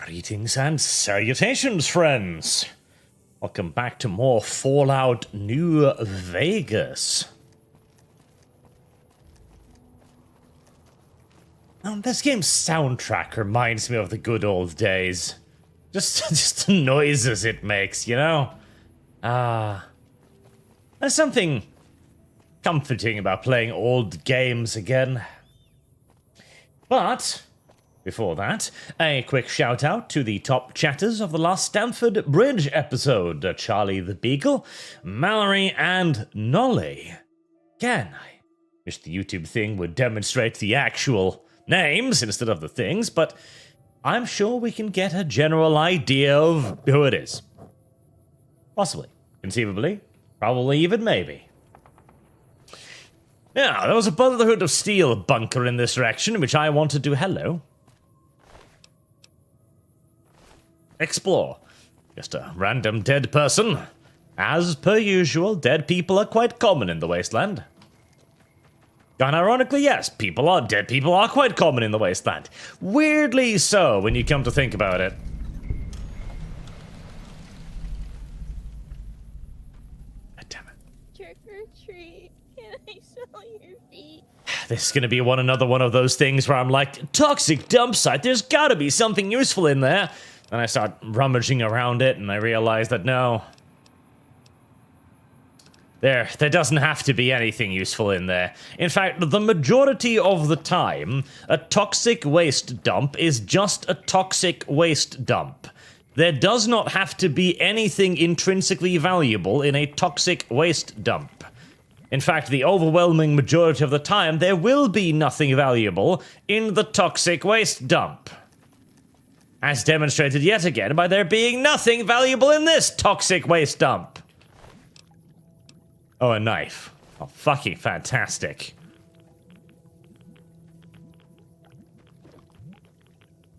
Greetings and salutations, friends. Welcome back to more Fallout New Vegas. This game's soundtrack reminds me of the good old days. Just the noises it makes, you know? There's something comforting about playing old games again. But before that, a quick shout out to the top chatters of the last Stamford Bridge episode, Charlie the Beagle, Mallory, and Nolly. Again, I wish the YouTube thing would demonstrate the actual names instead of the things, but I'm sure we can get a general idea of who it is. Possibly, conceivably, probably even maybe. Yeah, there was a Brotherhood of Steel bunker in this direction, which I wanted to, hello, explore. Just a random dead person. As per usual, dead people are quite common in the wasteland. And ironically, yes, dead people are quite common in the wasteland. Weirdly so, when you come to think about it. God damn it. Trick or treat, can I smell your feet? This is gonna be another one of those things where I'm like, toxic dump site, there's gotta be something useful in there. And I start rummaging around it, and I realize that no. There doesn't have to be anything useful in there. In fact, the majority of the time, a toxic waste dump is just a toxic waste dump. There does not have to be anything intrinsically valuable in a toxic waste dump. In fact, the overwhelming majority of the time, there will be nothing valuable in the toxic waste dump. As demonstrated yet again by there being nothing valuable in this toxic waste dump. Oh, a knife. Oh, fucking fantastic.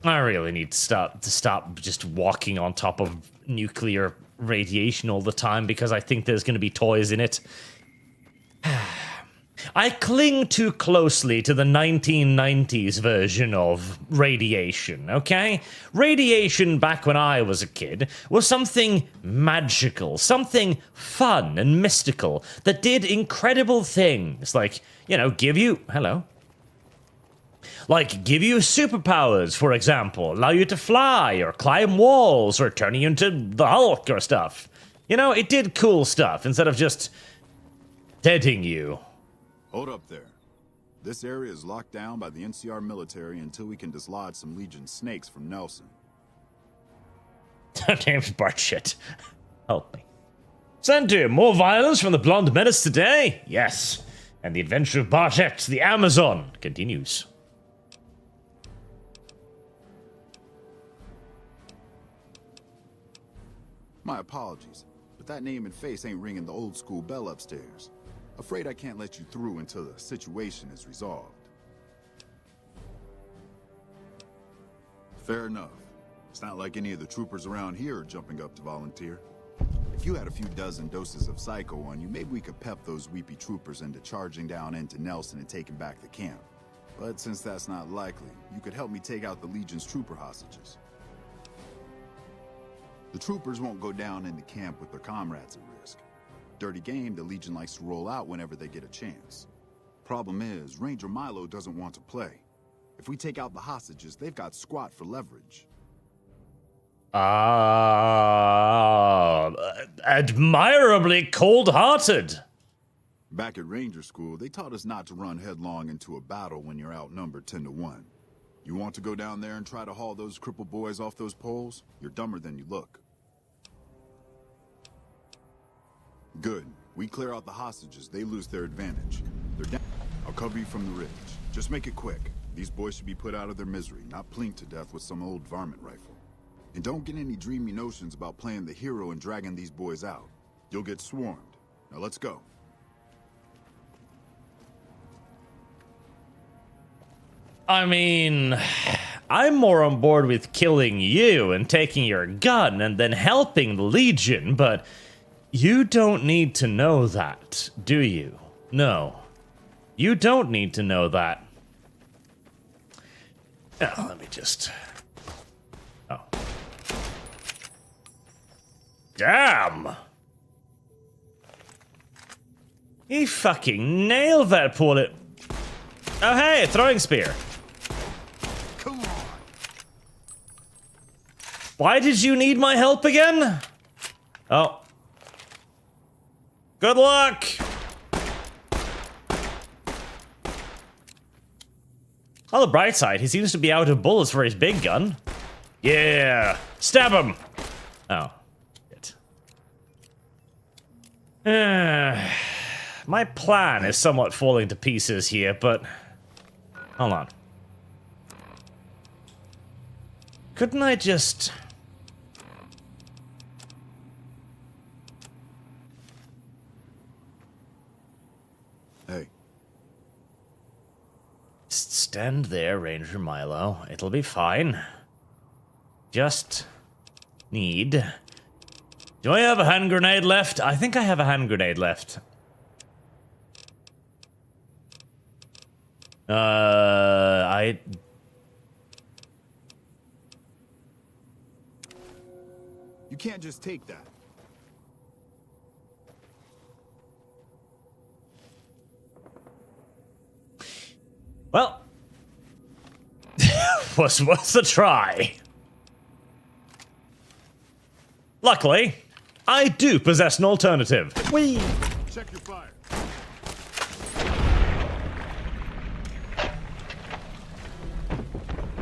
I really need to stop just walking on top of nuclear radiation all the time because I think there's going to be toys in it. I cling too closely to the 1990s version of radiation, okay? Radiation back when I was a kid was something magical, something fun and mystical that did incredible things, like, you know, give you superpowers, for example, allow you to fly or climb walls or turn you into the Hulk or stuff. You know, it did cool stuff instead of just deading you. Hold up there. This area is locked down by the NCR military until we can dislodge some Legion snakes from Nelson. Her name's Bartshit. Help me. Santa, more violence from the Blonde Menace today? Yes. And the adventure of Bartshit, the Amazon, continues. My apologies, but that name and face ain't ringing the old school bell upstairs. Afraid I can't let you through until the situation is resolved. Fair enough. It's not like any of the troopers around here are jumping up to volunteer. If you had a few dozen doses of Psycho on you, maybe we could pep those weepy troopers into charging down into Nelson and taking back the camp. But since that's not likely, you could help me take out the Legion's trooper hostages. The troopers won't go down into camp with their comrades at risk. Dirty game the Legion likes to roll out whenever they get a chance. Problem is, Ranger Milo doesn't want to play. If we take out the hostages, they've got squat for leverage. Admirably cold-hearted. Back at Ranger School, they taught us not to run headlong into a battle when you're outnumbered 10-1. You want to go down there and try to haul those crippled boys off those poles? You're dumber than you look. Good. We clear out the hostages, they lose their advantage. They're down. I'll cover you from the ridge. Just make it quick. These boys should be put out of their misery, not plinked to death with some old varmint rifle. And don't get any dreamy notions about playing the hero and dragging these boys out. You'll get swarmed. Now let's go. I mean, I'm more on board with killing you and taking your gun and then helping the Legion, but you don't need to know that, do you? No. You don't need to know that. Now, let me just Damn! He fucking nailed that poor Oh hey, a throwing spear. Come on. Why did you need my help again? Oh. Good luck! On the bright side, he seems to be out of bullets for his big gun. Yeah! Stab him! Oh. Shit. My plan is somewhat falling to pieces here, but... Hold on. Couldn't I just... Hey, Just stand there, Ranger Milo. It'll be fine. Just... need... Do I have a hand grenade left? I think I have a hand grenade left. you can't just take that. Well... was worth a try. Luckily, I do possess an alternative. Whee! Check your fire.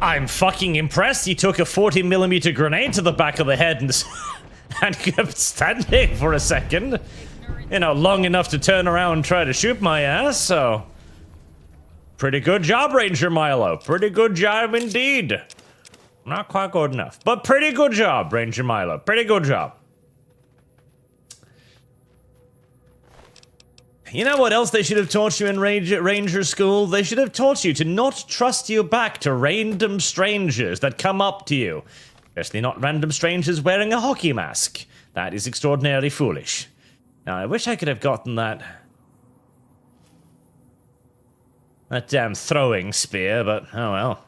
I'm fucking impressed he took a 40mm grenade to the back of the head and, and kept standing for a second. You know, long enough to turn around and try to shoot my ass, so... Pretty good job, Ranger Milo. Pretty good job indeed. Not quite good enough, but pretty good job, Ranger Milo. Pretty good job. You know what else they should have taught you in Ranger School? They should have taught you to not trust your back to random strangers that come up to you. Especially not random strangers wearing a hockey mask. That is extraordinarily foolish. Now, I wish I could have gotten that damn throwing spear, but oh well.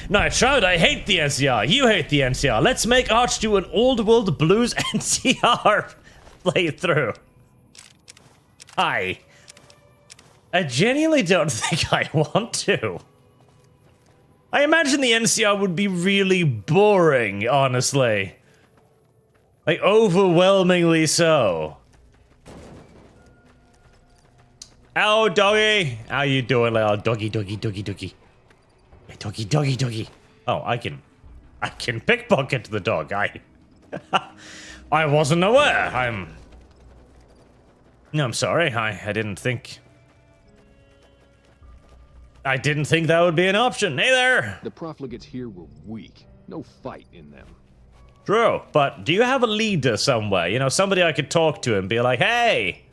No, Trout, I hate the NCR. You hate the NCR. Let's make Arch do an Old World Blues NCR playthrough. I genuinely don't think I want to. I imagine the NCR would be really boring, honestly. Like, overwhelmingly so. Ow, doggy! How you doing, little doggy, doggy, doggy, doggy? Hey, doggy, doggy, doggy. Oh, I can pickpocket the dog. I wasn't aware. No, I'm sorry. I didn't think. I didn't think that would be an option. Hey there! The profligates here were weak. No fight in them. True, but do you have a leader somewhere? You know, somebody I could talk to and be like, hey!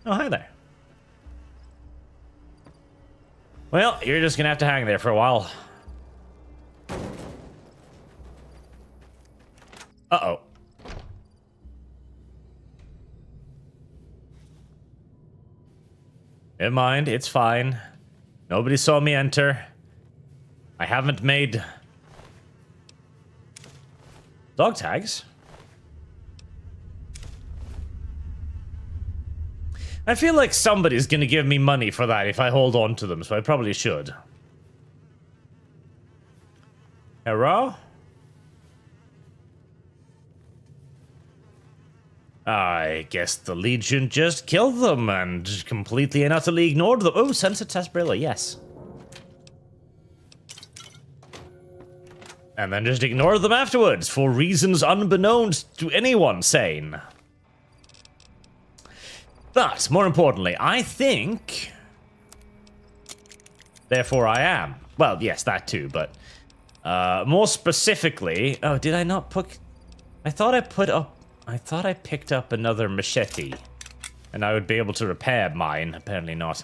Oh, hi there. Well, you're just gonna have to hang there for a while. Uh-oh. Never mind, it's fine. Nobody saw me enter. I haven't made... dog tags? I feel like somebody's gonna give me money for that if I hold on to them, so I probably should. Hello? I guess the Legion just killed them and completely and utterly ignored them. Oh, sensor test Brilla, yes. And then just ignored them afterwards for reasons unbeknownst to anyone sane. But, more importantly, I think... Therefore I am. Well, yes, that too, but... more specifically... Oh, did I not put... I thought I picked up another machete. And I would be able to repair mine. Apparently not.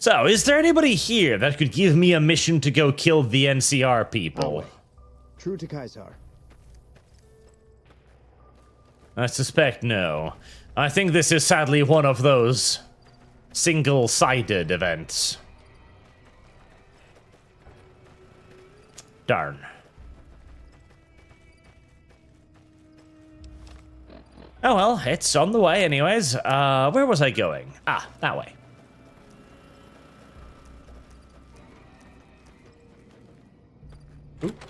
So, is there anybody here that could give me a mission to go kill the NCR people? True to Kaisar. I suspect no. I think this is sadly one of those single-sided events. Darn. Oh well, it's on the way anyways. Where was I going? Ah, that way. Oop.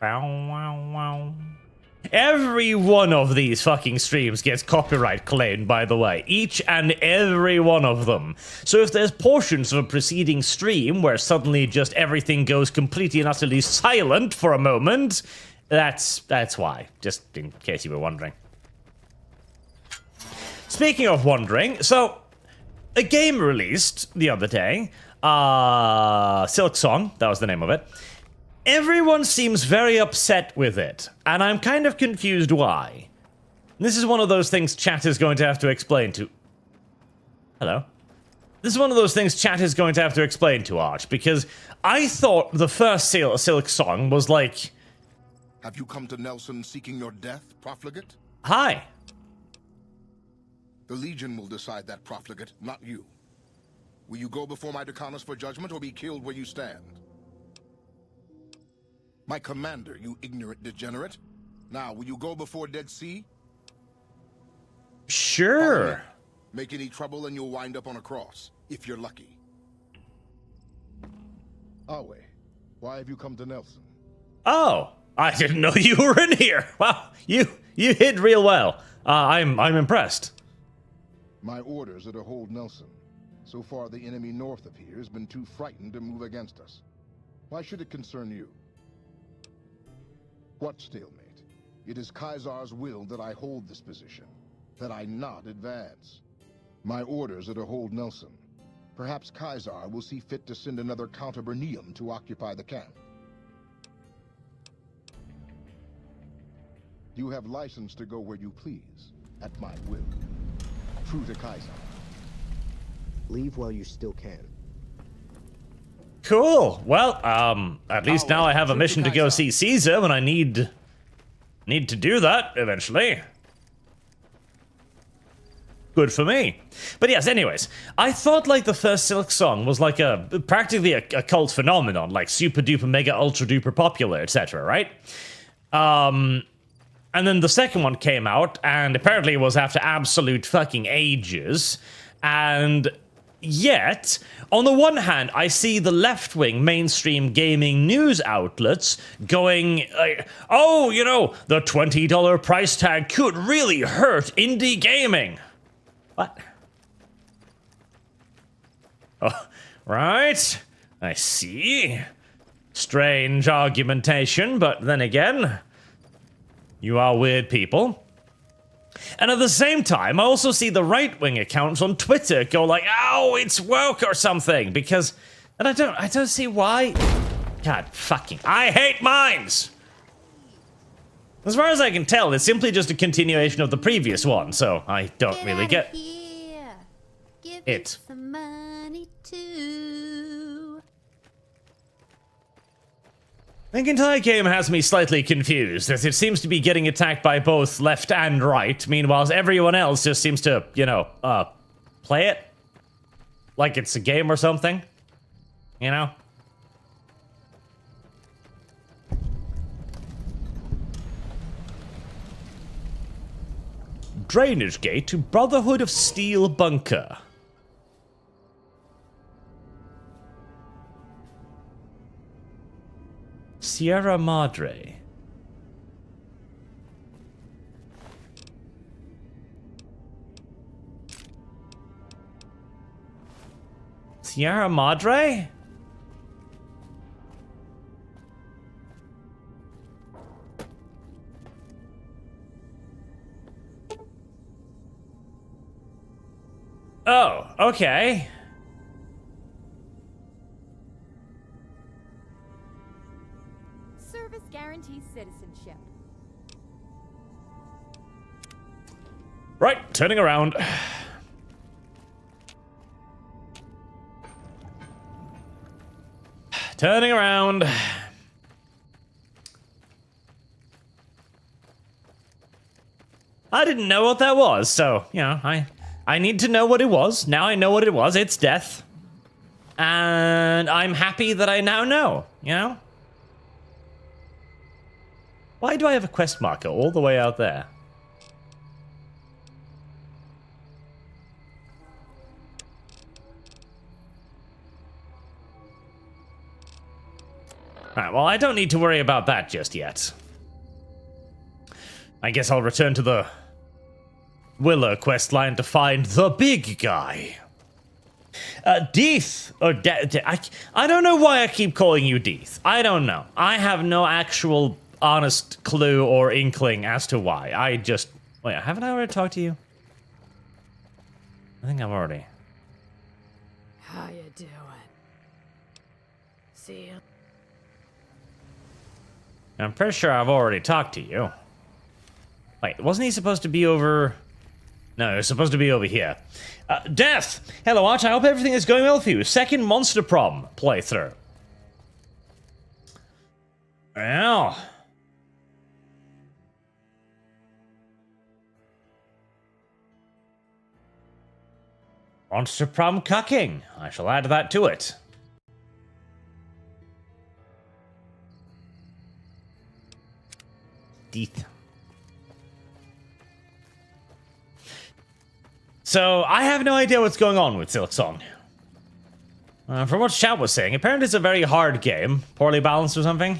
Wow, wow, wow. Every one of these fucking streams gets copyright claimed, by the way. Each and every one of them. So if there's portions of a preceding stream where suddenly just everything goes completely and utterly silent for a moment, that's why. Just in case you were wondering. Speaking of wondering, so a game released the other day, Silk Song, that was the name of it. Everyone seems very upset with it, and I'm kind of confused why. This is one of those things chat is going to have to explain to... Hello? This is one of those things chat is going to have to explain to Arch, because I thought the first Silk Song was like... Have you come to Nelson seeking your death, profligate? Hi. The Legion will decide that, profligate, not you. Will you go before my Decanus for judgment or be killed where you stand? My commander, you ignorant degenerate. Now, will you go before Dead Sea? Sure. Make any trouble and you'll wind up on a cross, if you're lucky. Awe, why have you come to Nelson? Oh, I didn't know you were in here. Wow, you hid real well. I'm impressed. My orders are to hold Nelson. So far, the enemy north of here has been too frightened to move against us. Why should it concern you? What stalemate? It is Caesar's will that I hold this position, that I not advance. My orders are to hold Nelson. Perhaps Caesar will see fit to send another Count of Bernium to occupy the camp. You have license to go where you please, at my will. True to Caesar. Leave while you still can. Cool. Well, at least now I have a mission to go see Caesar when I need to do that eventually. Good for me. But yes, anyways, I thought like the first Silk Song was like practically a cult phenomenon, like super duper mega ultra duper popular, etc., right? And then the second one came out, and apparently it was after absolute fucking ages, and yet, on the one hand, I see the left-wing mainstream gaming news outlets going, like, oh, you know, the $20 price tag could really hurt indie gaming. What? Oh, right. I see. Strange argumentation, but then again, you are weird people. And at the same time, I also see the right-wing accounts on Twitter go like, "Oh, it's woke" or something, because, and I don't see why. God fucking, I hate mines. As far as I can tell, it's simply just a continuation of the previous one, so I don't really get Give it. Me some money too. The entire game has me slightly confused, as it seems to be getting attacked by both left and right, meanwhile everyone else just seems to, you know, play it like it's a game or something, you know? Drainage gate to Brotherhood of Steel bunker. Sierra Madre. Sierra Madre? Oh, okay. Service guarantees citizenship. Right, turning around. Turning around. I didn't know what that was, so, you know, I need to know what it was. Now I know what it was. It's death. And I'm happy that I now know, you know? Why do I have a quest marker all the way out there? Alright, well, I don't need to worry about that just yet. I guess I'll return to the Willow questline to find the big guy. Deeth, or I don't know why I keep calling you Deeth. I don't know. I have no actual honest clue or inkling as to why. I just... Wait, haven't I already talked to you? I think I've already. How you doing? See ya. I'm pretty sure I've already talked to you. Wait, wasn't he supposed to be over... No, he was supposed to be over here. Death! Hello, Arch. I hope everything is going well for you. Second Monster Prom playthrough. Well... Monster Prom cucking. I shall add that to it. Deeth. So, I have no idea what's going on with Silksong. From what chat was saying, apparently it's a very hard game. Poorly balanced or something?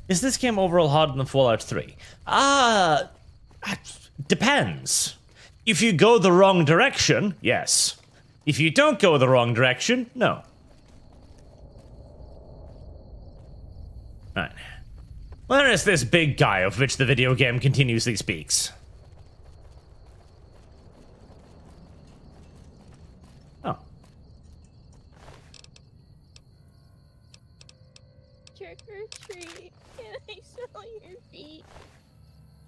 Is this game overall harder than Fallout 3? Depends. If you go the wrong direction, yes. If you don't go the wrong direction, no. Right. Where is this big guy of which the video game continuously speaks? Oh. Trick or treat. Can I smell your feet?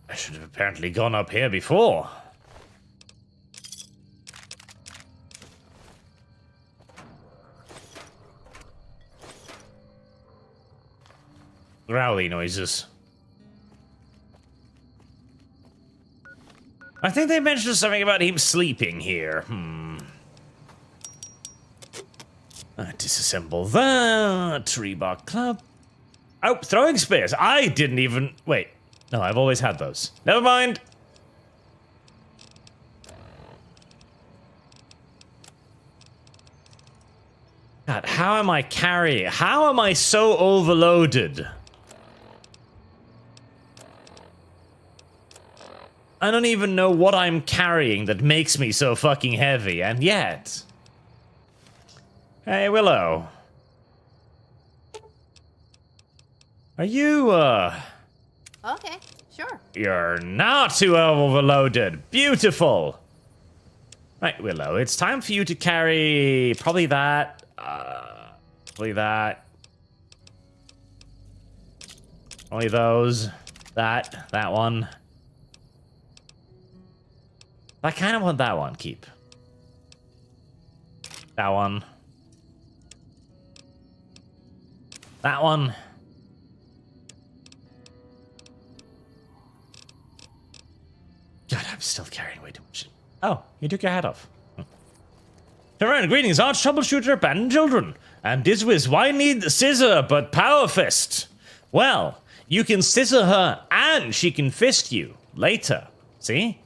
I should have apparently gone up here before. Growly noises. I think they mentioned something about him sleeping here. Disassemble that. Reebok Club. Oh, throwing spears. I didn't even... Wait. No, I've always had those. Never mind. God, how am I carrying? How am I so overloaded? I don't even know what I'm carrying that makes me so fucking heavy, and yet... Hey, Willow. Are you, Okay, sure. You're not too overloaded. Beautiful. Right, Willow, it's time for you to carry probably that. Probably that. Only those. That one. I kind of want that one. Keep. That one. That one. God, I'm still carrying way too much. Oh, you took your hat off. Alright, greetings, Arch Troubleshooter, Abandoned Children. And Diswiz, why need scissor but power fist? Well, you can scissor her and she can fist you later. See?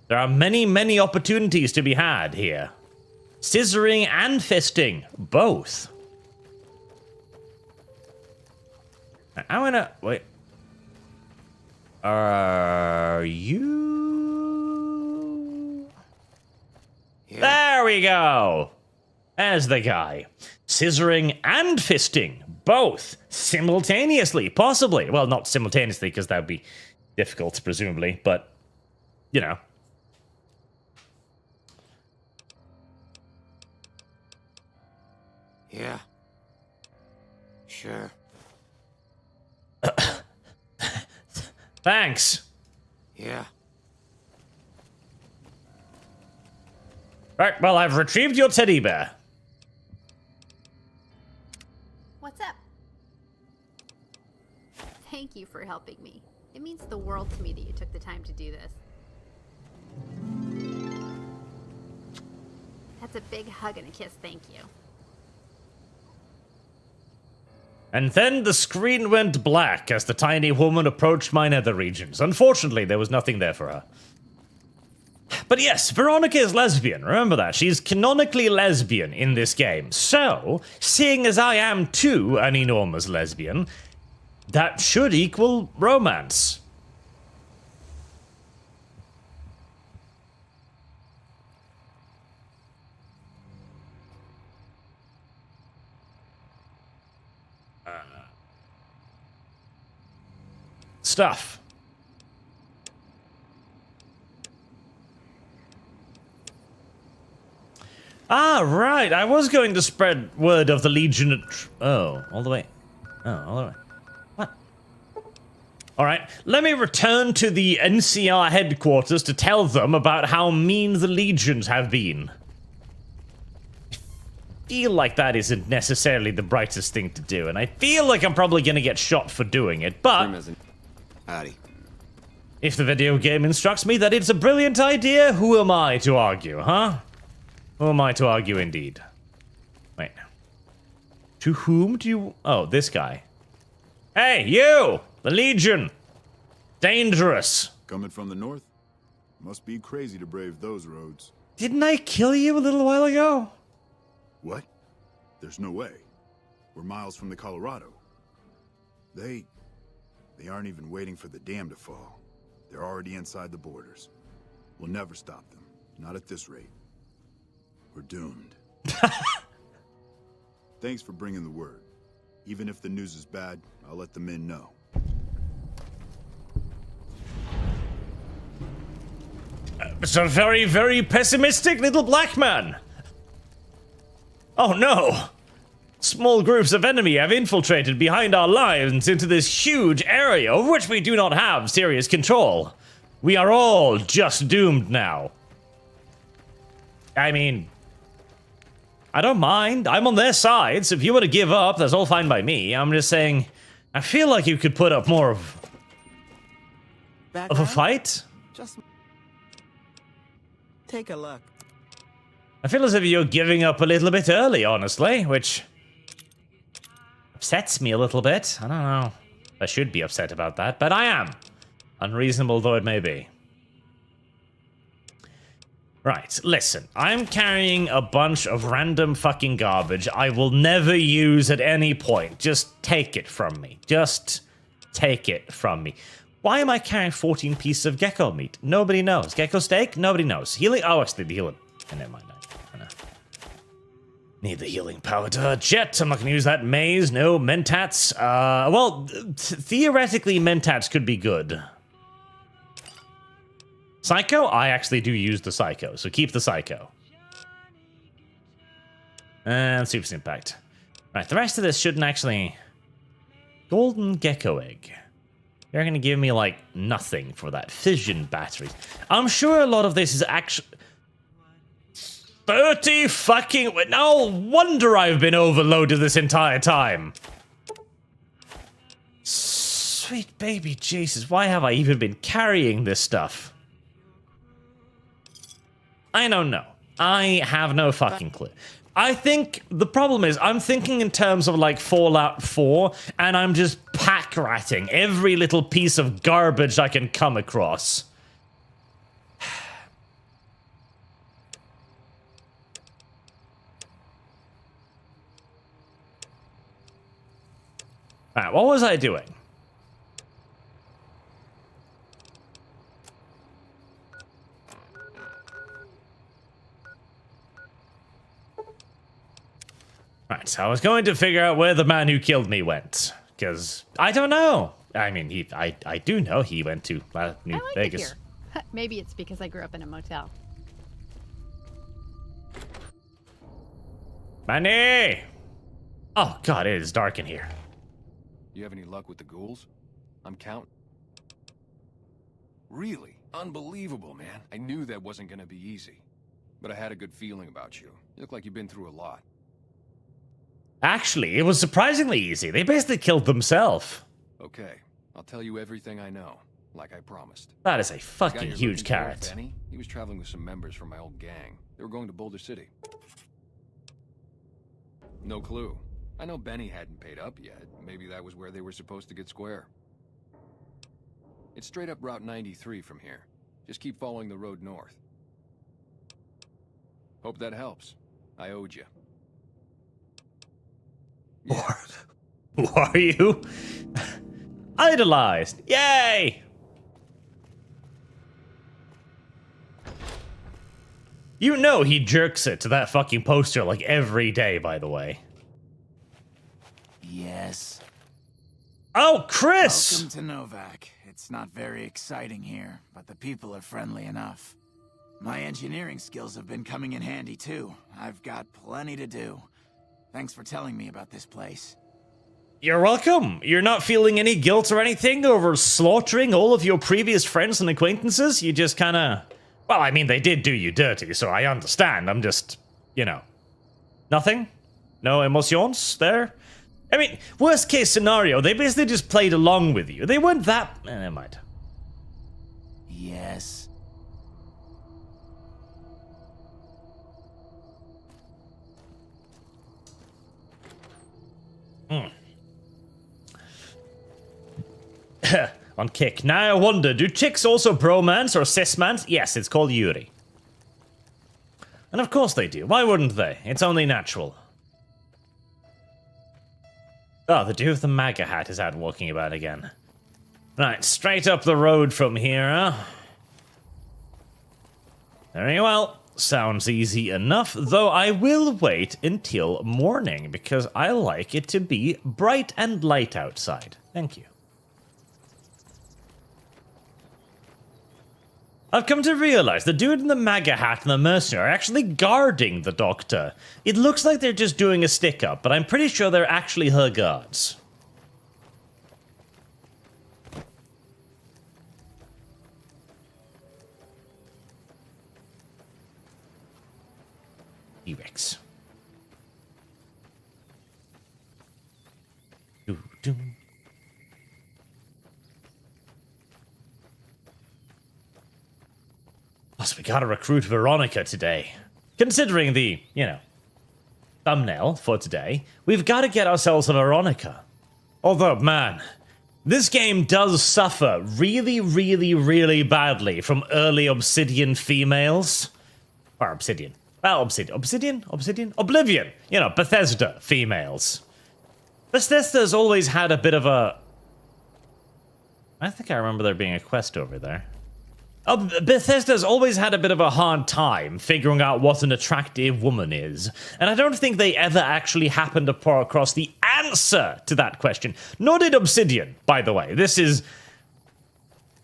There are many, many opportunities to be had here. Scissoring and fisting, both. I'm gonna... Wait. Are you... Yeah. There we go! There's the guy. Scissoring and fisting, both. Simultaneously, possibly. Well, not simultaneously, because that would be difficult, presumably, but, you know. Yeah. Sure. Thanks. Yeah. Right, well, I've retrieved your teddy bear. What's up? Thank you for helping me. It means the world to me that you took the time to do this. That's a big hug and a kiss, thank you. And then the screen went black as the tiny woman approached my nether regions. Unfortunately, there was nothing there for her. But yes, Veronica is lesbian. Remember that. She's canonically lesbian in this game. So, seeing as I am too an enormous lesbian, that should equal romance. Stuff. Ah, right. I was going to spread word of the Legion at... Oh, all the way. Oh, all the way. What? Alright, let me return to the NCR headquarters to tell them about how mean the Legions have been. I feel like that isn't necessarily the brightest thing to do, and I feel like I'm probably going to get shot for doing it, but... Howdy. If the video game instructs me that it's a brilliant idea, who am I to argue, huh? Who am I to argue indeed? Wait. To whom do you... Oh, this guy. Hey, you! The Legion! Dangerous! Coming from the north? Must be crazy to brave those roads. Didn't I kill you a little while ago? What? There's no way. We're miles from the Colorado. They aren't even waiting for the dam to fall. They're already inside the borders. We'll never stop them. Not at this rate. We're doomed. Thanks for bringing the word. Even if the news is bad, I'll let the men know. It's a very, very pessimistic little black man. Oh no! Small groups of enemy have infiltrated behind our lines into this huge area of which we do not have serious control. We are all just doomed now. I mean, I don't mind. I'm on their side, so if you want to give up, that's all fine by me. I'm just saying, I feel like you could put up more of a fight. Just take a look. I feel as if you're giving up a little bit early, honestly, which upsets me a little bit. I don't know. I should be upset about that, but I am. Unreasonable though it may be. Right, listen. I'm carrying a bunch of random fucking garbage I will never use at any point. Just take it from me. Just take it from me. Why am I carrying 14 pieces of gecko meat? Nobody knows. Gecko steak? Nobody knows. Healing? Oh, actually, the healing. Never mind. Need the healing powder. Jet, I'm not gonna use that. Maze, no. Mentats. Well, theoretically, Mentats could be good. Psycho? I actually do use the Psycho, so keep the Psycho. And Super Impact. Right, the rest of this shouldn't actually... Golden Gecko Egg. You're gonna give me, like, nothing for that. Fission batteries. I'm sure a lot of this is actually... 30 fucking... No wonder I've been overloaded this entire time. Sweet baby Jesus, why have I even been carrying this stuff? I don't know. I have no fucking clue. I think the problem is I'm thinking in terms of like Fallout 4, and I'm just pack ratting every little piece of garbage I can come across. Alright, what was I doing? Right, so I was going to figure out where the man who killed me went. Because I don't know. I mean, I do know he went to New Vegas. It here. Maybe it's because I grew up in a motel. Manny! Oh god, it is dark in here. You have any luck with the ghouls? I'm counting. Really? Unbelievable, man. I knew that wasn't gonna be easy. But I had a good feeling about you. You look like you've been through a lot. Actually, it was surprisingly easy. They basically killed themselves. Okay, I'll tell you everything I know, like I promised. That is a fucking Guy huge you're looking for, carrot. Benny, he was traveling with some members from my old gang. They were going to Boulder City. No clue. I know Benny hadn't paid up yet. Maybe that was where they were supposed to get square. It's straight up Route 93 from here. Just keep following the road north. Hope that helps. I owed you. Who are you? Idolized. Yay! You know he jerks it to that fucking poster like every day, by the way. Yes. Oh, Chris! Welcome to Novak. It's not very exciting here, but the people are friendly enough. My engineering skills have been coming in handy too. I've got plenty to do. Thanks for telling me about this place. You're welcome. You're not feeling any guilt or anything over slaughtering all of your previous friends and acquaintances? You just kinda... Well, I mean, they did do you dirty, so I understand. I'm just, you know... Nothing? No emotions there? I mean, worst case scenario, they basically just played along with you. They weren't that... never mind. Yes. On Kick. Now I wonder, do chicks also bromance or cismance? Yes, it's called Yuri. And of course they do. Why wouldn't they? It's only natural. Oh, the dude with the MAGA hat is out walking about again. Right, straight up the road from here, huh? Very well. Sounds easy enough, though I will wait until morning, because I like it to be bright and light outside. Thank you. I've come to realize the dude in the MAGA hat and the mercenary are actually guarding the doctor. It looks like they're just doing a stick-up, but I'm pretty sure they're actually her guards. T-Rex. Doo-doo. Plus, we gotta recruit Veronica today. Considering the, you know, thumbnail for today, we've gotta get ourselves a Veronica. Although, man, this game does suffer really, really, really badly from early Obsidian females. Or Obsidian. Well, Oblivion! You know, Bethesda females. Bethesda's always had a bit of a... I think I remember there being a quest over there. Bethesda's always had a bit of a hard time figuring out what an attractive woman is. And I don't think they ever actually happened to pour across the answer to that question. Nor did Obsidian, by the way. This is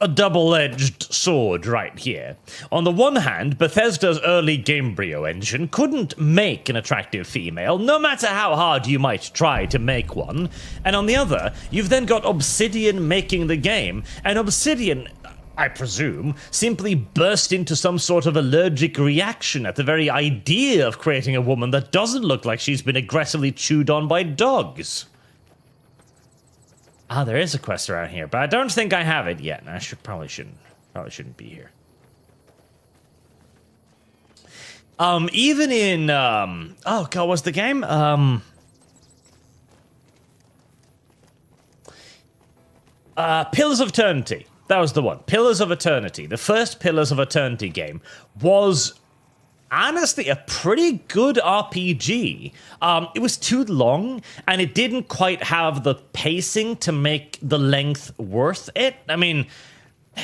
a double-edged sword right here. On the one hand, Bethesda's early Gamebryo engine couldn't make an attractive female, no matter how hard you might try to make one. And on the other, you've then got Obsidian making the game, and Obsidian, I presume, simply burst into some sort of allergic reaction at the very idea of creating a woman that doesn't look like she's been aggressively chewed on by dogs. Ah, there is a quest around here, but I don't think I have it yet. I probably shouldn't be here. Even in, oh god, what's the game? Pillars of Eternity. That was the one. Pillars of Eternity. The first Pillars of Eternity game was honestly a pretty good RPG. It was too long, and it didn't quite have the pacing to make the length worth it. I mean,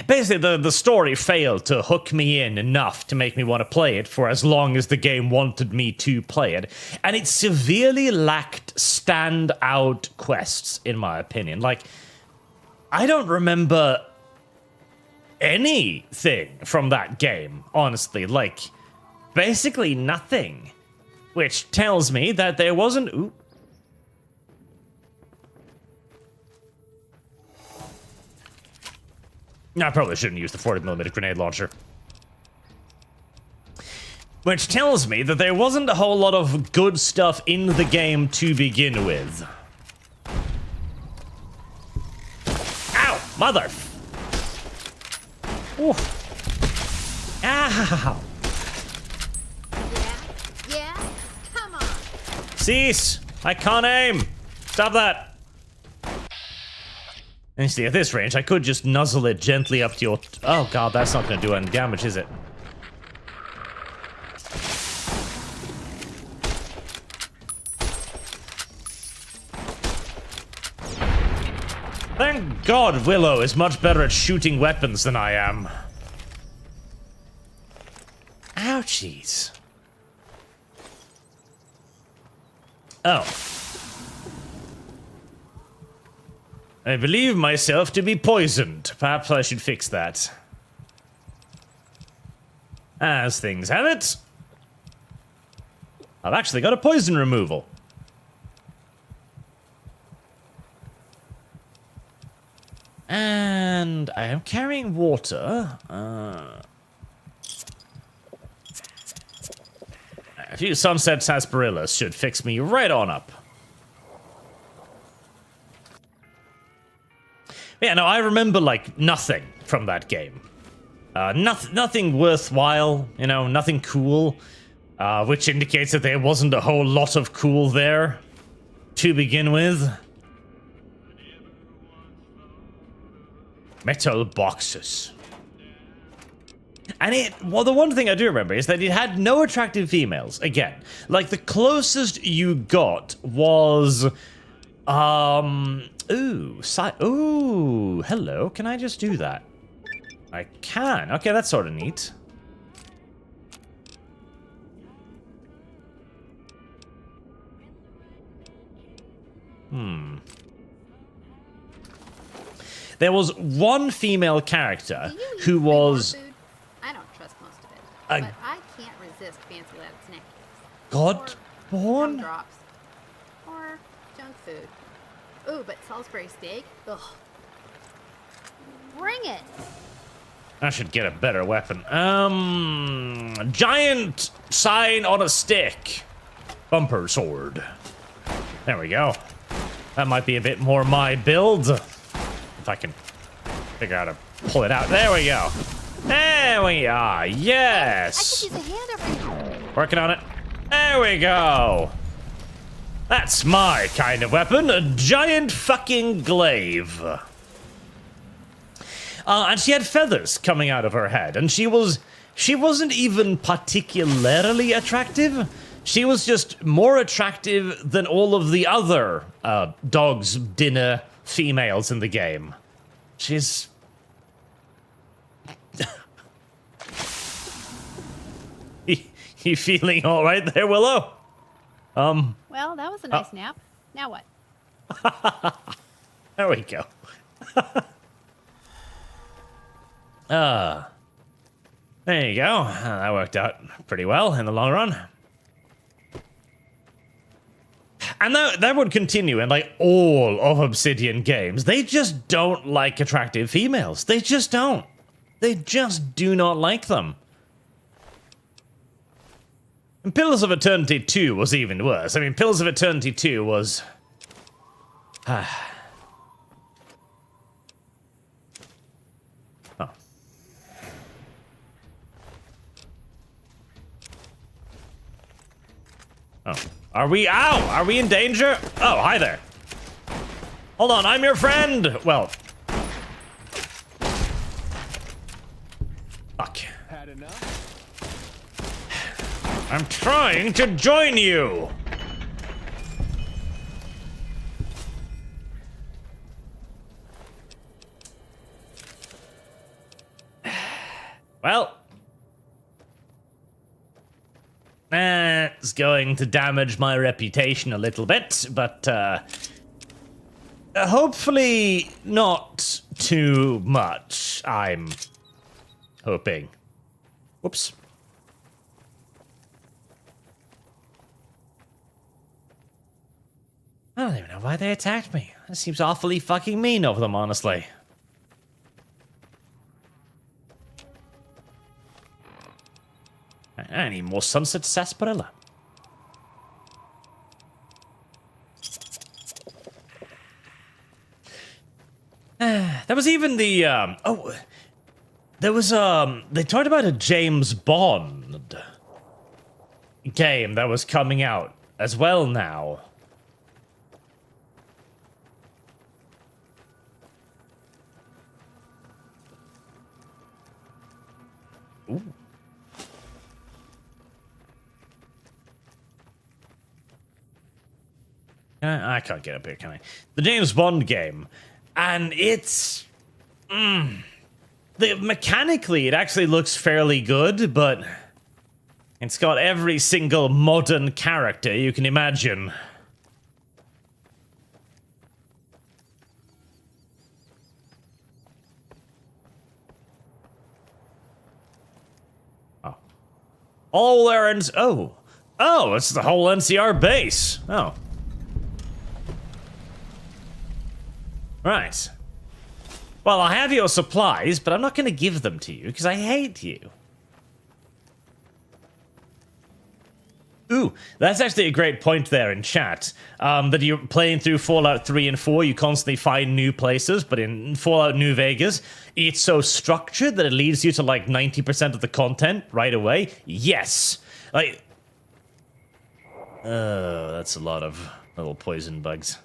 basically, the story failed to hook me in enough to make me want to play it for as long as the game wanted me to play it. And it severely lacked standout quests, in my opinion. Like, I don't remember anything from that game, honestly. Like, basically nothing. Which tells me that there wasn't... Ooh. I probably shouldn't use the 40mm grenade launcher. Which tells me that there wasn't a whole lot of good stuff in the game to begin with. Ow! Mother... Ooh. Ow! Yeah, come on. Cease! I can't aim! Stop that! And you see, at this range, I could just nuzzle it gently up to your... Oh god, that's not gonna do any damage, is it? God, Willow is much better at shooting weapons than I am. Ouchies. Oh. I believe myself to be poisoned. Perhaps I should fix that. As things have it, I've actually got a poison removal. And I am carrying water. A few sunset sarsaparillas should fix me right on up. Yeah, no, I remember, like, nothing from that game. Nothing worthwhile, you know, nothing cool. Which indicates that there wasn't a whole lot of cool there to begin with. Metal boxes. And well, the one thing I do remember is that it had no attractive females. Again, like the closest you got was, ooh, hello. Can I just do that? I can. Okay, that's sort of neat. There was one female character who was... I don't trust most of it, but I can't resist fancy lad snack cakes. Godborn? Drops. Or junk food. Ooh, but Salisbury steak? Ugh. Bring it! I should get a better weapon. Giant sign on a stick. Bumper sword. There we go. That might be a bit more my build. If I can figure out how to pull it out. There we go. There we are. Yes. I could use a hand over here. Working on it. There we go. That's my kind of weapon. A giant fucking glaive. And she had feathers coming out of her head. And she wasn't even particularly attractive. She was just more attractive than all of the other dog's dinner females in the game. She's... You feeling all right there, Willow? Well, that was a nice nap. Now what? There we go. There you go. That worked out pretty well in the long run. And that would continue in, like, all of Obsidian games. They just don't like attractive females. They just don't. They just do not like them. And Pillars of Eternity 2 was even worse. I mean, Pillars of Eternity 2 was... Oh. Oh. Are we... Ow! Are we in danger? Oh, hi there. Hold on, I'm your friend! Well... Fuck. Had enough? I'm trying to join you! Well... That's going to damage my reputation a little bit, but hopefully not too much, I'm hoping. Whoops. I don't even know why they attacked me. That seems awfully fucking mean of them, honestly. I need more sunset sarsaparilla. There was even the, there was, they talked about a James Bond game that was coming out as well now. Ooh. I can't get up here, can I? The James Bond game. And it's... mechanically, it actually looks fairly good, but it's got every single modern character you can imagine. Oh. All errands... Oh, it's the whole NCR base. Oh. Right. Well, I have your supplies, but I'm not going to give them to you, because I hate you. Ooh, that's actually a great point there in chat. That you're playing through Fallout 3 and 4, you constantly find new places, but in Fallout New Vegas, it's so structured that it leads you to like 90% of the content right away. Yes! Like... that's a lot of little poison bugs.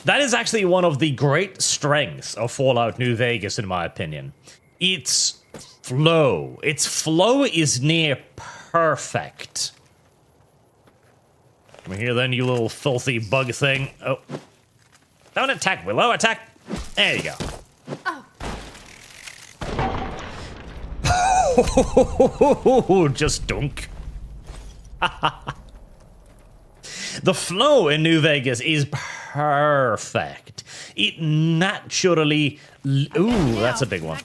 That is actually one of the great strengths of Fallout New Vegas, in my opinion. Its flow. Its flow is near perfect. Come here then, you little filthy bug thing. Oh. Don't attack, Willow. Attack. There you go. Oh. Just dunk. The flow in New Vegas is perfect. It naturally... Ooh, that's a big one.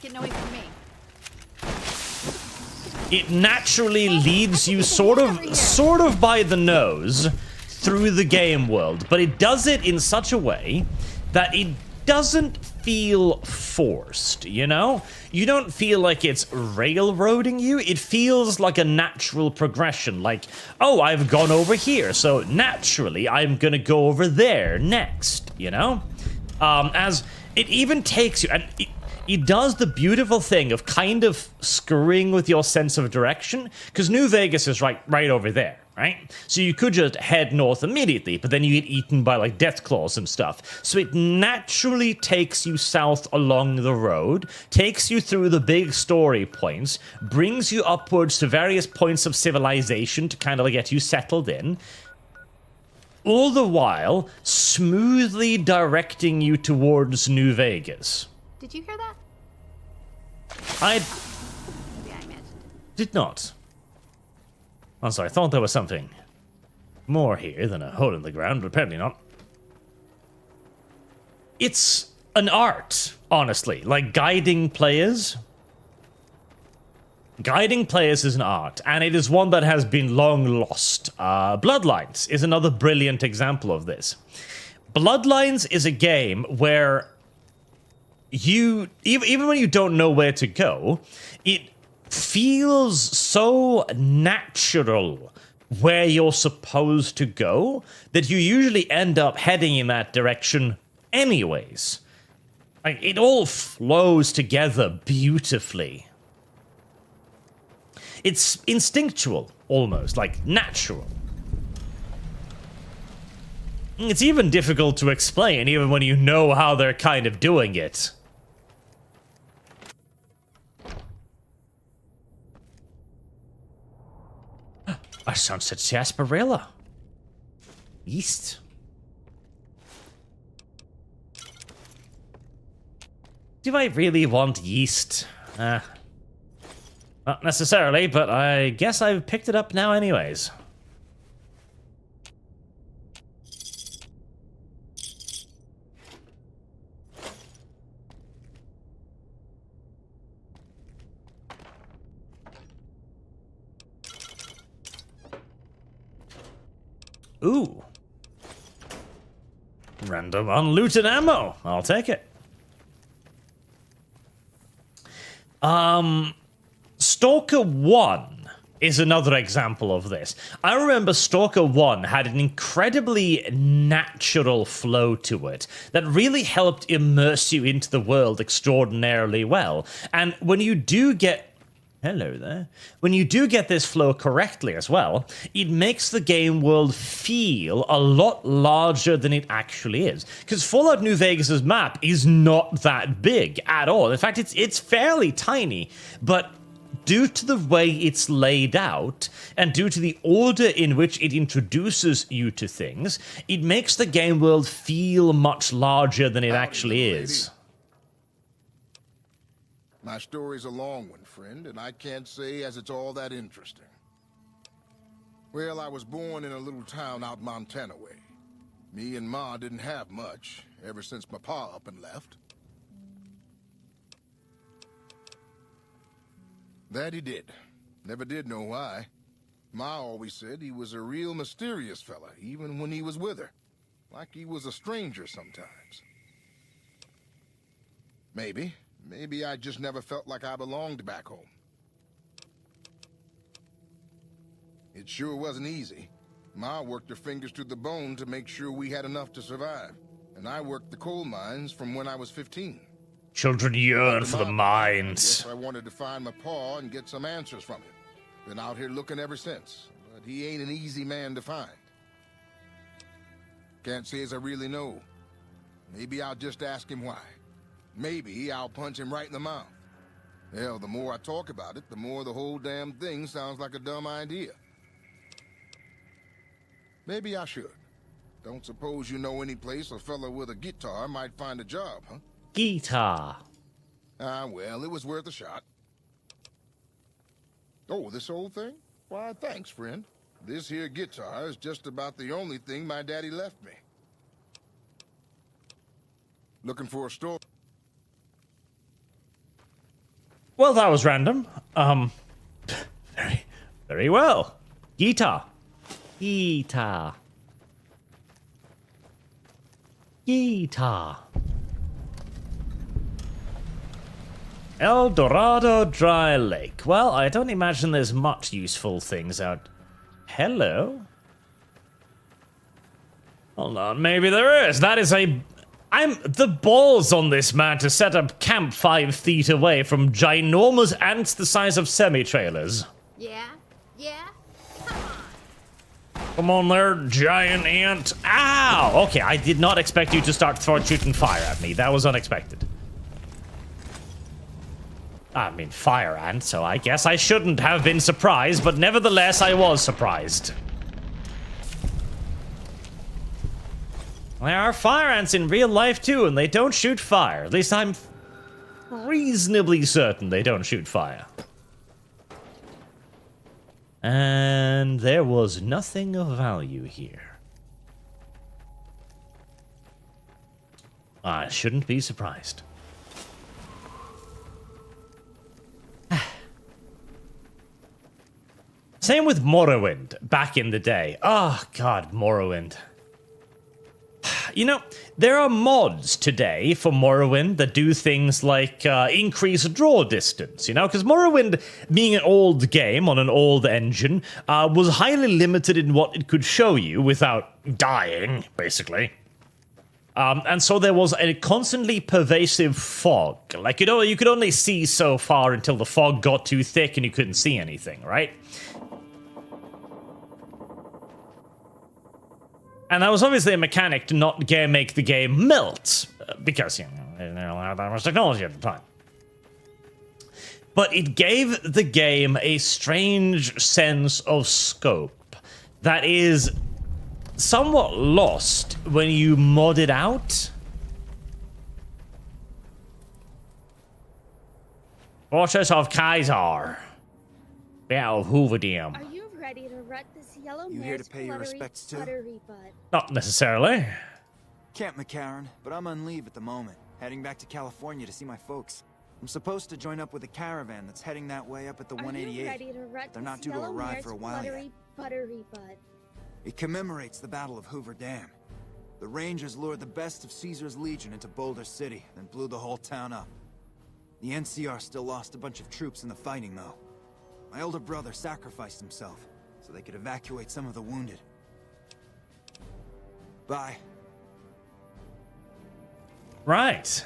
It naturally leads you sort of by the nose through the game world, but it does it in such a way that it doesn't feel forced, you know? You don't feel like it's railroading you. It feels like a natural progression, like, oh, I've gone over here, so naturally I'm gonna go over there next, you know? As it even takes you, and it does the beautiful thing of kind of screwing with your sense of direction, because New Vegas is right over there, right? So you could just head north immediately, but then you get eaten by like death claws and stuff. So it naturally takes you south along the road, takes you through the big story points, brings you upwards to various points of civilization to kind of like get you settled in, all the while smoothly directing you towards New Vegas. Did you hear that? I Maybe I imagined. did not. I'm sorry, I thought there was something more here than a hole in the ground, but apparently not. It's an art, honestly. Like, guiding players. Guiding players is an art, and it is one that has been long lost. Bloodlines is another brilliant example of this. Bloodlines is a game where you, even when you don't know where to go, it feels so natural where you're supposed to go that you usually end up heading in that direction anyways. Like, it all flows together beautifully. It's instinctual, almost, like natural. It's even difficult to explain, even when you know how they're kind of doing it. A sunset sarsaparilla. Yeast. Do I really want yeast? Not necessarily, but I guess I've picked it up now anyways. Ooh. Random unlooted ammo. I'll take it. Stalker 1 is another example of this. I remember Stalker 1 had an incredibly natural flow to it that really helped immerse you into the world extraordinarily well. And when you do get... Hello there. When you do get this flow correctly as well, it makes the game world feel a lot larger than it actually is. Because Fallout New Vegas' map is not that big at all. In fact, it's fairly tiny, but due to the way it's laid out, and due to the order in which it introduces you to things, it makes the game world feel much larger than it actually is. My story's a long one, friend, and I can't say as it's all that interesting. Well, I was born in a little town out Montana way. Me and Ma didn't have much, ever since my pa up and left. That he did. Never did know why. Ma always said he was a real mysterious fella, even when he was with her. Like he was a stranger sometimes. Maybe I just never felt like I belonged back home. It sure wasn't easy. Ma worked her fingers to the bone to make sure we had enough to survive. And I worked the coal mines from when I was 15. Children yearn for the mines. Guess I wanted to find my pa and get some answers from him. Been out here looking ever since, but he ain't an easy man to find. Can't say as I really know. Maybe I'll just ask him why. Maybe I'll punch him right in the mouth. Hell, the more I talk about it, the more the whole damn thing sounds like a dumb idea. Maybe I should. Don't suppose you know any place a fella with a guitar might find a job, huh? Guitar. Ah, well, it was worth a shot. Oh, this old thing? Why, thanks, friend. This here guitar is just about the only thing my daddy left me. Looking for a store? Well, that was random. Very well. Guitar. Guitar. Guitar. El Dorado Dry Lake. Well, I don't imagine there's much useful things out. Hello? Hold on, maybe there is. That is a... I'm the balls on this man to set up camp 5 feet away from ginormous ants the size of semi-trailers. Yeah? Come on there, giant ant. Ow! Okay, I did not expect you to start shooting fire at me. That was unexpected. I mean, fire ant, so I guess I shouldn't have been surprised, but nevertheless, I was surprised. There are fire ants in real life, too, and they don't shoot fire. At least I'm reasonably certain they don't shoot fire. And there was nothing of value here. I shouldn't be surprised. Same with Morrowind back in the day. Oh, God, Morrowind. You know, there are mods today for Morrowind that do things like increase draw distance, you know? Because Morrowind, being an old game on an old engine, was highly limited in what it could show you without dying, basically. And so there was a constantly pervasive fog. Like, you know, you could only see so far until the fog got too thick and you couldn't see anything, right? And that was obviously a mechanic to not make the game melt, because, you know, they didn't have that much technology at the time. But it gave the game a strange sense of scope that is somewhat lost when you mod it out. Fortress of Kaiser. Battle of Hoover Dam. Are you ready to rut this yellow You here to pay your respects too? Not necessarily. Camp McCarran, but I'm on leave at the moment, heading back to California to see my folks. I'm supposed to join up with a caravan that's heading that way up at the 188. They're not due to arrive for a while yet. It commemorates the Battle of Hoover Dam. The Rangers lured the best of Caesar's Legion into Boulder City, then blew the whole town up. The NCR still lost a bunch of troops in the fighting, though. My older brother sacrificed himself, so they could evacuate some of the wounded. Bye. Right.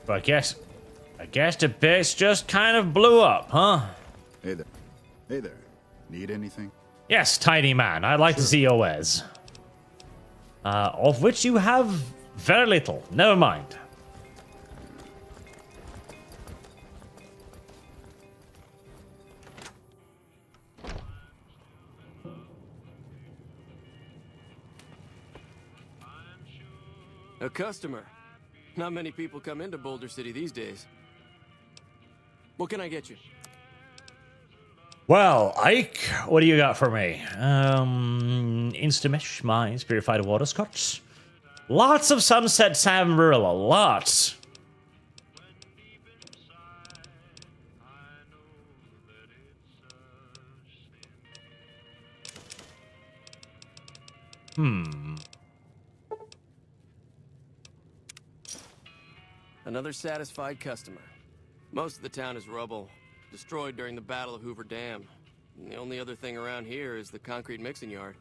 But I guess the base just kind of blew up, huh? Hey there. Hey there. Need anything? Yes, tiny man. I'd like to see your wares. Of which you have very little. Never mind. A customer. Not many people come into Boulder City these days. What can I get you? Well, Ike, what do you got for me? Instamish, mines, purified water scotch. Lots of Sunset Samarilla, lots. Another satisfied customer. Most of the town is rubble, destroyed during the Battle of Hoover Dam. And the only other thing around here is the concrete mixing yard.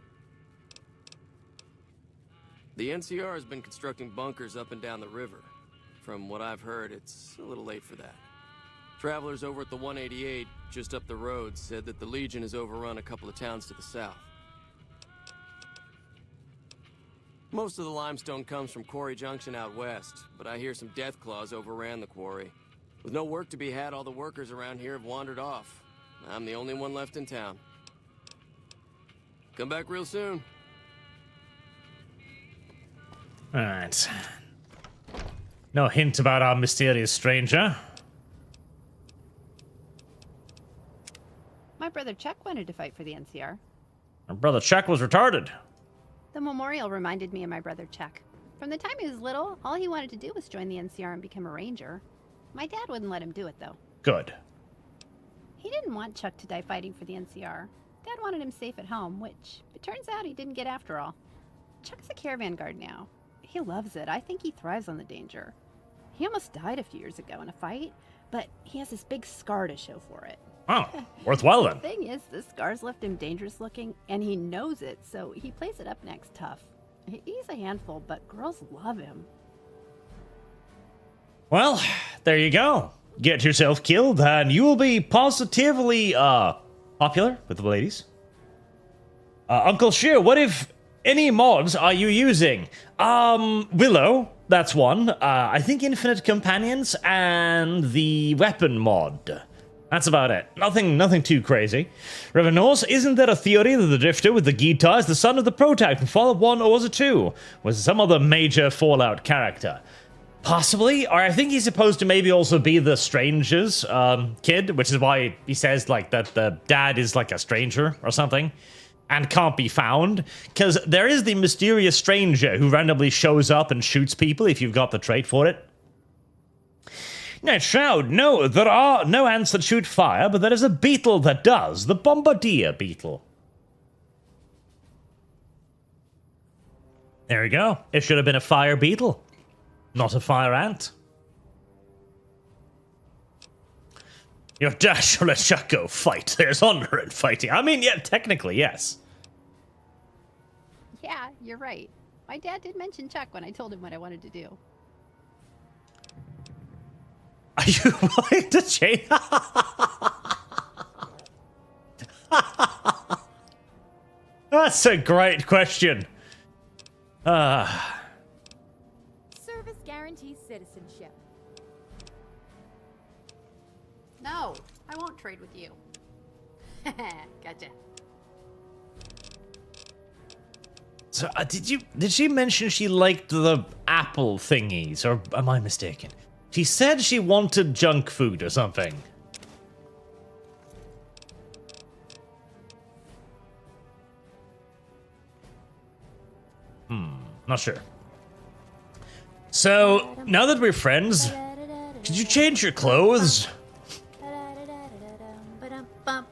The NCR has been constructing bunkers up and down the river. From what I've heard, it's a little late for that. Travelers over at the 188, just up the road, said that the Legion has overrun a couple of towns to the south. Most of the limestone comes from Quarry Junction out west, but I hear some Deathclaws overran the quarry. With no work to be had, all the workers around here have wandered off. I'm the only one left in town. Come back real soon. Alright. No hint about our mysterious stranger. My brother Chuck wanted to fight for the NCR. Our brother Chuck was retarded. The memorial reminded me of my brother Chuck. From the time he was little, all he wanted to do was join the NCR and become a ranger. My dad wouldn't let him do it, though. Good. He didn't want Chuck to die fighting for the NCR. Dad wanted him safe at home, which it turns out he didn't get after all. Chuck's a caravan guard now. He loves it. I think he thrives on the danger. He almost died a few years ago in a fight, but he has this big scar to show for it. Oh, worthwhile then. The thing is, the scars left him dangerous looking, and he knows it, so he plays it up next tough. He's a handful, but girls love him. Well, there you go. Get yourself killed, and you will be positively, popular with the ladies. Uncle Shear, what if any mods are you using? Willow, that's one. I think Infinite Companions and the Weapon mod. That's about it. Nothing too crazy. Reverend Norse, isn't there a theory that the Drifter with the guitar is the son of the Protag from Fallout 1, or was it 2? Was it some other major Fallout character? Possibly, or I think he's supposed to maybe also be the Stranger's kid, which is why he says like that the dad is like a stranger or something and can't be found, because there is the mysterious stranger who randomly shows up and shoots people if you've got the trait for it. Now, Shroud, no, there are no ants that shoot fire, but there is a beetle that does, the Bombardier beetle. There we go. It should have been a fire beetle, not a fire ant. Your dad should let Chuck go fight. There's honor in fighting. I mean, yeah, technically, yes. Yeah, you're right. My dad did mention Chuck when I told him what I wanted to do. Are you willing to change? That's a great question. Service guarantees citizenship. No, I won't trade with you. Gotcha. So, did she mention she liked the apple thingies, or am I mistaken? She said she wanted junk food or something. Not sure. So, now that we're friends, could you change your clothes?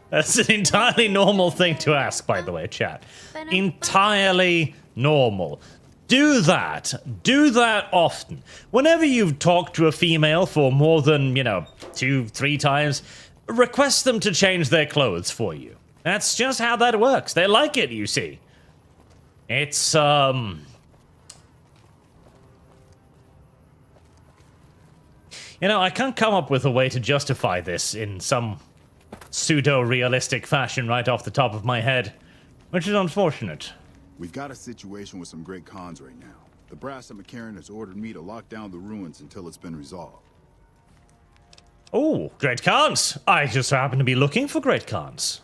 That's an entirely normal thing to ask, by the way, chat. Entirely normal. Do that. Do that often. Whenever you've talked to a female for more than, 2-3 times, request them to change their clothes for you. That's just how that works. They like it, you see. It's, I can't come up with a way to justify this in some pseudo-realistic fashion right off the top of my head, which is unfortunate. We've got a situation with some great cons right now. The brass at McCarran has ordered me to lock down the ruins until it's been resolved. Oh, great cons! I just happen to be looking for great cons.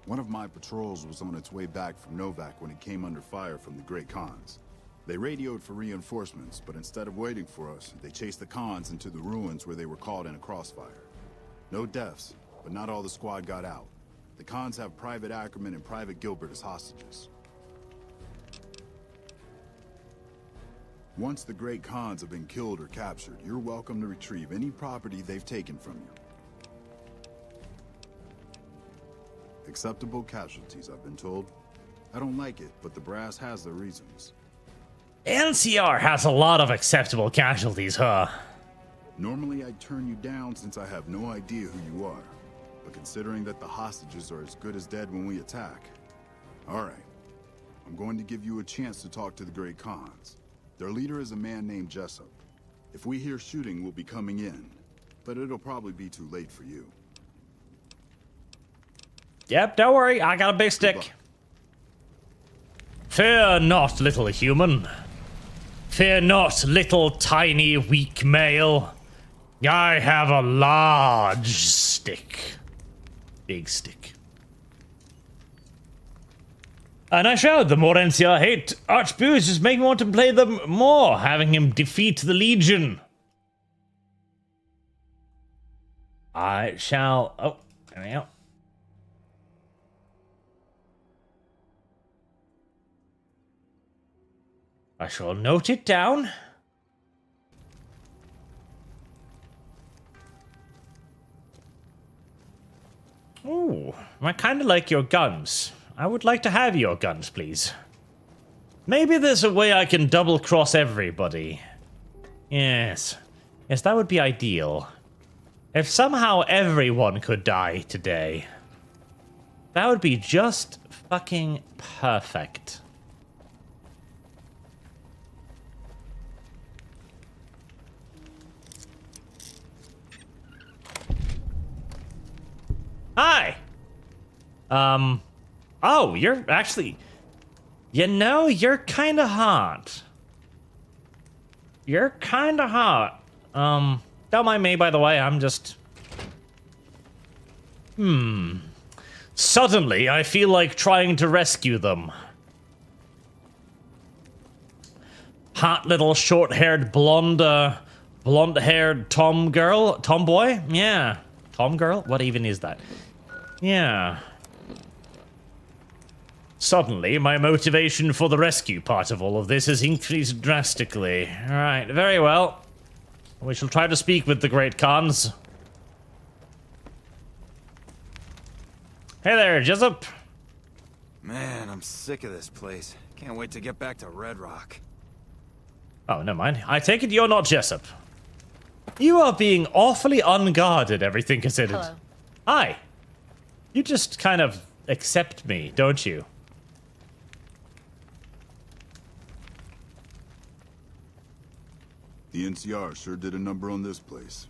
One of my patrols was on its way back from Novak when it came under fire from the great cons. They radioed for reinforcements, but instead of waiting for us, they chased the cons into the ruins where they were caught in a crossfire. No deaths, but not all the squad got out. The cons have Private Ackerman and Private Gilbert as hostages. Once the great cons have been killed or captured, you're welcome to retrieve any property they've taken from you. Acceptable casualties, I've been told. I don't like it, but the brass has their reasons. NCR has a lot of acceptable casualties, huh? Normally I'd turn you down since I have no idea who you are. But considering that the hostages are as good as dead when we attack... Alright. I'm going to give you a chance to talk to the Great Khans. Their leader is a man named Jessup. If we hear shooting, we'll be coming in. But it'll probably be too late for you. Yep, don't worry, I got a big stick. Fear not, little human. Fear not, little tiny weak male. I have a large stick. Big stick. And I showed the more NCR hate Archbooze just make me want to play them more, having him defeat the Legion. I shall... Oh, there we go. I shall note it down. Ooh, I kind of like your guns. I would like to have your guns, please. Maybe there's a way I can double-cross everybody. Yes. Yes, that would be ideal. If somehow everyone could die today, that would be just fucking perfect. Hi! Oh, you're actually... You know, you're kinda hot. You're kinda hot. Don't mind me, by the way, I'm just... Suddenly, I feel like trying to rescue them. Hot little short-haired blonde-haired tomboy? Yeah. Tom girl? What even is that? Yeah. Suddenly, my motivation for the rescue part of all of this has increased drastically. Alright, very well. We shall try to speak with the Great Khans. Hey there, Jessup. Man, I'm sick of this place. Can't wait to get back to Red Rock. Oh, never mind. I take it you're not Jessup. You are being awfully unguarded, everything considered. Hello. Hi. You just kind of accept me, don't you? The NCR sure did a number on this place.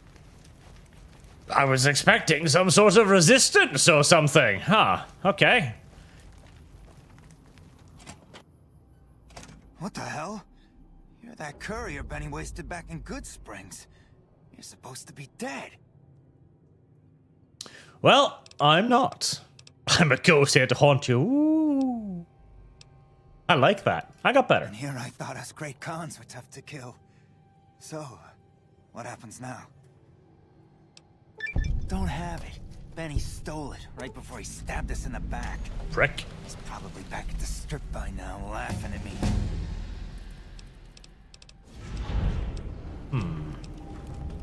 I was expecting some sort of resistance or something. Huh, okay. What the hell? You're that courier Benny wasted back in Good Springs. You're supposed to be dead. Well, I'm not. I'm a ghost here to haunt you. Ooh. I like that. I got better. And here I thought us Great Khans were tough to kill. So, what happens now? Don't have it. Benny stole it right before he stabbed us in the back. Prick. He's probably back at the strip by now, laughing at me.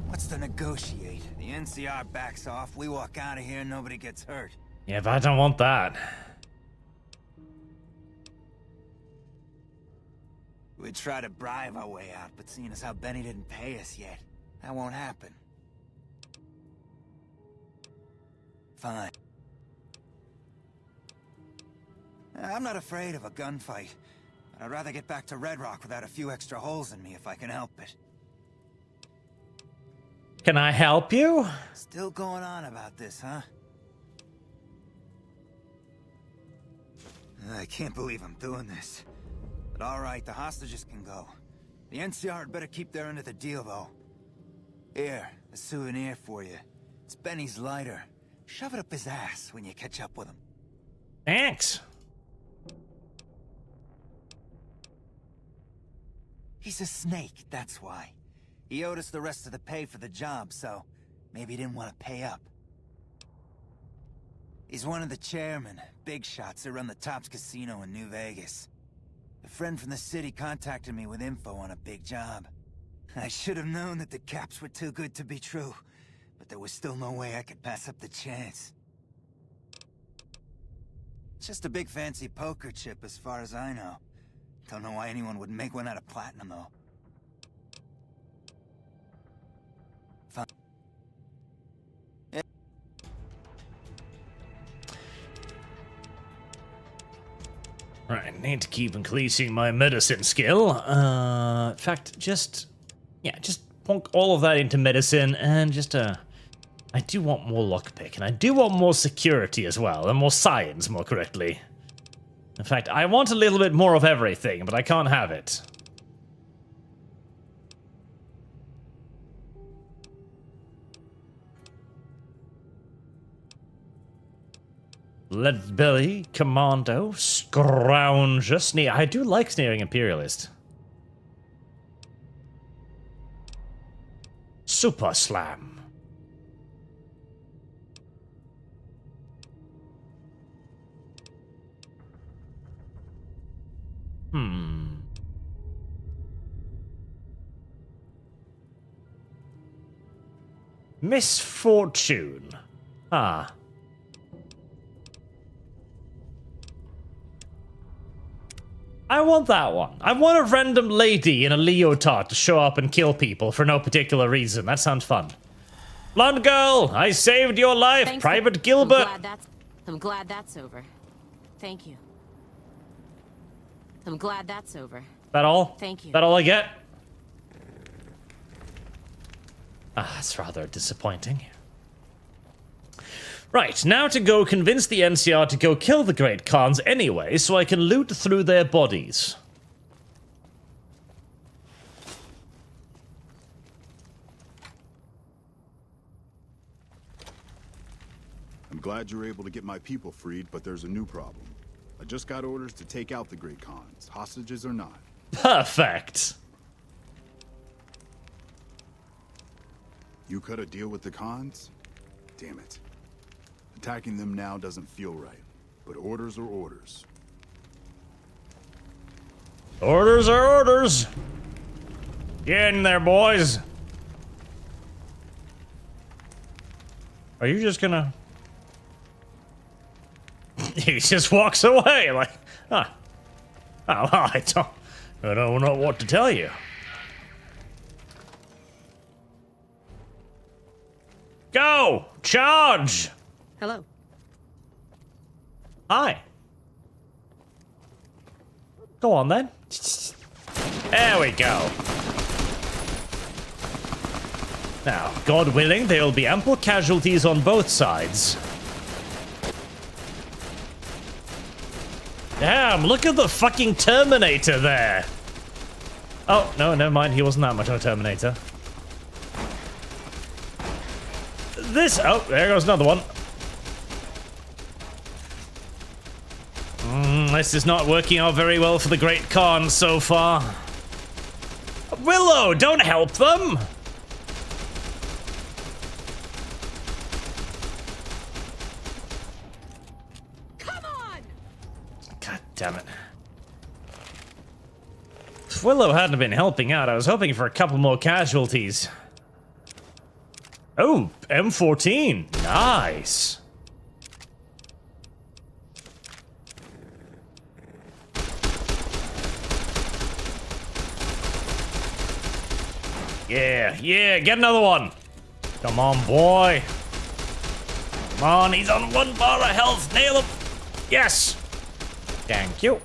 What's to negotiate? The NCR backs off, we walk out of here, nobody gets hurt. Yeah, but I don't want that. We'd try to bribe our way out, but seeing as how Benny didn't pay us yet, that won't happen. Fine. I'm not afraid of a gunfight, but I'd rather get back to Red Rock without a few extra holes in me if I can help it. Can I help you? Still going on about this, huh? I can't believe I'm doing this. But alright, the hostages can go. The NCR had better keep their end of the deal, though. Here, a souvenir for you. It's Benny's lighter. Shove it up his ass when you catch up with him. Thanks. He's a snake, that's why. He owed us the rest of the pay for the job, so maybe he didn't want to pay up. He's one of the chairmen, big shots that run the Tops Casino in New Vegas. A friend from the city contacted me with info on a big job. I should have known that the caps were too good to be true, but there was still no way I could pass up the chance. It's just a big fancy poker chip as far as I know. Don't know why anyone would make one out of platinum, though. Fine. Right, need to keep increasing my medicine skill. In fact, just plonk all of that into medicine and just, I do want more lockpick, and I do want more security as well, and more science, more correctly. In fact, I want a little bit more of everything, but I can't have it. Lead belly, commando, scrounger, I do like sneering imperialist. Super slam. Misfortune. Ah. I want that one. I want a random lady in a leotard to show up and kill people for no particular reason. That sounds fun. Blonde girl, I saved your life, Thanks, Private Gilbert. I'm glad that's over. Thank you. I'm glad that's over. That all? Thank you. That all I get? Ah, that's rather disappointing. Right, now to go convince the NCR to go kill the Great Khans anyway, so I can loot through their bodies. I'm glad you were able to get my people freed, but there's a new problem. I just got orders to take out the Great Khans, hostages or not. Perfect. You cut a deal with the Khans? Damn it. Attacking them now doesn't feel right, but orders are orders. Orders are orders. Get in there, boys. Are you just gonna... He just walks away like, huh. Oh, well, I don't know what to tell you. Go! Charge! Hello. Hi. Go on then. There we go. Now, God willing, there will be ample casualties on both sides. Damn, look at the fucking Terminator there. Oh, no, never mind. He wasn't that much of a Terminator. Oh, there goes another one. This is not working out very well for the Great Khan so far. Willow, don't help them! Come on! God damn it. If Willow hadn't been helping out, I was hoping for a couple more casualties. Oh, M14. Nice. Yeah, get another one. Come on, boy. Come on, he's on 1 bar of health. Nail him. Yes. Thank you.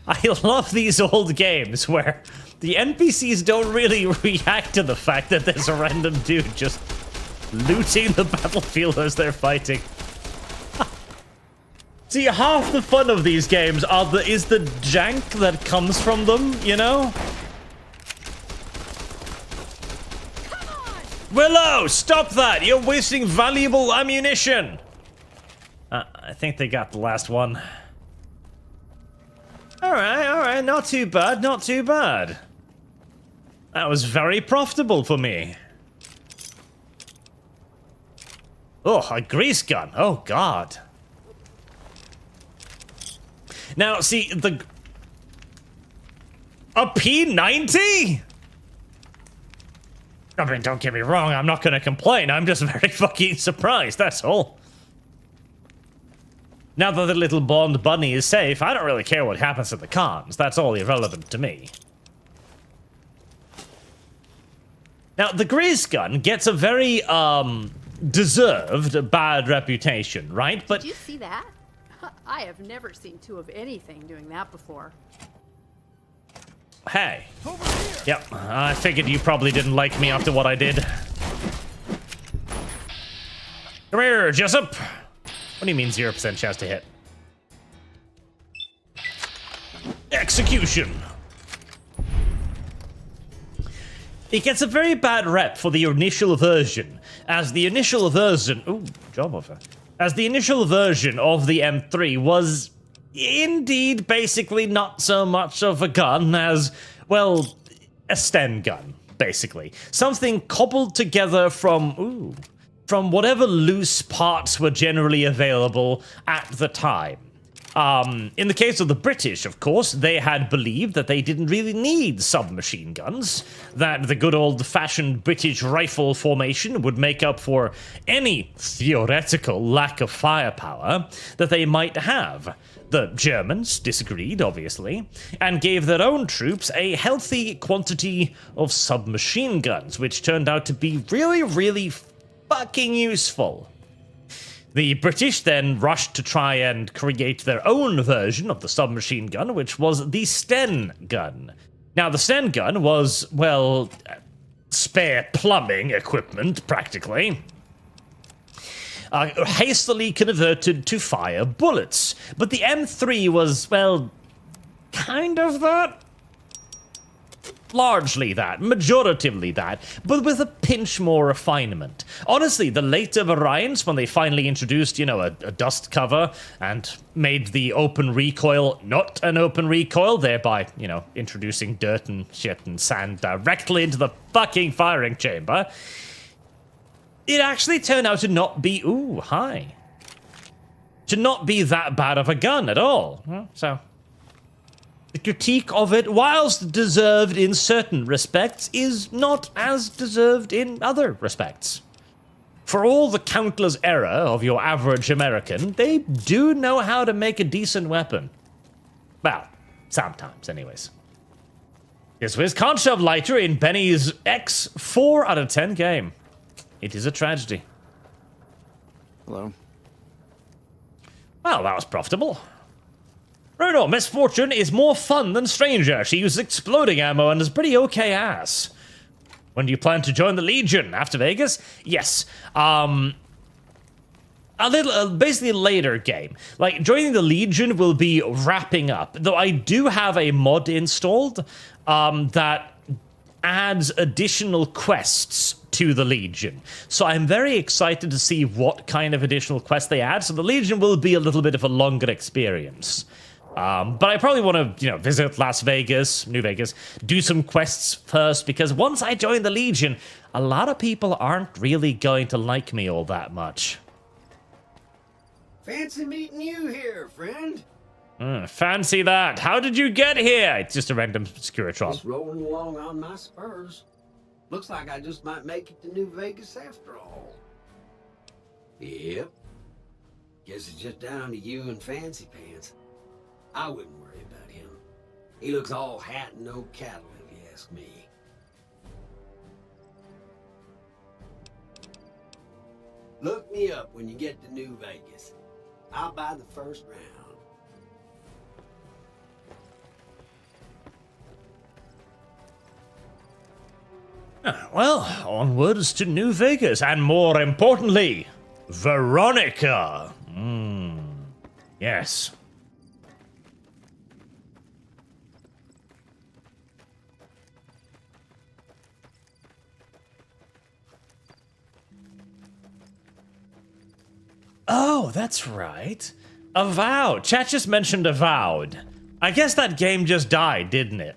I love these old games where the NPCs don't really react to the fact that there's a random dude just looting the battlefield as they're fighting. See, half the fun of these games is the jank that comes from them, you know? Come on! Willow, stop that! You're wasting valuable I think they got the last one. Alright, Okay, not too bad, not too bad. That was very profitable for me. Oh, a grease gun. Oh, God. Now, see, a P90? I mean, don't get me wrong, I'm not gonna complain. I'm just very fucking surprised, that's all. Now that the little blonde bunny is safe, I don't really care what happens to the cons. That's all irrelevant to me. Now, the grease gun gets a very, deserved bad reputation, right? But did you see that? I have never seen two of anything doing that before. Hey. Yep, I figured you probably didn't like me after what I did. Come here, Jessup. What do you mean 0% chance to hit? Execution. It gets a very bad rep for the initial version, as the initial version... Ooh, job offer. As the initial version of the M3 was indeed basically not so much of a gun as, well, a Sten gun, basically. Something cobbled together from whatever loose parts were generally available at the time. In the case of the British, of course, they had believed that they didn't really need submachine guns, that the good old-fashioned British rifle formation would make up for any theoretical lack of firepower that they might have. The Germans disagreed, obviously, and gave their own troops a healthy quantity of submachine guns, which turned out to be really, really fucking useful. The British then rushed to try and create their own version of the submachine gun, which was the Sten gun. Now, the Sten gun was, well, spare plumbing equipment, practically. Hastily converted to fire bullets. But the M3 was, well, kind of that. Largely that, majoritively that, but with a pinch more refinement. Honestly, the later variants, when they finally introduced, you know, a dust cover and made the open recoil not an open recoil, thereby, you know, introducing dirt and shit and sand directly into the fucking firing chamber, it actually turned out to not be, to not be that bad of a gun at all. So... the critique of it, whilst deserved in certain respects, is not as deserved in other respects. For all the countless error of your average American, they do know how to make a decent weapon. Well, sometimes, anyways. This was can't shove lighter in Benny's X 4 out of 10 game. It is a tragedy. Hello. Well, that was profitable. Bruno, Misfortune is more fun than Stranger. She uses exploding ammo and is pretty okay ass. When do you plan to join the Legion? After Vegas? Yes. Basically a later game. Like, joining the Legion will be wrapping up. Though I do have a mod installed that adds additional quests to the Legion. So I'm very excited to see what kind of additional quests they add. So the Legion will be a little bit of a longer experience. But I probably want to, visit Las Vegas, New Vegas, do some quests first, because once I join the Legion, a lot of people aren't really going to like me all that much. Fancy meeting you here, friend. Fancy that. How did you get here? It's just a random Securitron. Just rolling along on my spurs. Looks like I just might make it to New Vegas after all. Yep. Guess it's just down to you and Fancy Pants. I wouldn't worry about him. He looks all hat and no cattle, if you ask me. Look me up when you get to New Vegas. I'll buy the first round. Well, onwards to New Vegas, and more importantly, Veronica. Yes. Oh, that's right. Avowed. Chat just mentioned Avowed. I guess that game just died, didn't it?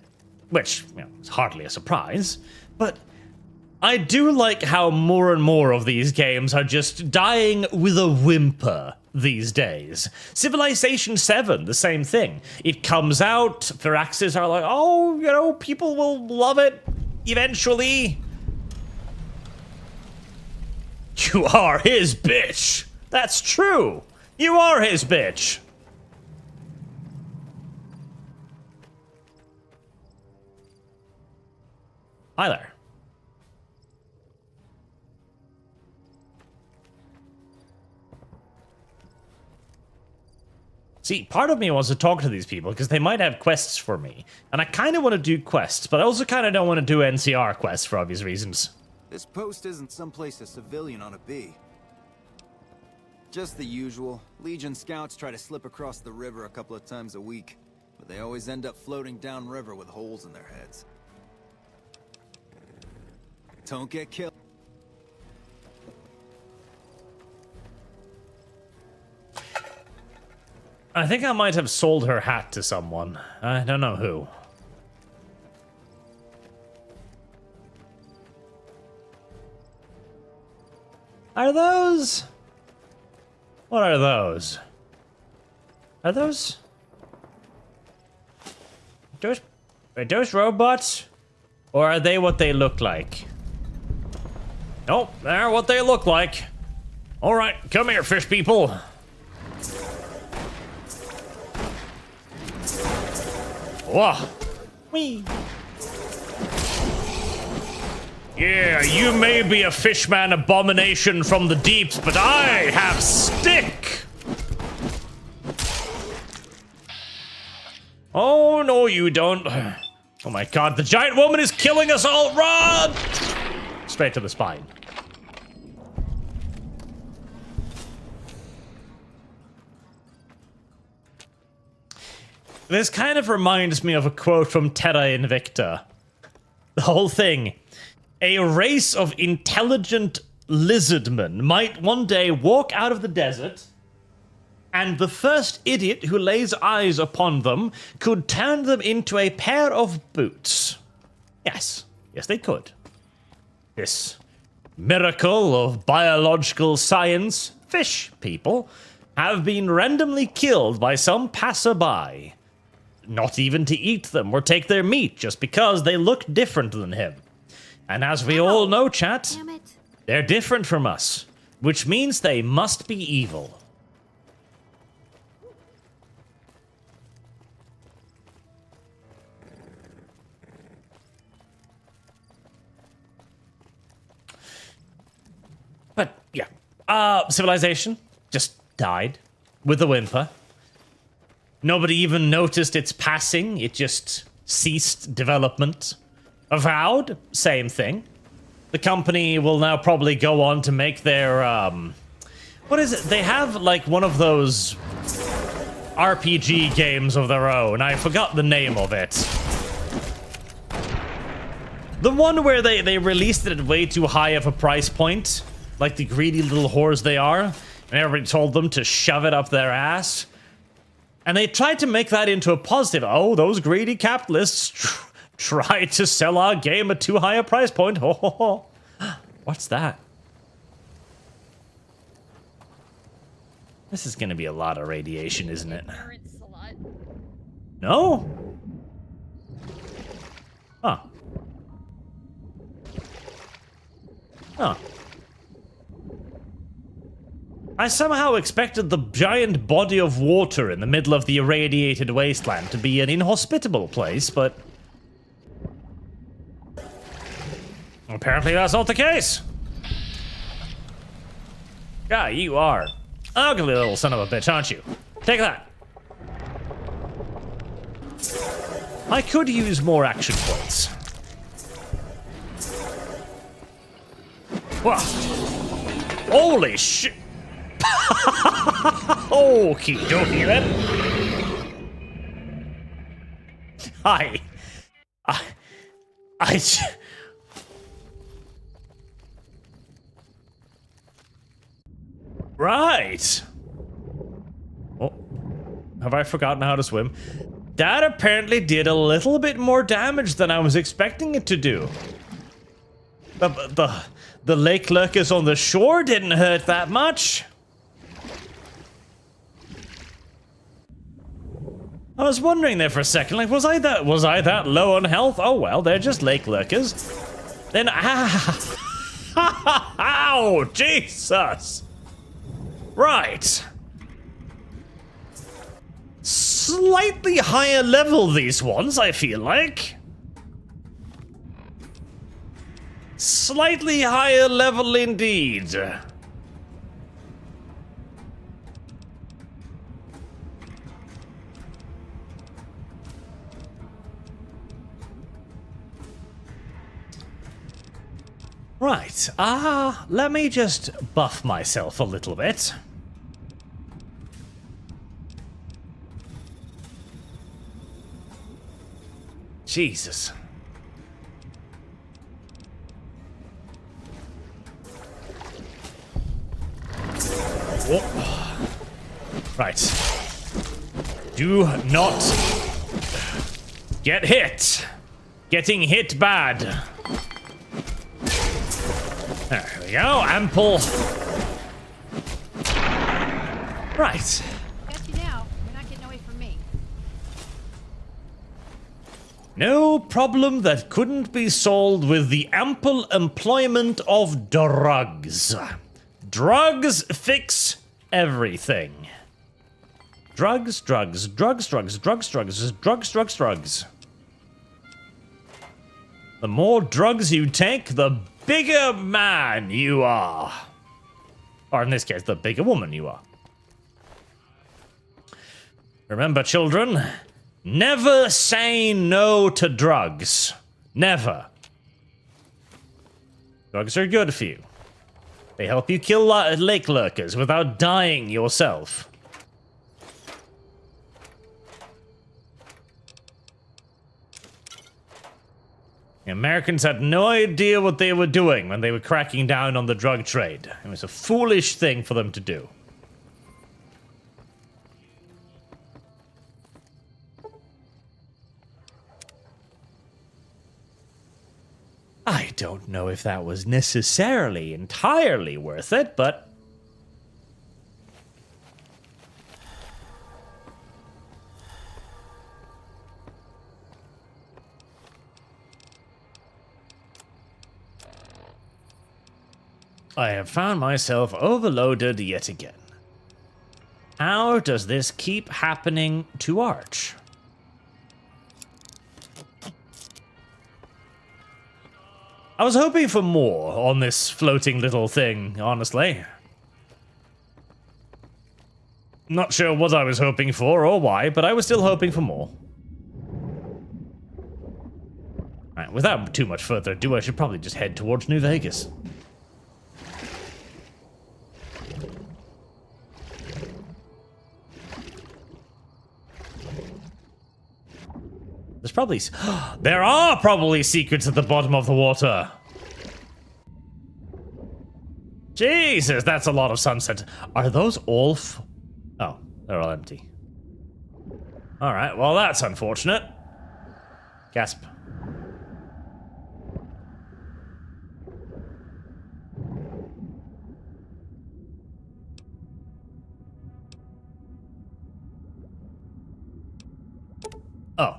Which, is hardly a surprise. But I do like how more and more of these games are just dying with a whimper these days. Civilization 7, the same thing. It comes out, Firaxis are like, oh, people will love it eventually. You are his bitch. That's true. You are his bitch. Hi there. See, part of me wants to talk to these people because they might have quests for me. And I kind of want to do quests, but I also kind of don't want to do NCR quests for obvious reasons. This post isn't someplace a civilian ought to be. Just the usual. Legion scouts try to slip across the river a couple of times a week, but they always end up floating downriver with holes in their heads. Don't get killed. I think I might have sold her hat to someone. I don't know who. Are those? What are those? Are those robots? Or are they what they look like? Nope, they're what they look like. All right, come here, fish people. Whoa. Whee. Yeah, you may be a fishman abomination from the deeps, but I have stick! Oh, no, you don't. Oh my god, the giant woman is killing us all! Run! Straight to the spine. This kind of reminds me of a quote from Terra Invicta. The whole thing. A race of intelligent lizardmen might one day walk out of the desert, and the first idiot who lays eyes upon them could turn them into a pair of boots. Yes, they could. This miracle of biological science, fish people, have been randomly killed by some passerby. Not even to eat them or take their meat, just because they look different than him. And as we all know, chat, they're different from us, which means they must be evil. But, yeah. Civilization just died with a whimper. Nobody even noticed its passing. It just ceased development. Avowed, same thing. The company will now probably go on to make their, what is it? They have, like, one of those RPG games of their own. I forgot the name of it. The one where they released it at way too high of a price point. Like the greedy little whores they are. And everybody told them to shove it up their ass. And they tried to make that into a positive. Oh, those greedy capitalists tried to sell our game at too high a price point. Ho, ho, ho. What's that? This is going to be a lot of radiation, isn't it? No? Huh. Huh. I somehow expected the giant body of water in the middle of the irradiated wasteland to be an inhospitable place, but apparently that's not the case. Yeah, you are. Ugly little son of a bitch, aren't you? Take that. I could use more action points. Whoa. Holy shit. Okie dokie then. Right. Oh, have I forgotten how to swim? That apparently did a little bit more damage than I was expecting it to do. The lake lurkers on the shore didn't hurt that much. I was wondering there for a second, like, was I that low on health? Oh well, they're just lake lurkers. Then ow, Jesus. Right. Slightly higher level, these ones, I feel like. Slightly higher level indeed. Right, let me just buff myself a little bit. Jesus. Whoa. Right. Do not get hit. Getting hit bad. There we go, ample. Right. Got you now. You're not getting away from me. No problem that couldn't be solved with the ample employment of drugs. Drugs fix everything. Drugs, drugs, drugs, drugs, drugs, drugs, drugs, drugs, drugs. The more drugs you take, the bigger man you are. Or in this case, the bigger woman you are. Remember, children, never say no to drugs. Never. Drugs are good for you. They help you kill lake lurkers without dying yourself. The Americans had no idea what they were doing when they were cracking down on the drug trade. It was a foolish thing for them to do. I don't know if that was necessarily entirely worth it, but... I have found myself overloaded yet again. How does this keep happening to Arch? I was hoping for more on this floating little thing, honestly. Not sure what I was hoping for or why, but I was still hoping for more. Alright, without too much further ado, I should probably just head towards New Vegas. There's probably... There are probably secrets at the bottom of the water. Jesus, that's a lot of sunset. Are those all... Oh, they're all empty. Alright, well that's unfortunate. Gasp. Oh,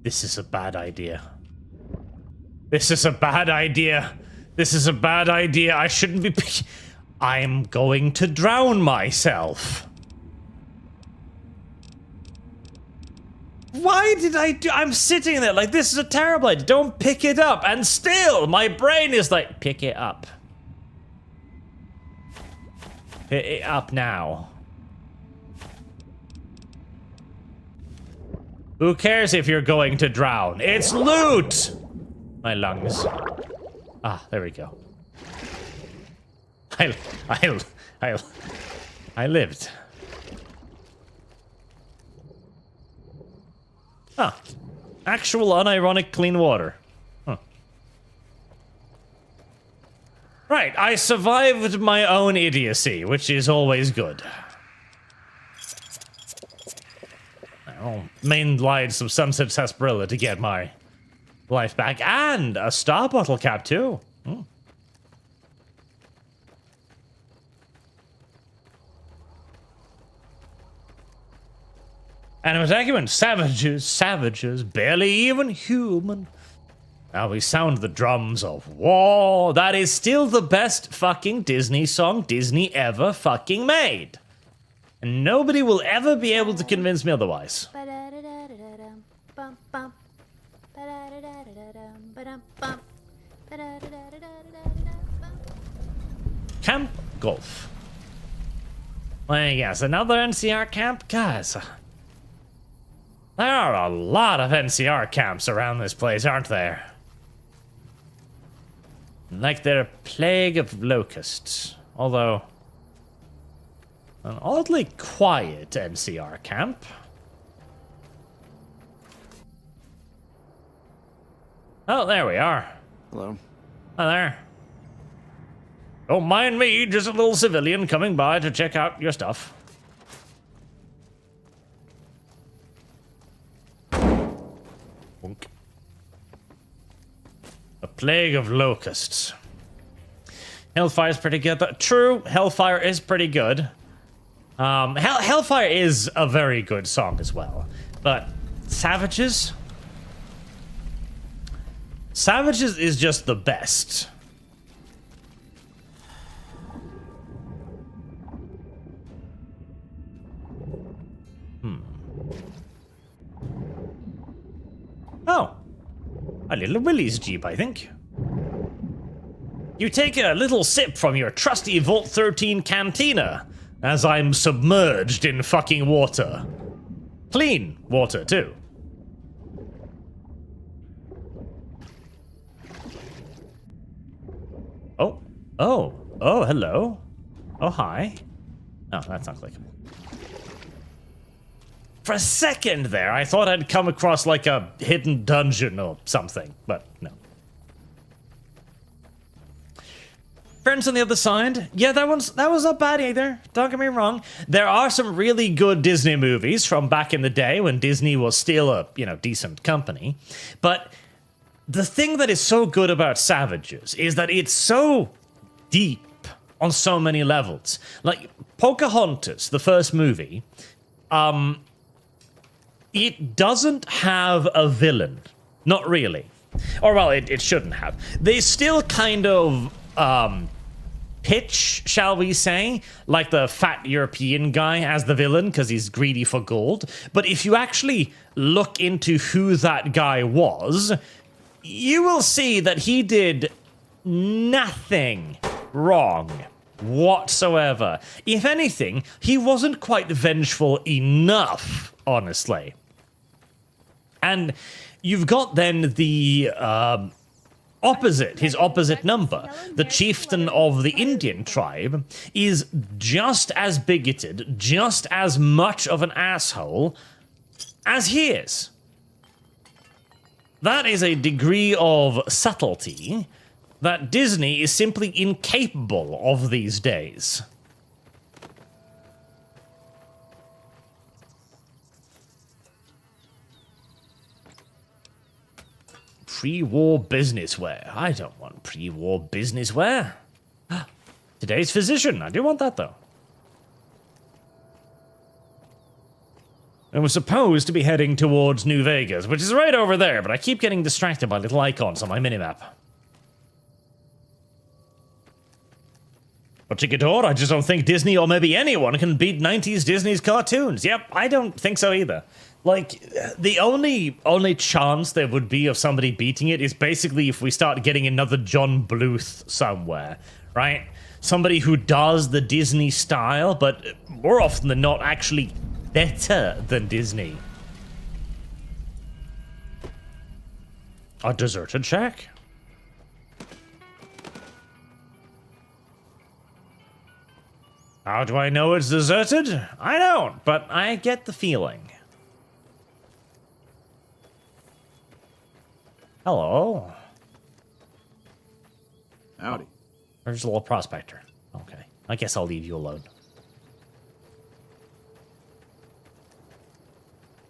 This is a bad idea. This is a bad idea. This is a bad idea. I shouldn't be... I'm going to drown myself. Why did I do... I'm sitting there like, this is a terrible idea. Don't pick it up. And still, my brain is like, pick it up. Pick it up now. Who cares if you're going to drown? It's loot! My lungs. Ah, there we go. I lived. Huh. Actual unironic clean water. Huh. Right, I survived my own idiocy, which is always good. Oh, mainline some Sunset Sarsaparilla to get my life back. And a star bottle cap, too. Hmm. Animate argument. Savages, savages, barely even human. Now we sound the drums of war. That is still the best fucking Disney song Disney ever fucking made. And nobody will ever be able to convince me otherwise. Camp Golf. Well, yes, another NCR camp? Guys, there are a lot of NCR camps around this place, aren't there? Like they're a plague of locusts. Although, an oddly quiet NCR camp. Oh, there we are. Hello. Hi there. Don't mind me, just a little civilian coming by to check out your stuff. A plague of locusts. Hellfire's pretty good. True, Hellfire is pretty good. Hellfire is a very good song as well. But Savages? Savages is just the best. Oh. A little Willie's Jeep, I think. You take a little sip from your trusty Vault 13 cantina as I'm submerged in fucking water. Clean water, too. Oh, hello. Oh, hi. Oh, that's not clickable. For a second there, I thought I'd come across like a hidden dungeon or something, but no. Friends on the Other Side. Yeah, that was not bad either. Don't get me wrong. There are some really good Disney movies from back in the day when Disney was still a, decent company. But the thing that is so good about Savages is that it's so deep on so many levels. Like Pocahontas, the first movie, it doesn't have a villain. Not really. Or, well, it shouldn't have. They still kind of, pitch, shall we say, like the fat European guy as the villain because he's greedy for gold. But if you actually look into who that guy was, you will see that he did nothing wrong whatsoever. If anything, he wasn't quite vengeful enough, honestly. And you've got then the opposite, his opposite number. The chieftain of the Indian tribe is just as bigoted, just as much of an asshole as he is. That is a degree of subtlety that Disney is simply incapable of these days. Pre-war business wear. I don't want pre-war business wear. Today's physician. I do want that, though. And we're supposed to be heading towards New Vegas, which is right over there, but I keep getting distracted by little icons on my minimap. But Chikador, I just don't think Disney or maybe anyone can beat 90s Disney's cartoons. Yep, I don't think so either. Like, the only chance there would be of somebody beating it is basically if we start getting another John Bluth somewhere, right? Somebody who does the Disney style, but more often than not actually better than Disney. A deserted shack? How do I know it's deserted? I don't, but I get the feeling. Hello. Howdy. There's a little prospector. Okay. I guess I'll leave you alone.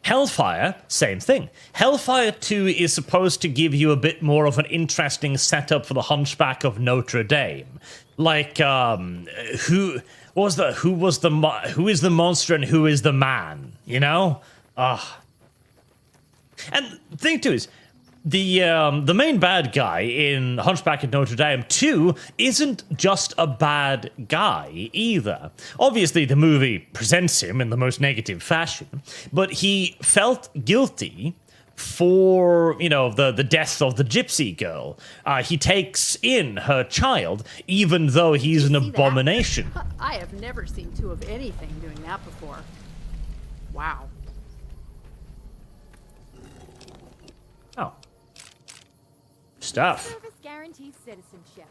Hellfire, same thing. Hellfire 2 is supposed to give you a bit more of an interesting setup for the Hunchback of Notre Dame. Like, who is the monster and who is the man, you know? And the thing too is, the main bad guy in Hunchback of Notre Dame 2 isn't just a bad guy either. Obviously, the movie presents him in the most negative fashion, but he felt guilty for, you know, the death of the gypsy girl. He takes in her child, even though he's an abomination. I have never seen two of anything doing that before. Wow. Oh. Stuff. Service guarantees citizenship.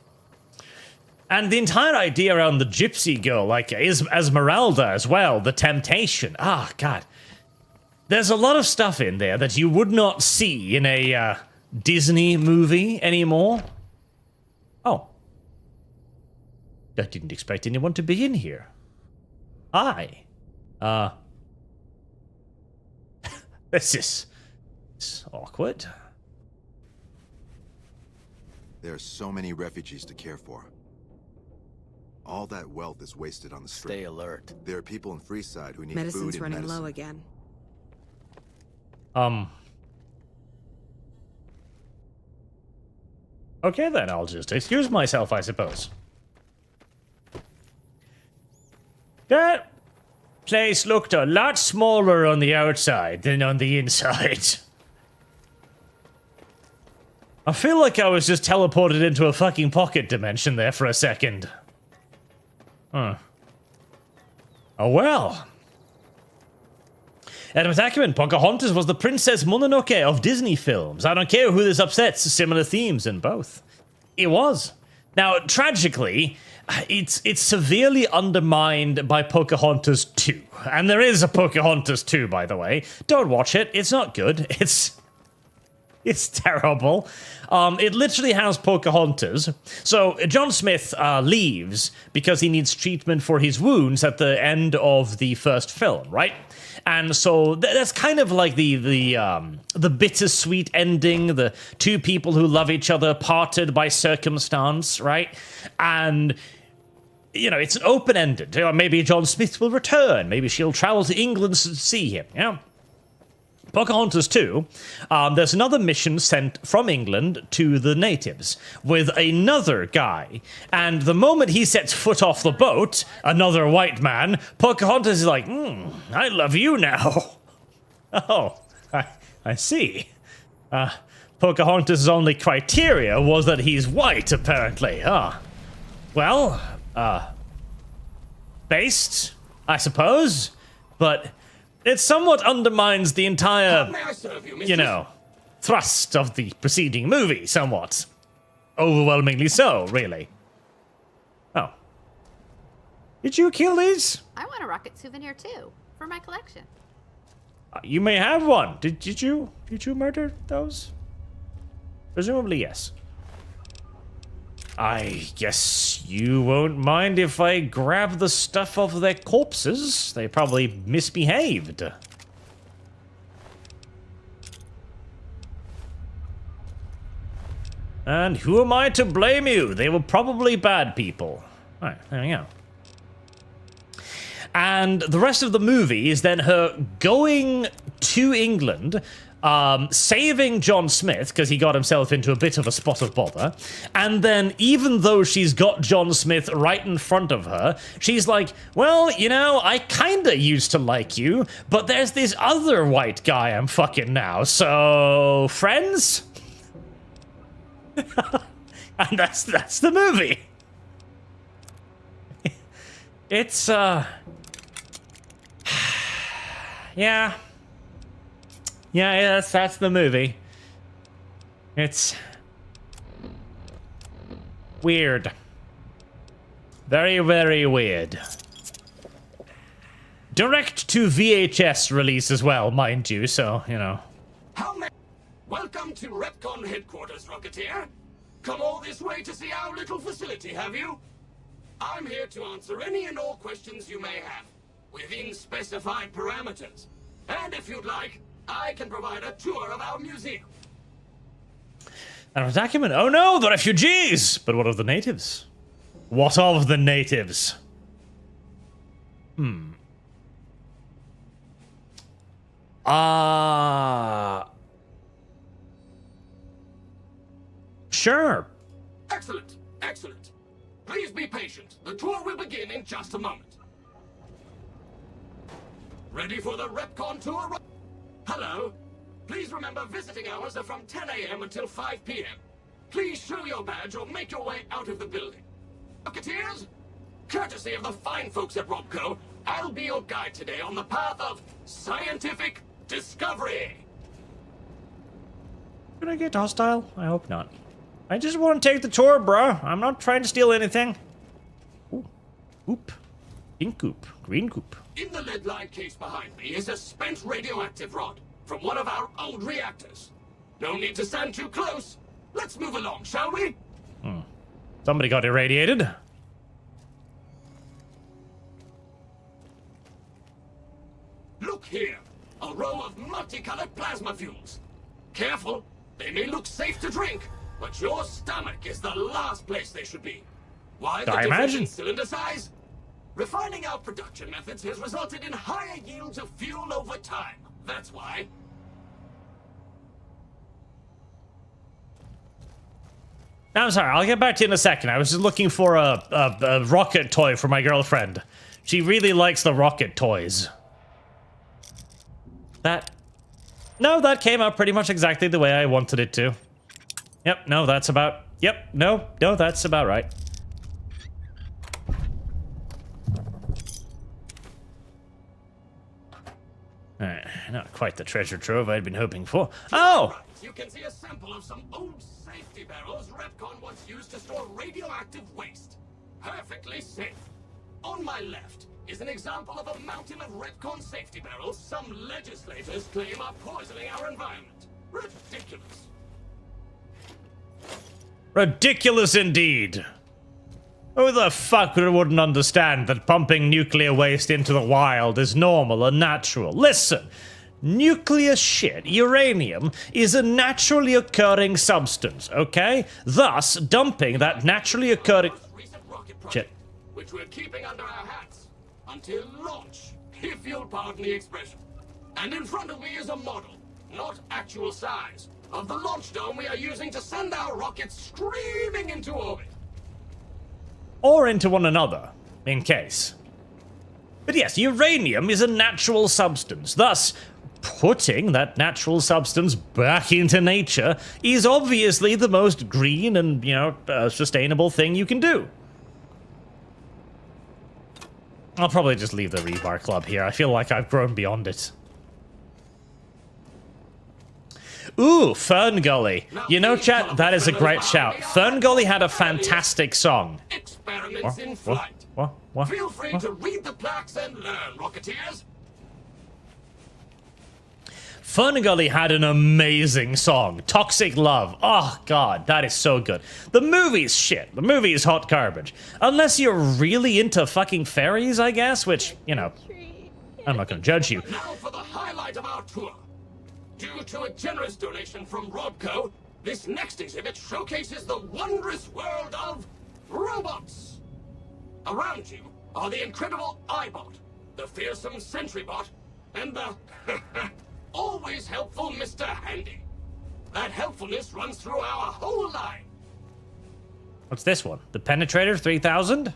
And the entire idea around the gypsy girl, like Esmeralda as well, the temptation. Ah, God. There's a lot of stuff in there that you would not see in a Disney movie anymore. Oh. I didn't expect anyone to be in here. Hi. It's awkward. There are so many refugees to care for. All that wealth is wasted on the street. Stay alert. There are people in Freeside who need Medicine's food and running medicine. low again. Okay then, I'll just excuse myself, I suppose. That place looked a lot smaller on the outside than on the inside. I feel like I was just teleported into a fucking pocket dimension there for a second. Huh. Oh well. Adam Ackerman, Pocahontas was the Princess Mononoke of Disney films. I don't care who this upsets, similar themes in both. It was. Now, tragically, it's severely undermined by Pocahontas 2. And there is a Pocahontas 2, by the way. Don't watch it. It's not good. It's terrible. It literally has Pocahontas. So John Smith leaves because he needs treatment for his wounds at the end of the first film, right? And so that's kind of like the bittersweet ending. The two people who love each other parted by circumstance, right? And you know, it's an open-ended. You know, maybe John Smith will return. Maybe she'll travel to England to see him. You know? Pocahontas 2, there's another mission sent from England to the natives with another guy. And the moment he sets foot off the boat, another white man, Pocahontas is like, I love you now. Oh, I see. Pocahontas' only criteria was that he's white, apparently. Well, based, I suppose, but it somewhat undermines the entire, you know, thrust of the preceding movie, somewhat. Overwhelmingly so, really. Oh. Did you kill these? I want a rocket souvenir too, for my collection. You may have one. Did you murder those? Presumably, yes. I guess you won't mind if I grab the stuff off their corpses. They probably misbehaved. And who am I to blame you? They were probably bad people. Alright, there we go. And the rest of the movie is then her going to England, saving John Smith, because he got himself into a bit of a spot of bother, and then even though she's got John Smith right in front of her, she's like, well, you know, I kinda used to like you, but there's this other white guy I'm fucking now, so friends? And that's the movie. It's, yeah. Yeah, that's the movie. It's weird. Very, very weird. Direct to VHS release as well, mind you, so, you know. Welcome to Retcon headquarters, Rocketeer. Come all this way to see our little facility, have you? I'm here to answer any and all questions you may have, within specified parameters. And if you'd like, I can provide a tour of our museum. And a document. Oh no, the refugees! But what of the natives? What of the natives? Sure. Excellent, excellent. Please be patient. The tour will begin in just a moment. Ready for the RepCon tour? Hello. Please remember visiting hours are from 10 a.m. until 5 p.m. Please show your badge or make your way out of the building. Rocketeers, courtesy of the fine folks at Robco, I'll be your guide today on the path of scientific discovery. Can I get hostile? I hope not. I just want to take the tour, bro. I'm not trying to steal anything. Ooh. Oop. Pink goop. Green goop. In the lead-lined case behind me is a spent radioactive rod from one of our old reactors. No need to stand too close. Let's move along, shall we? Somebody got irradiated. Look here. A row of multicolored plasma fuels. Careful. They may look safe to drink, but your stomach is the last place they should be. Why the I difference imagine. in cylinder size? Refining our production methods has resulted in higher yields of fuel over time. That's why. I'm sorry, I'll get back to you in a second. I was just looking for a rocket toy for my girlfriend. She really likes the rocket toys. No, that came out pretty much exactly the way I wanted it to. Yep, no, that's about... Yep, no, that's about right. Not quite the treasure trove I'd been hoping for. Oh! You can see a sample of some old safety barrels Repcon once used to store radioactive waste. Perfectly safe. On my left is an example of a mountain of Repcon safety barrels some legislators claim are poisoning our environment. Ridiculous. Ridiculous indeed. Who the fuck wouldn't understand that pumping nuclear waste into the wild is normal and natural? Listen, nuclear shit, uranium, is a naturally occurring substance, okay? Thus, dumping that naturally occurring... Shit. Which we're keeping under our hats until launch, if you'll pardon the expression. And in front of me is a model, not actual size, of the launch dome we are using to send our rockets screaming into orbit. Or into one another, in case. But yes, uranium is a natural substance. Thus, putting that natural substance back into nature is obviously the most green and, sustainable thing you can do. I'll probably just leave the Rebar Club here. I feel like I've grown beyond it. Ooh, Fern Gully. You know, chat, that is a great shout. Fern Gully had a fantastic song. Experiments in flight. What? Feel free to read the plaques and learn, Rocketeers. Fern Gully had an amazing song. Toxic Love. Oh, God, that is so good. The movie's shit. The movie is hot garbage. Unless you're really into fucking fairies, I guess, which, I'm not going to judge you. Now for the highlight of our tour. Due to a generous donation from Robco, this next exhibit showcases the wondrous world of robots. Around you are the incredible iBot, the fearsome SentryBot, and the always helpful Mr. Handy. That helpfulness runs through our whole line. What's this one? The Penetrator 3000?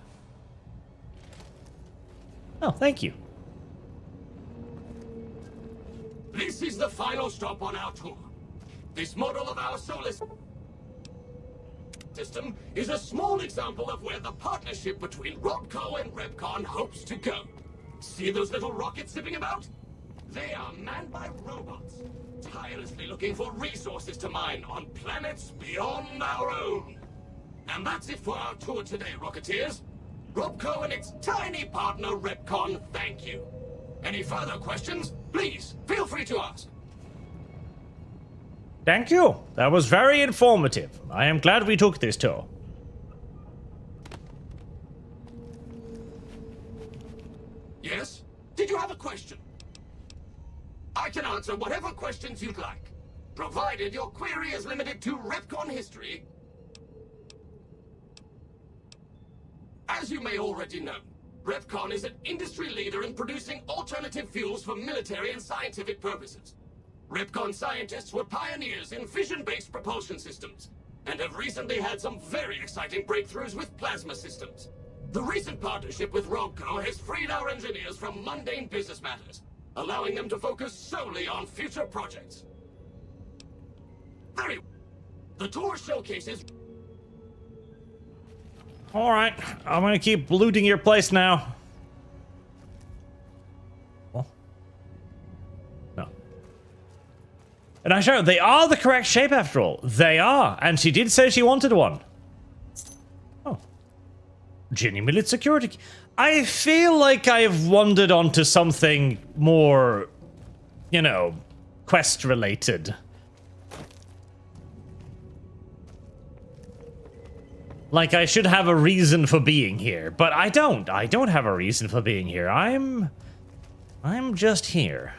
Oh, thank you. This is the final stop on our tour. This model of our solar system is a small example of where the partnership between Robco and Repcon hopes to go. See those little rockets zipping about? They are manned by robots, tirelessly looking for resources to mine on planets beyond our own. And that's it for our tour today, Rocketeers. Robco and its tiny partner Repcon thank you. Any further questions? Please, feel free to ask. Thank you. That was very informative. I am glad we took this tour. Yes? Did you have a question? I I can answer whatever questions you'd like, provided your query is limited to Repcon history. As you may already know, Repcon is an industry leader in producing alternative fuels for military and scientific purposes. Repcon scientists were pioneers in fission-based propulsion systems, and have recently had some very exciting breakthroughs with plasma systems. The recent partnership with RogueCo has freed our engineers from mundane business matters, allowing them to focus solely on future projects. Very well. The tour showcases... Alright, I'm gonna keep looting your place now. Oh. No. And I show they are the correct shape after all. They are, and she did say she wanted one. Oh. Genuinely security. I feel like I've wandered onto something more, you know, quest related. Like I should have a reason for being here, but I don't. I don't have a reason for being here. I'm just here.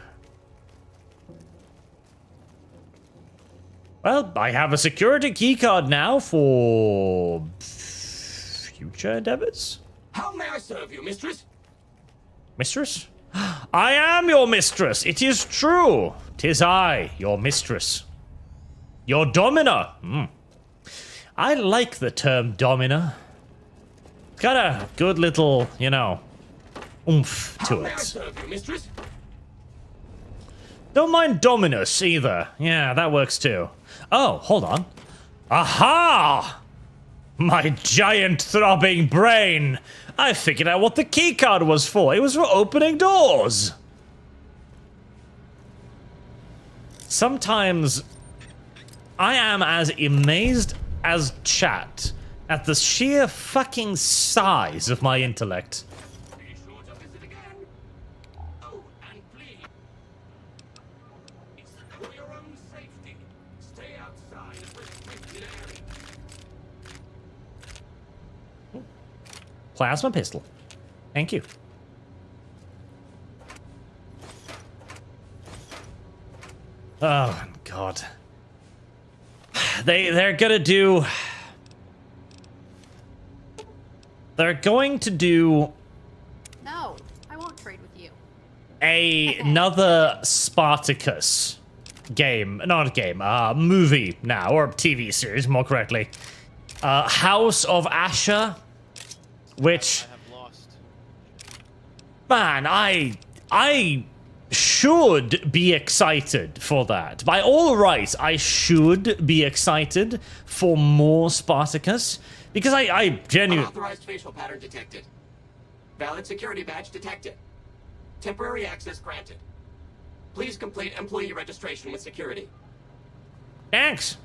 Well, I have a security keycard now for future endeavors. How may I serve you, mistress? Mistress? I am your mistress. It is true. 'Tis I, your mistress. Your domina. I like the term domina. It's got a good little, you know, oomph to How may I it. serve you, mistress? Don't mind Dominus either. Yeah, that works too. Oh, hold on. Aha! My giant throbbing brain! I figured out what the keycard was for. It was for opening doors. Sometimes I am as amazed as chat at the sheer fucking size of my intellect. Be sure to visit again. Oh, and please, for your own safety, stay outside of restricted areas. Plasma pistol. Thank you. Oh, God. They're gonna do... They're going to do... No, I won't trade with you. Another Spartacus game. Not game, movie now, or TV series, more correctly. House of Asher, which... Man, I should be excited for that. By all rights, I should be excited for more Spartacus, because I genuinely... Unauthorized facial pattern detected. Valid security badge detected. Temporary access granted. Please complete employee registration with security. Thanks.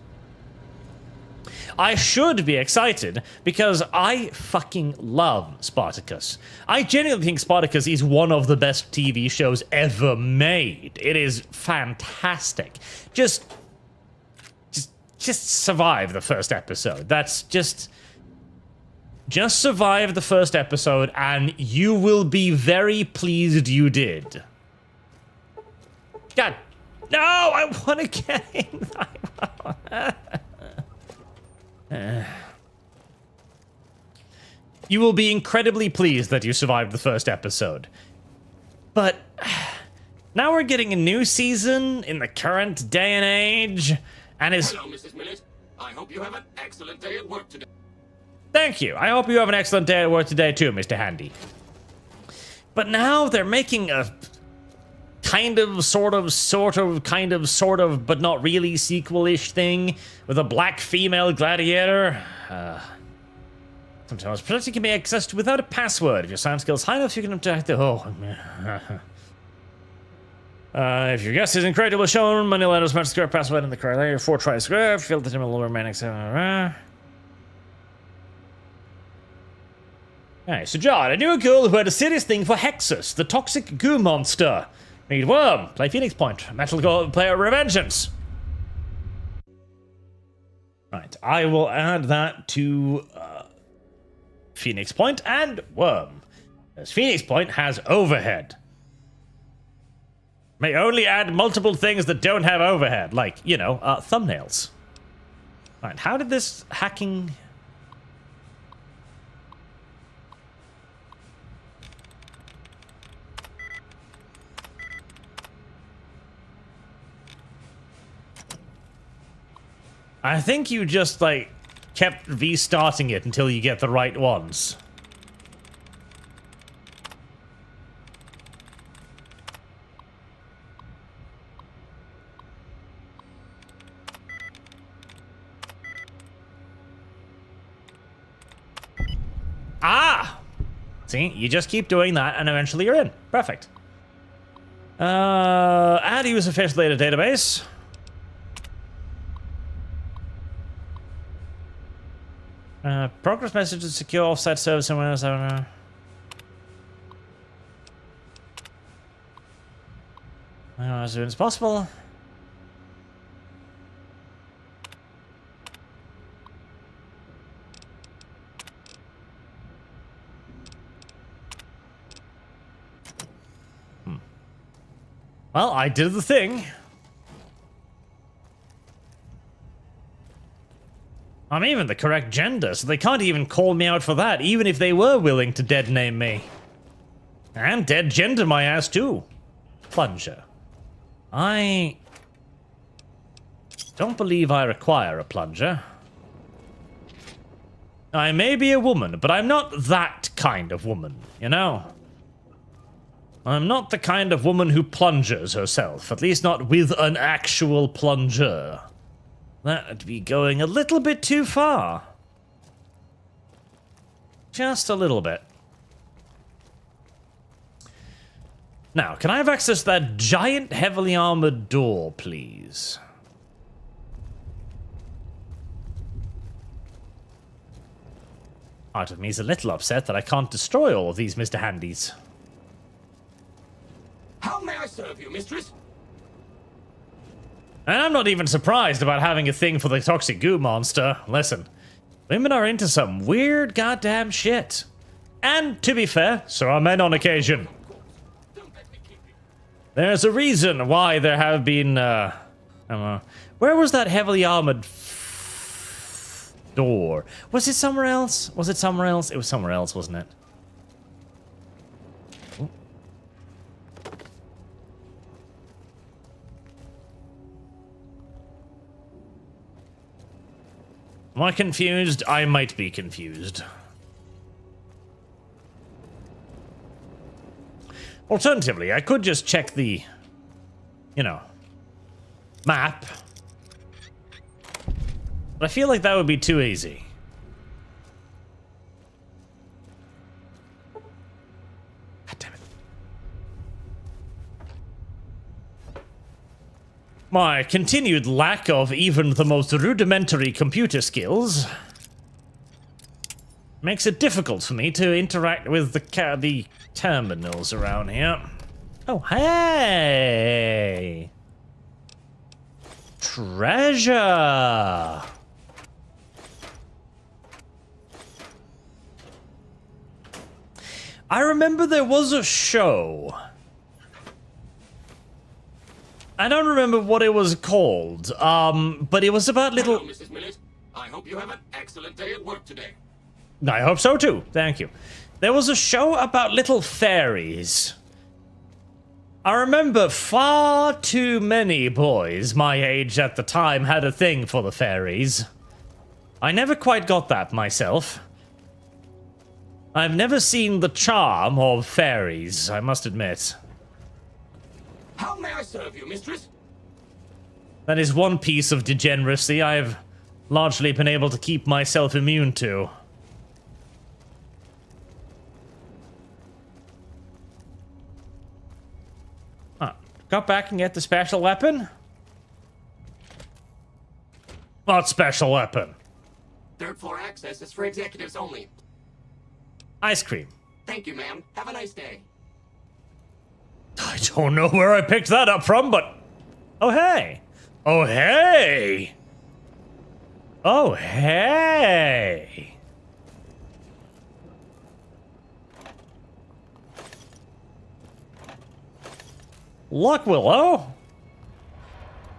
I should be excited because I fucking love Spartacus. I genuinely think Spartacus is one of the best TV shows ever made. It is fantastic. Just survive the first episode. That's just survive the first episode and you will be very pleased you did. God, no, I want to get in. You will be incredibly pleased that you survived the first episode. But now we're getting a new season in the current day and age, and is... Hello, Mrs. Millett. I hope you have an excellent day at work today. Thank you. I hope you have an excellent day at work today too, Mr. Handy. But now they're making a kind of, sort of, but not really sequel-ish thing with a black female gladiator. Sometimes protection can be accessed without a password. If your science skills high enough, you can attack the... Oh. If your guess is incorrect, it will show money letters match the correct password in the correct layer. 4 tries square. Fill the time will remain accepted. Alright, so John, I knew a girl who had a serious thing for Hexus, the toxic goo monster. Meet Worm. Play Phoenix Point. Metal Gold player Revengeance. Right, I will add that to Phoenix Point and Worm. As Phoenix Point has overhead. May only add multiple things that don't have overhead, like, you know, thumbnails. Alright, how did this hacking... I think you just, like, kept restarting it until you get the right ones. Ah! See, you just keep doing that and eventually you're in. Perfect. Add user face data database. Progress messages, secure offsite service and Windows. As soon as possible. Well, I did the thing. I'm even the correct gender, so they can't even call me out for that, even if they were willing to dead name me. And dead gender my ass too. Plunger. I don't believe I require a plunger. I may be a woman, but I'm not that kind of woman, you know? I'm not the kind of woman who plunges herself, at least not with an actual plunger. That'd be going a little bit too far. Just a little bit. Now, can I have access to that giant heavily armored door, please? Part of me is a little upset that I can't destroy all of these Mr. Handies. How may I serve you, mistress? And I'm not even surprised about having a thing for the toxic goo monster. Listen, women are into some weird goddamn shit. And, to be fair, so are men on occasion. There's a reason why there have been, I don't know. Where was that heavily armored door? Was it somewhere else? Was it somewhere else? It was somewhere else, wasn't it? Am I confused? I might be confused. Alternatively, I could just check the, you know, map. But I feel like that would be too easy. God damn it. My continued lack of even the most rudimentary computer skills makes it difficult for me to interact with the terminals around here. Oh, hey! Treasure! I remember there was a show. I don't remember what it was called, but it was about little... Hello, Mrs. Millett. I hope you have an excellent day at work today. I hope so too, thank you. There was a show about little fairies. I remember far too many boys my age at the time had a thing for the fairies. I never quite got that myself. I've never seen the charm of fairies, I must admit. How may I serve you, mistress? That is one piece of degeneracy I've largely been able to keep myself immune to. Go back and get the special weapon? What special weapon? Third floor access is for executives only. Ice cream. Thank you, ma'am. Have a nice day. I don't know where I picked that up from, but... Oh, hey! Oh, hey! Oh, hey! Lock Willow.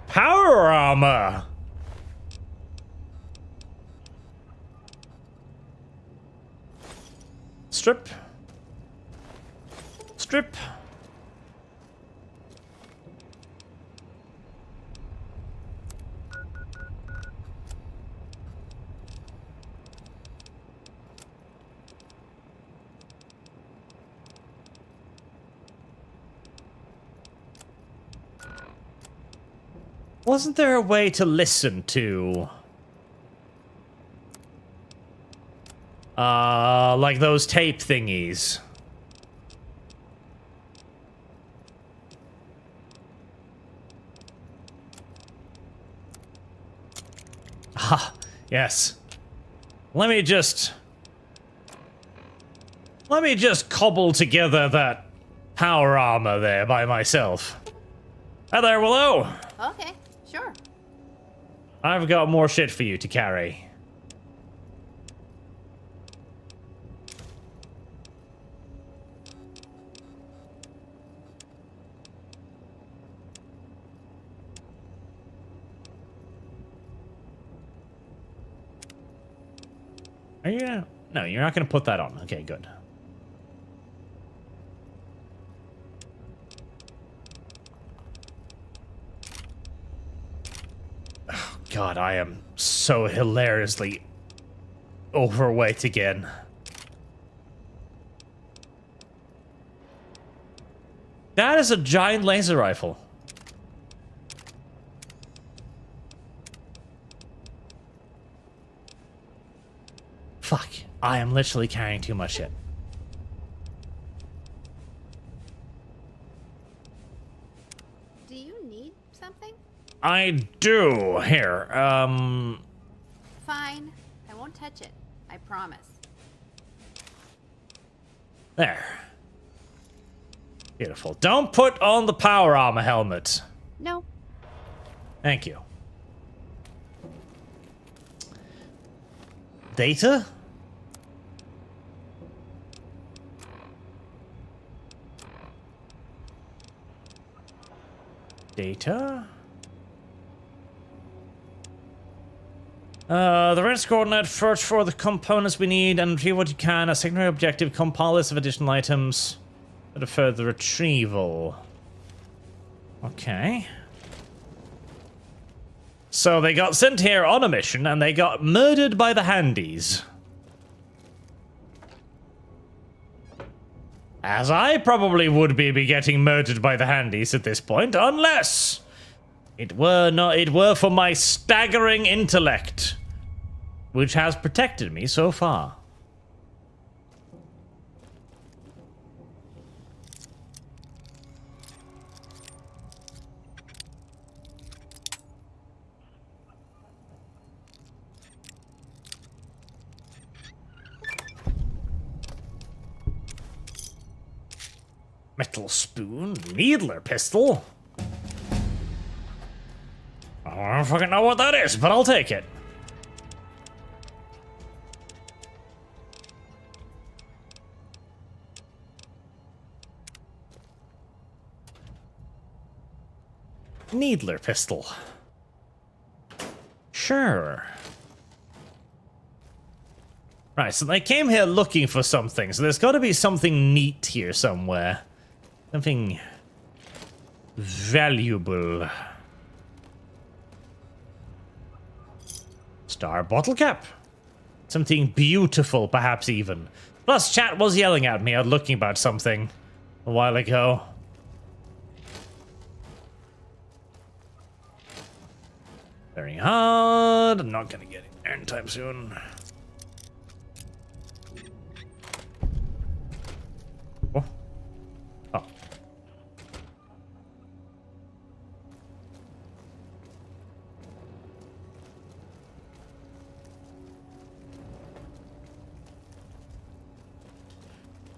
Power armor. Strip. Strip. Wasn't there a way to listen to... like those tape thingies? Ah, yes. Let me just cobble together that power armor there by myself. Hi there, Willow. Okay, sure. I've got more shit for you to carry. Are you gonna... No, you're not gonna put that on. Okay, good. Oh, God, I am so hilariously overweight again. That is a giant laser rifle. Fuck, I am literally carrying too much shit. Do you need something? I do. Here, Fine. I won't touch it. I promise. There. Beautiful. Don't put on the power armor helmet. No. Thank you. Data? Data? The rest coordinate, search for the components we need and retrieve what you can. A secondary objective, compile list of additional items for the further retrieval. Okay. So they got sent here on a mission and they got murdered by the Handies. As I probably would be getting murdered by the Handies at this point, unless it were for my staggering intellect, which has protected me so far. Metal spoon, needler pistol. I don't fucking know what that is, but I'll take it. Needler pistol. Sure. Right, so they came here looking for something, so there's got to be something neat here somewhere. Something valuable. Star bottle cap. Something beautiful, perhaps even. Plus, chat was yelling at me looking about something a while ago. Very hard. I'm not gonna get it there anytime soon. Oh. Oh.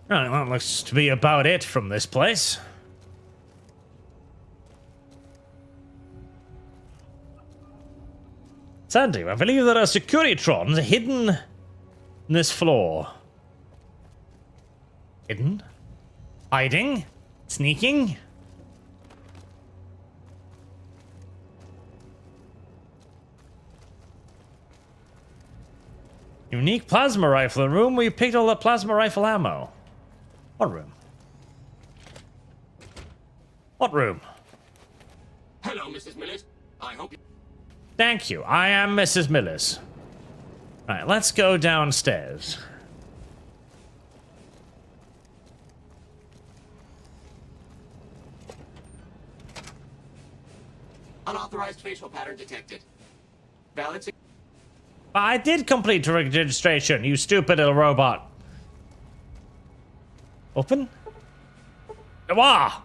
Right, that looks to be about it from this place. Sandy, I believe there are Securitrons hidden in this floor. Hidden? Hiding? Sneaking? Unique plasma rifle. In room where you picked all the plasma rifle ammo. What room? What room? Hello, Mrs. Millet. I hope you... Thank you. I am Mrs. Millis. Right, let's go downstairs. Unauthorized facial pattern detected. Valid... I did complete registration, you stupid little robot. Open? Wah!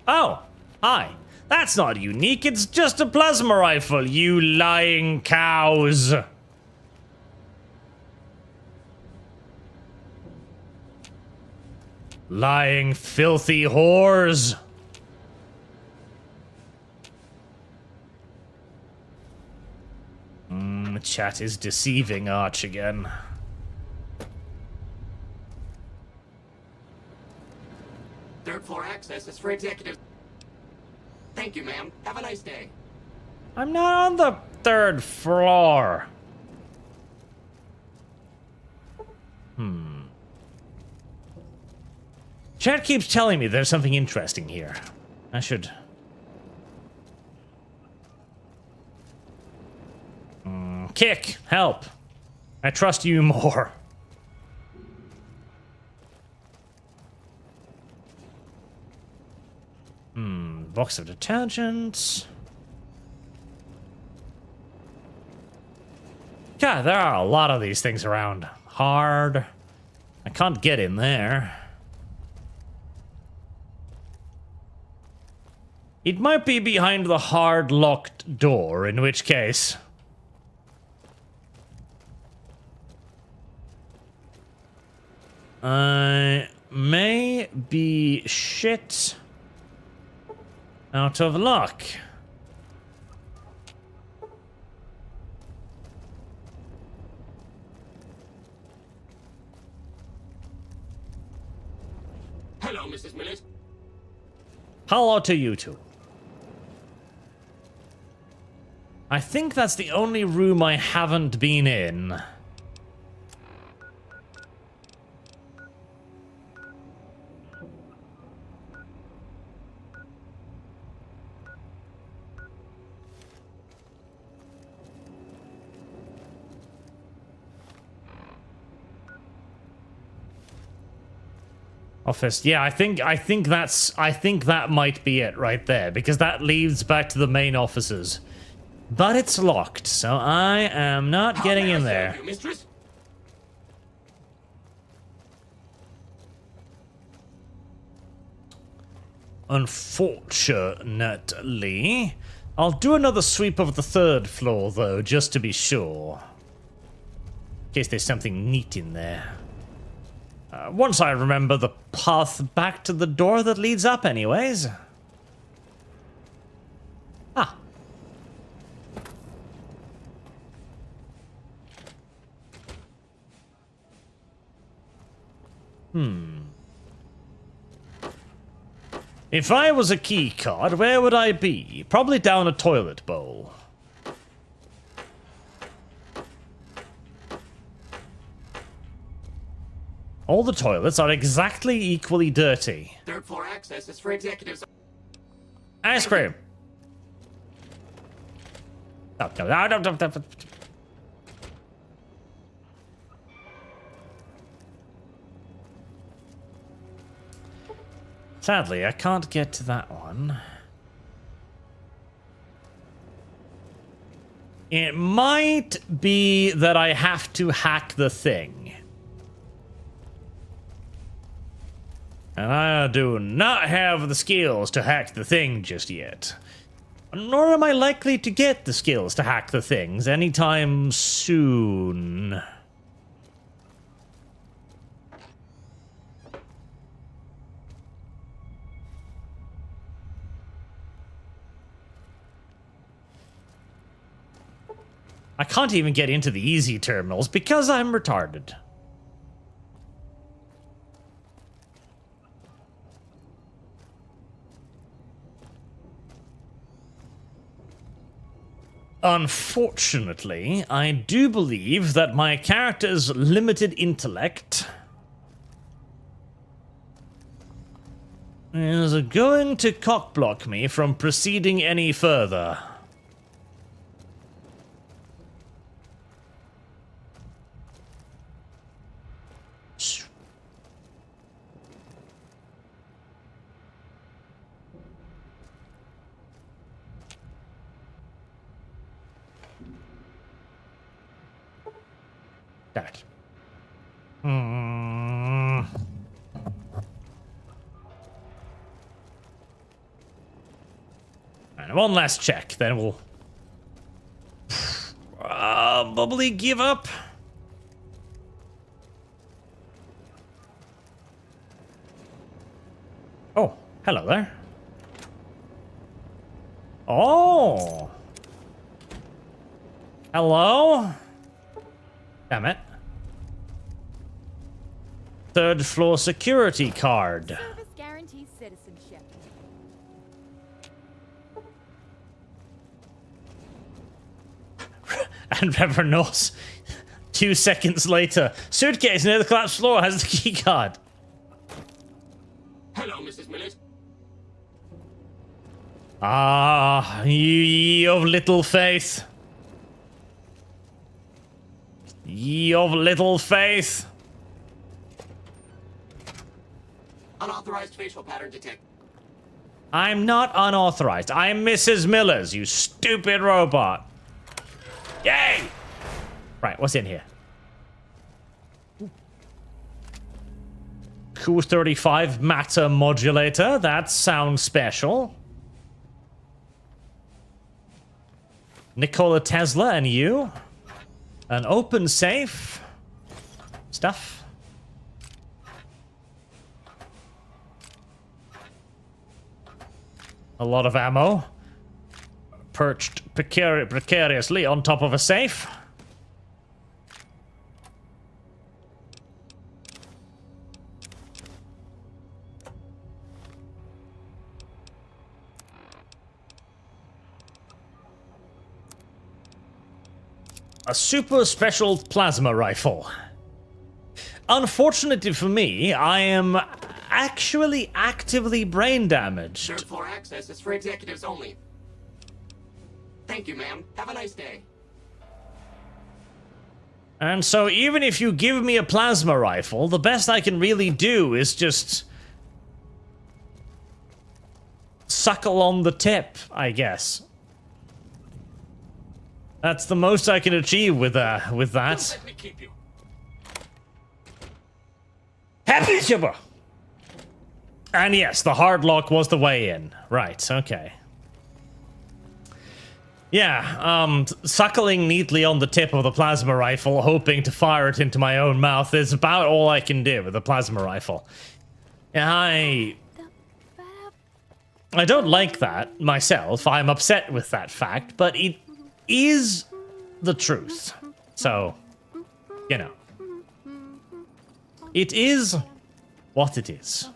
Oh, hi. That's not unique, it's just a plasma rifle, you lying cows. Lying, filthy whores. Chat is deceiving Arch again. Third floor access is for executives. Thank you, ma'am. Have a nice day. I'm not on the third floor. Chat keeps telling me there's something interesting here. I should... Kick! Help! I trust you more. Box of detergent. God, there are a lot of these things around. Hard. I can't get in there. It might be behind the hard locked door, in which case... may be shit out of luck. Hello, Mrs. Millet. Hello to you two. I think that's the only room I haven't been in. Office. Yeah, I think that might be it right there, because that leads back to the main offices. But it's locked, so I am not getting in there. You, mistress? Unfortunately, I'll do another sweep of the third floor though, just to be sure. In case there's something neat in there. Once I remember the path back to the door that leads up anyways. Ah. If I was a key card, where would I be? Probably down a toilet bowl. All the toilets are exactly equally dirty. Third floor access is for executives. Ice cream. No. Sadly, I can't get to that one. It might be that I have to hack the thing. And I do not have the skills to hack the thing just yet. Nor am I likely to get the skills to hack the things anytime soon. I can't even get into the easy terminals because I'm retarded. Unfortunately, I do believe that my character's limited intellect is going to cockblock me from proceeding any further. Damn it. And one last check, then we'll probably give up. Oh, hello there. Oh. Hello? Damn it. Third floor security card. Service guarantees citizenship. And Reverend knows 2 seconds later. Suitcase near the collapsed floor has the key card. Hello, Mrs. Millet. Ah, ye of little faith. Ye of little faith. Unauthorized facial pattern detect. I'm not unauthorized. I'm Mrs. Miller's, you stupid robot. Yay! Right, what's in here? Q35 matter modulator. That sounds special. Nikola Tesla and you. An open safe. Stuff. A lot of ammo. Perched precariously on top of a safe. A super special plasma rifle. Unfortunately for me, I am actually actively brain damaged. Third floor access is for executives only. Thank you, ma'am. Have a nice day. And so even if you give me a plasma rifle, the best I can really do is just suckle on the tip, I guess. That's the most I can achieve with that. Let me keep you. Happy Jibber! And yes, the hard lock was the way in. Right, okay. Yeah, suckling neatly on the tip of the plasma rifle, hoping to fire it into my own mouth is about all I can do with a plasma rifle. I don't like that myself. I'm upset with that fact, but it is the truth. So, you know. It is what it is.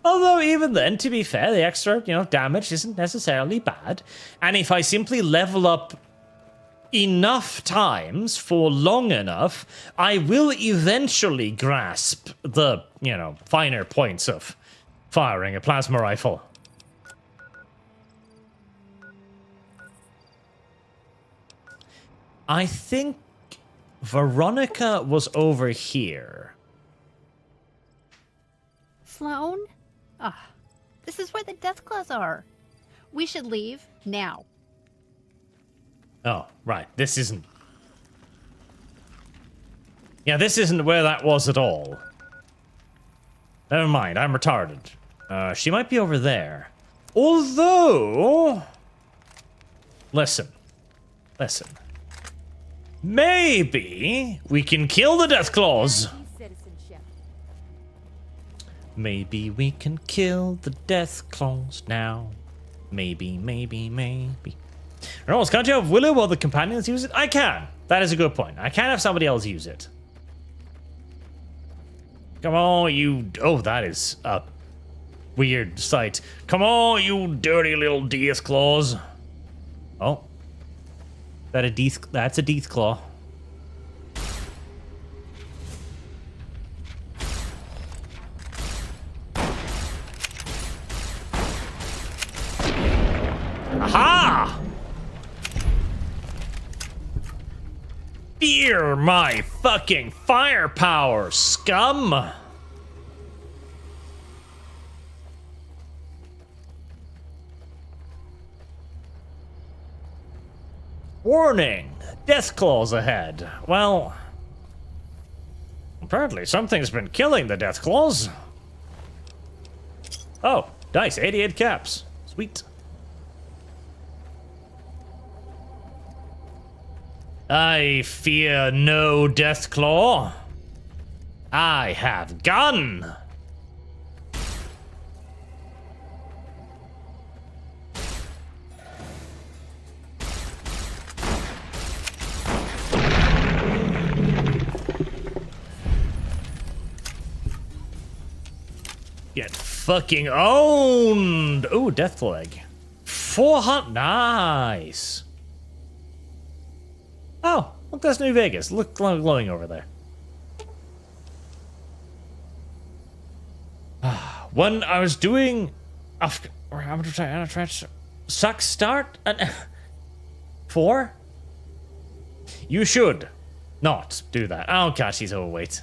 Although even then, to be fair, the extra, damage isn't necessarily bad. And if I simply level up enough times for long enough, I will eventually grasp the, finer points of firing a plasma rifle. I think Veronica was over here. Sloane? Ah, this is where the death claws are. We should leave now. Oh, right. This isn't... Yeah, this isn't where that was at all. Never mind, I'm retarded. She might be over there. Although... Listen. Maybe we can kill the death claws. Maybe we can kill the death claws now. Maybe. Reynolds, can't you have Willow while the companions use it? I can. That is a good point. I can have somebody else use it. Come on, you... Oh, that is a weird sight. Come on, you dirty little death claws. Oh. That's a Death Claw. Aha! Fear my fucking firepower, scum! Warning! Death claws ahead. Well, apparently something's been killing the death claws. Oh, dice, 88 caps. Sweet. I fear no death claw. I have gun. Get fucking owned. Ooh, death flag. 400. Nice. Oh, look, that's New Vegas. Look, glowing over there. When I was doing, I'm trying to suck start 4. You should not do that. Oh gosh, he's overweight.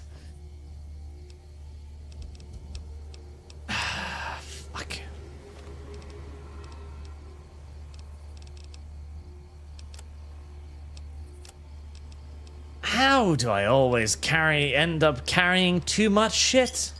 Fuck. How do I always end up carrying too much shit?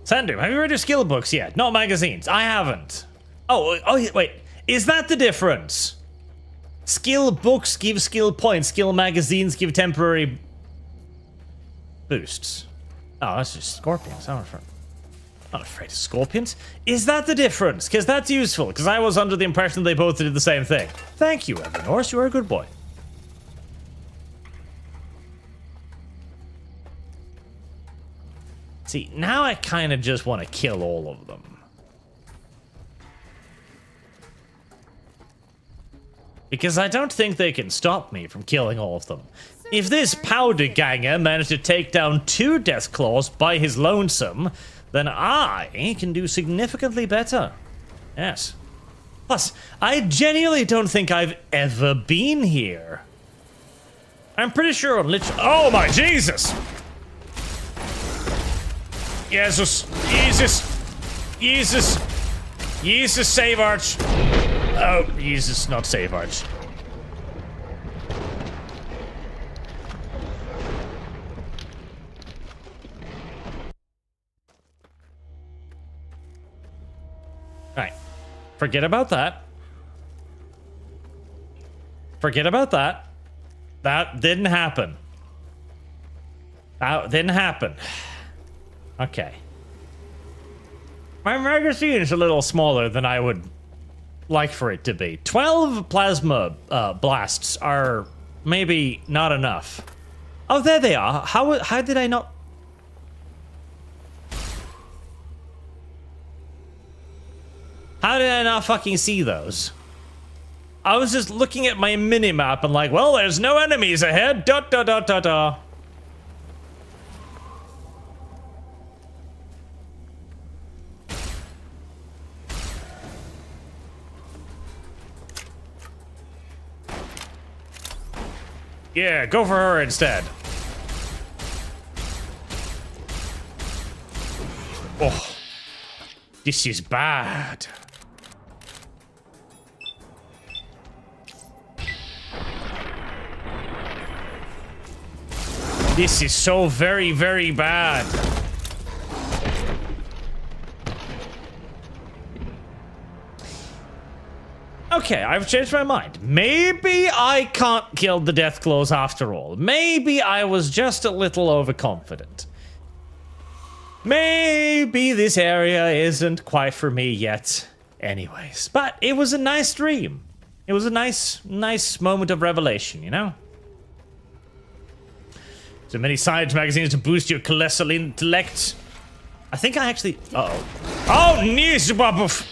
Sandu, have you read your skill books yet? Not magazines. I haven't. Oh, wait. Is that the difference? Skill books give skill points. Skill magazines give temporary boosts. Oh, that's just scorpions. I'm not afraid of scorpions. Is that the difference? Because that's useful. Because I was under the impression they both did the same thing. Thank you, Evernorse. You are a good boy. See, now I kind of just want to kill all of them. Because I don't think they can stop me from killing all of them. If this powder ganger managed to take down 2 death claws by his lonesome, then I can do significantly better. Yes. Plus, I genuinely don't think I've ever been here. I'm pretty sure on oh my Jesus! Jesus, save Arch. Oh, Jesus, not save Arch. Alright, forget about that. Forget about that. That didn't happen. That didn't happen. Okay. My magazine is a little smaller than I would like for it to be. 12 plasma blasts are maybe not enough. Oh, there they are. How did I not... How did I not fucking see those? I was just looking at my mini-map and like, well, there's no enemies ahead. Dot, dot, dot, dot, dot. Yeah, go for her instead. Oh, this is bad. This is so very, very bad. Okay, I've changed my mind. Maybe I can't kill the death claws after all. Maybe I was just a little overconfident. Maybe this area isn't quite for me yet. Anyways, but it was a nice dream. It was a nice moment of revelation, you know? So many science magazines to boost your colossal intellect. I think I actually... Uh-oh. Oh, nice, Babuff!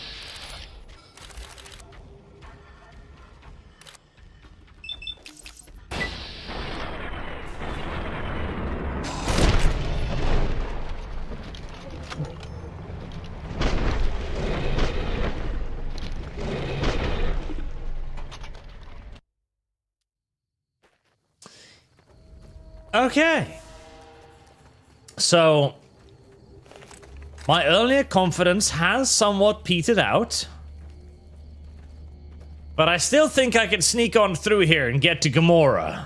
Okay. So, my earlier confidence has somewhat petered out. But I still think I can sneak on through here and get to Gamora.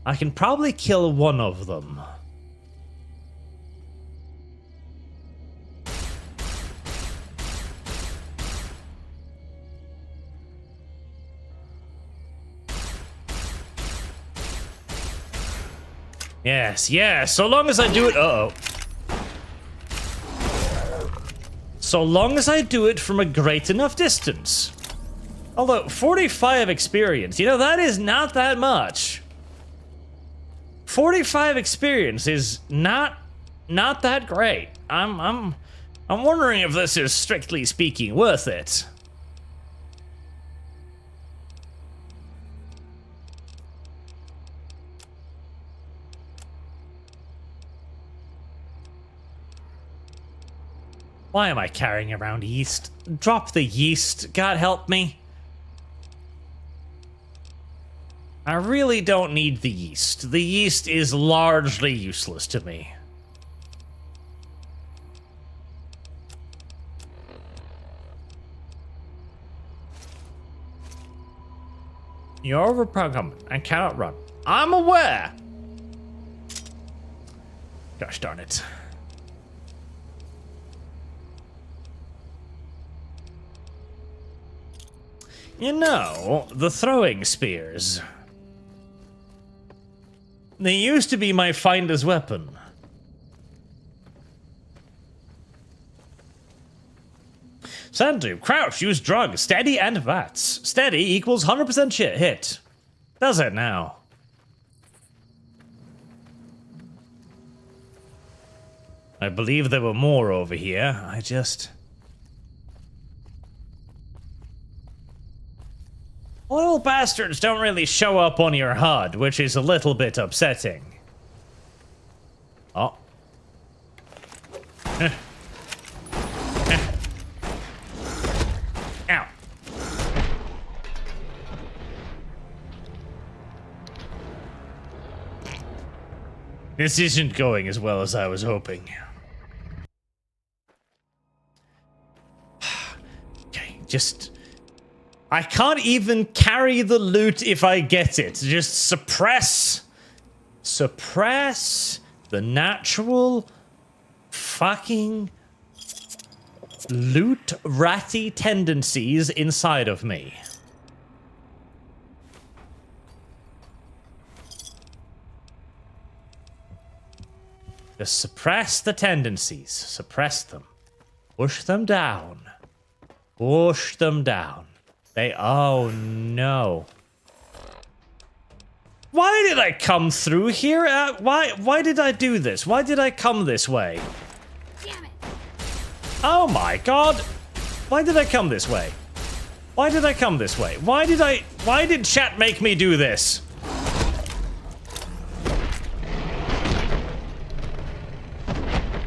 I can probably kill one of them. Yes, yes, so long as I do it... Uh-oh. So long as I do it from a great enough distance. Although, 45 experience, you know, that is not that much. 45 experience is not that great. I'm wondering if this is, strictly speaking, worth it. Why am I carrying around yeast? Drop the yeast, God help me. I really don't need the yeast. The yeast is largely useless to me. You're overpowered and cannot run. I'm aware! Gosh darn it. You know, the throwing spears. They used to be my finder's weapon. Sandu, crouch, use drugs, steady and VATS. Steady equals 100% hit. Does it now? I believe there were more over here. I just... Little bastards don't really show up on your HUD, which is a little bit upsetting. Oh. Ow. This isn't going as well as I was hoping. Okay, just... I can't even carry the loot if I get it. Just suppress the natural fucking loot ratty tendencies inside of me. Just suppress the tendencies. Suppress them. Push them down. Push them down. Oh no. Why did I come through here? Why did I do this? Why did I come this way? Damn it. Oh my god. Why did I come this way? Why did I come this way? Why did chat make me do this?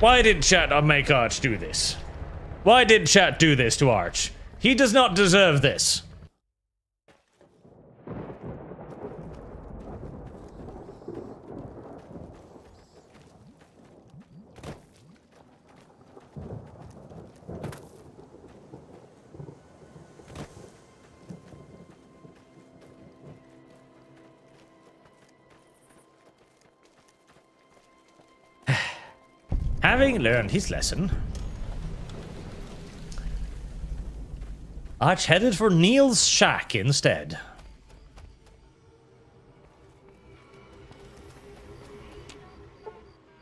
Why did chat make Arch do this? Why did chat do this to Arch? He does not deserve this. Having learned his lesson, Arch headed for Neil's shack instead.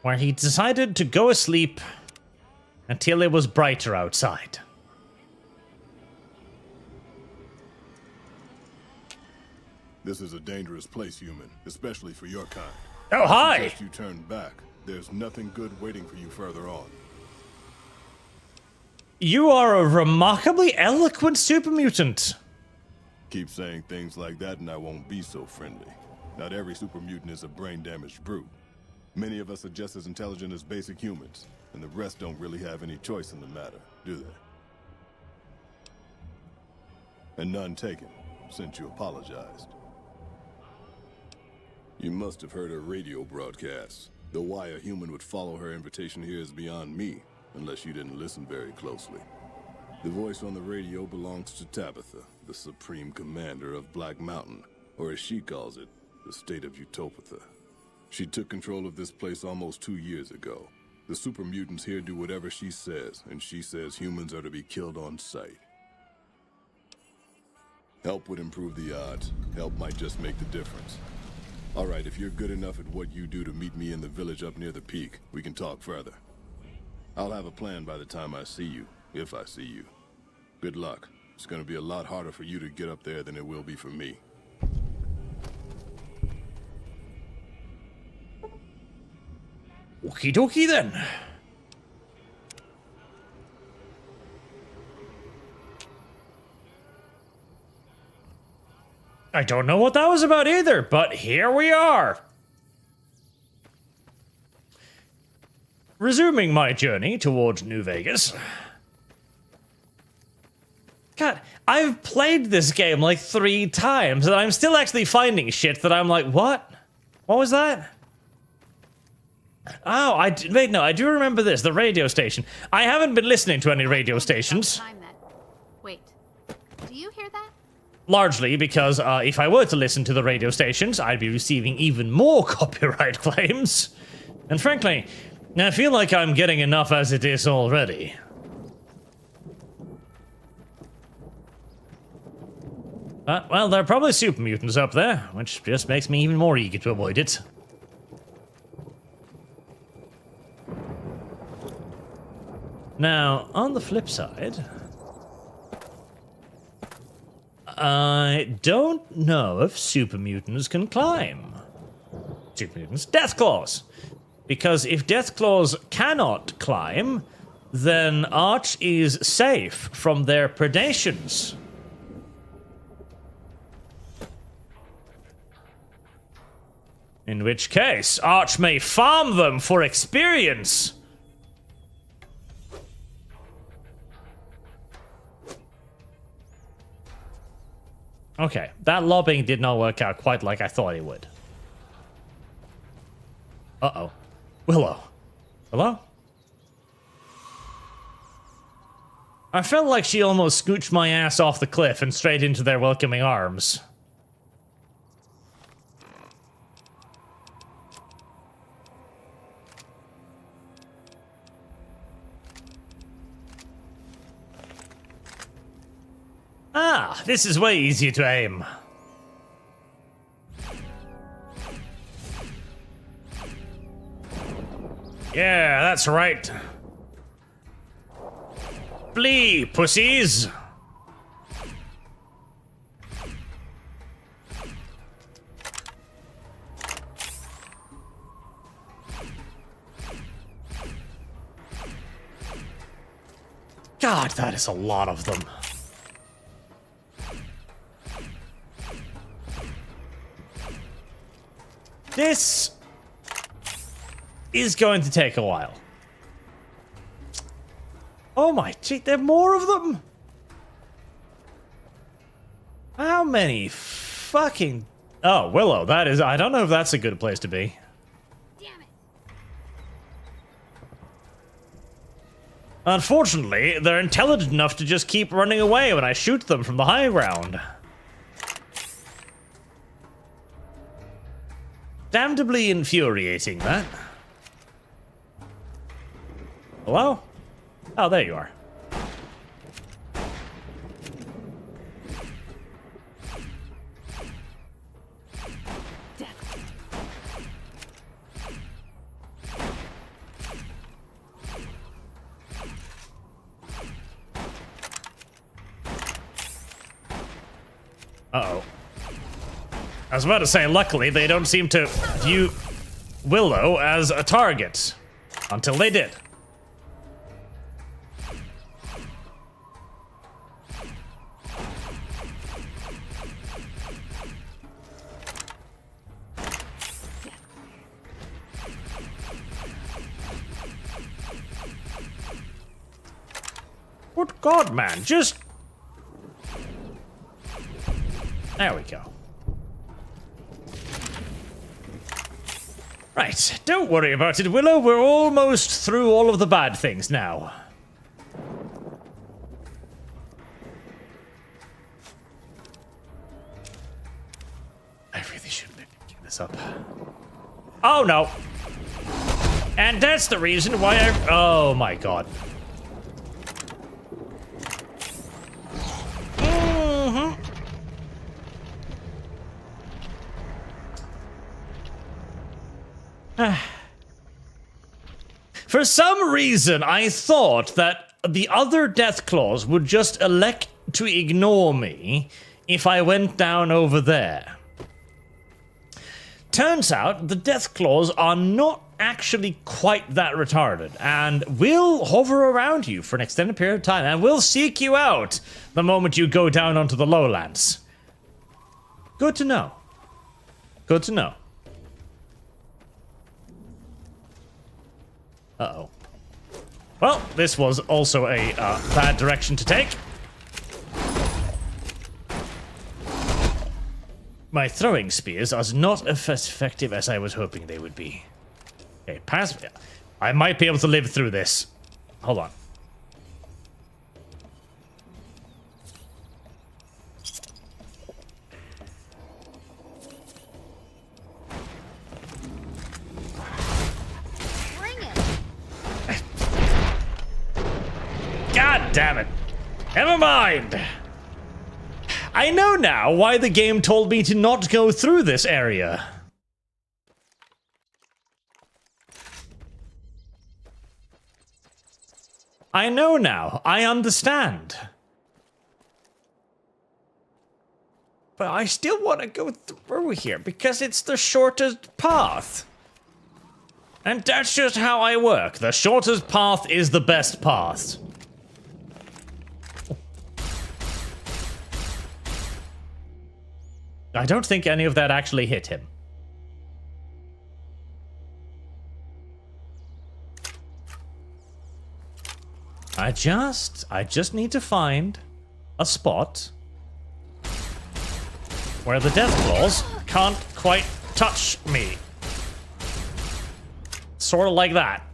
Where he decided to go asleep until it was brighter outside. This is a dangerous place, human, especially for your kind. Oh, hi! I suggest you turn back. There's nothing good waiting for you further on. You are a remarkably eloquent super mutant. Keep saying things like that and I won't be so friendly. Not every super mutant is a brain-damaged brute. Many of us are just as intelligent as basic humans, and the rest don't really have any choice in the matter, do they? And none taken, since you apologized. You must have heard her radio broadcasts. Though why a human would follow her invitation here is beyond me, unless you didn't listen very closely. The voice on the radio belongs to Tabitha, the Supreme Commander of Black Mountain, or as she calls it, the state of Utopatha. She took control of this place almost 2 years ago. The super mutants here do whatever she says, and she says humans are to be killed on sight. Help would improve the odds. Help might just make the difference. Alright, if you're good enough at what you do to meet me in the village up near the peak, we can talk further. I'll have a plan by the time I see you, if I see you. Good luck. It's gonna be a lot harder for you to get up there than it will be for me. Okie dokie then. I don't know what that was about either, but here we are. Resuming my journey towards New Vegas. God, I've played this game like 3 times, and I'm still actually finding shit that I'm like, what? What was that? Oh, I do remember this, the radio station. I haven't been listening to any radio stations. Wait, do you hear that? Largely because if I were to listen to the radio stations, I'd be receiving even more copyright claims. And frankly, I feel like I'm getting enough as it is already. Well, there are probably super mutants up there, which just makes me even more eager to avoid it. Now, on the flip side, I don't know if super mutants can climb. Super mutants, Deathclaws. Because if Deathclaws cannot climb, then Arch is safe from their predations. In which case, Arch may farm them for experience. Okay, that lobbing did not work out quite like I thought it would. Uh-oh. Willow. Hello? I felt like she almost scooched my ass off the cliff and straight into their welcoming arms. Ah, this is way easier to aim. Yeah, that's right. Flee, pussies! God, that is a lot of them. This is going to take a while. Oh my, gee, there are more of them? How many fucking... Oh, Willow, that is... I don't know if that's a good place to be. Damn it. Unfortunately, they're intelligent enough to just keep running away when I shoot them from the high ground. Damnably infuriating, that. Hello? Oh, there you are. Uh-oh. I was about to say, luckily, they don't seem to view Willow as a target. Until they did. Good God, man, just... There we go. Right, don't worry about it, Willow. We're almost through all of the bad things now. I really shouldn't be picking this up. Oh, no. And that's the reason why I... Oh, my God. For some reason, I thought that the other Deathclaws would just elect to ignore me if I went down over there. Turns out the Deathclaws are not actually quite that retarded and will hover around you for an extended period of time and will seek you out the moment you go down onto the lowlands. Good to know. Good to know. Uh-oh. Well, this was also a bad direction to take. My throwing spears are not as effective as I was hoping they would be. Okay, pass me. I might be able to live through this. Hold on. God damn it. Never mind. I know now why the game told me to not go through this area. I know now. I understand. But I still want to go through here because it's the shortest path. And that's just how I work. The shortest path is the best path. I don't think any of that actually hit him. I just need to find a spot where the Deathclaws can't quite touch me. Sort of like that.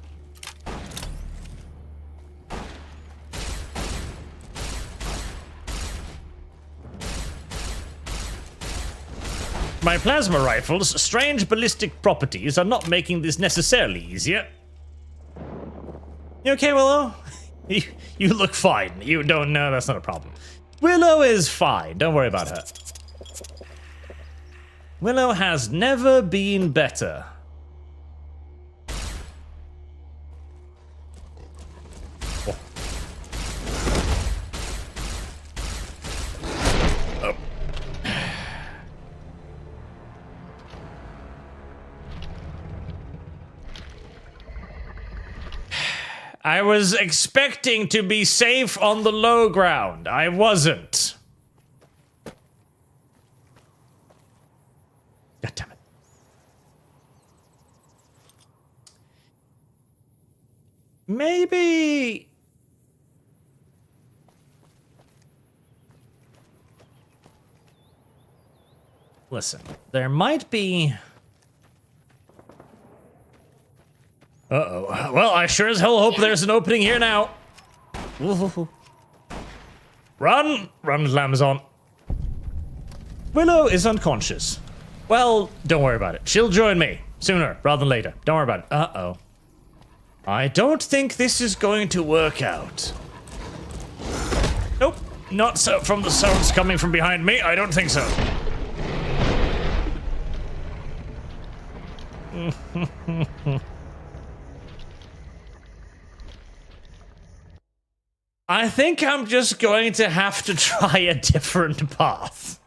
My plasma rifle's strange ballistic properties are not making this necessarily easier. You okay, Willow? You look fine. You don't know, that's not a problem. Willow is fine. Don't worry about her. Willow has never been better. Oh. Oh. I was expecting to be safe on the low ground. I wasn't. God damn it. Maybe... Listen, there might be... Uh-oh. Well, I sure as hell hope there's an opening here now. Woo-hoo-hoo. Run! Run, Lamazon. Willow is unconscious. Well, don't worry about it. She'll join me sooner rather than later. Don't worry about it. Uh-oh. I don't think this is going to work out. Nope. Not so from the sounds coming from behind me. I don't think so. I think I'm just going to have to try a different path.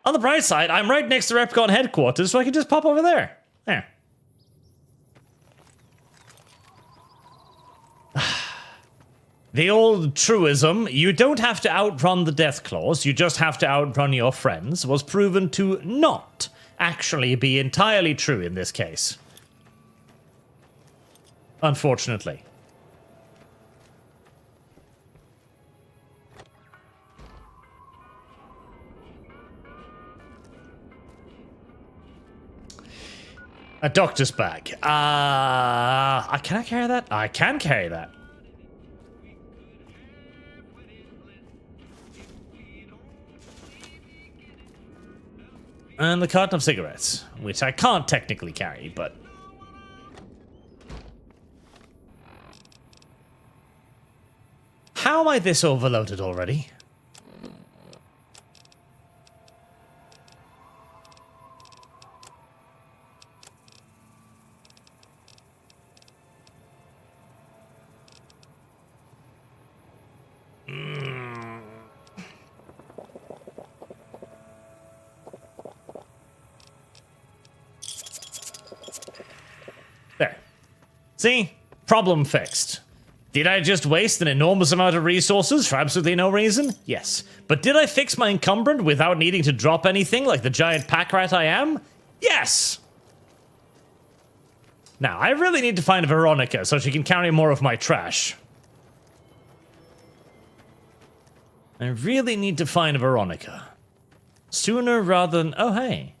On the bright side, I'm right next to Repcon headquarters, so I can just pop over there. There. The old truism, you don't have to outrun the death claws, you just have to outrun your friends, was proven to not actually be entirely true in this case. Unfortunately. A doctor's bag. Can I carry that? I can carry that. And the carton of cigarettes, which I can't technically carry, but... How am I this overloaded already? There. See? Problem fixed. Did I just waste an enormous amount of resources for absolutely no reason? Yes. But did I fix my encumbrance without needing to drop anything like the giant pack rat I am? Yes! Now, I really need to find Veronica so she can carry more of my trash. I really need to find Veronica. Sooner rather than... Oh, hey.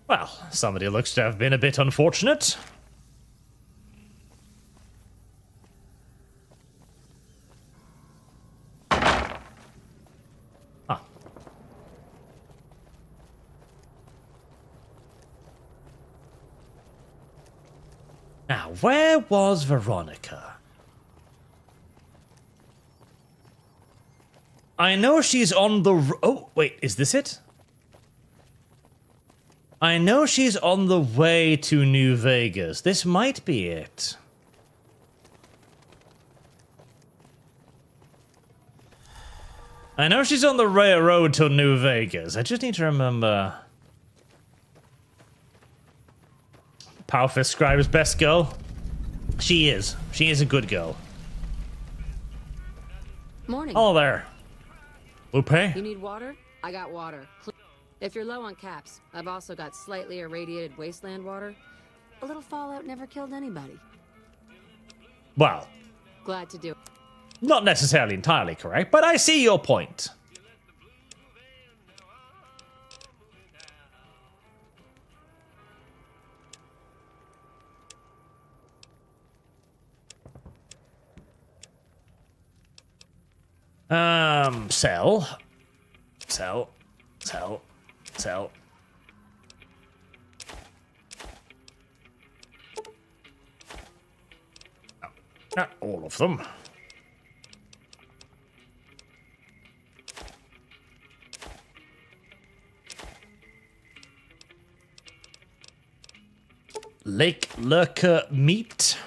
Well, somebody looks to have been a bit unfortunate. Ah. Now, where was Veronica? I know she's on the... Oh, wait, is this it? I know she's on the way to New Vegas. This might be it. I know she's on the railroad to New Vegas. I just need to remember. Powerfist Scribe's best girl. She is. She is a good girl. Morning. Oh, there. Lupe? You need water? I got water. If you're low on caps, I've also got slightly irradiated wasteland water. A little fallout never killed anybody. Well, Glad to do it. not necessarily entirely correct, but I see your point. Sell. Sell. Sell. Sell. No, not all of them. Lake Lurker meat.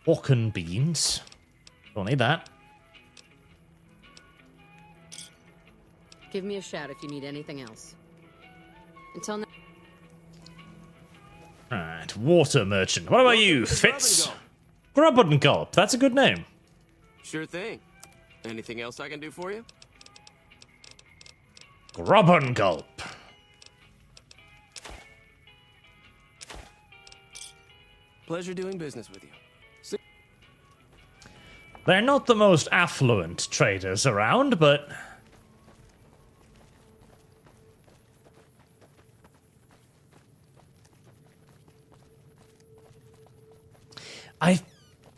Pork and beans. Don't need that. Give me a shout if you need anything else. Until now. Alright, water merchant. What about you, Fitz? Grub and Gulp. That's a good name. Sure thing. Anything else I can do for you? Grub and Gulp. Pleasure doing business with you. They're not the most affluent traders around, but... I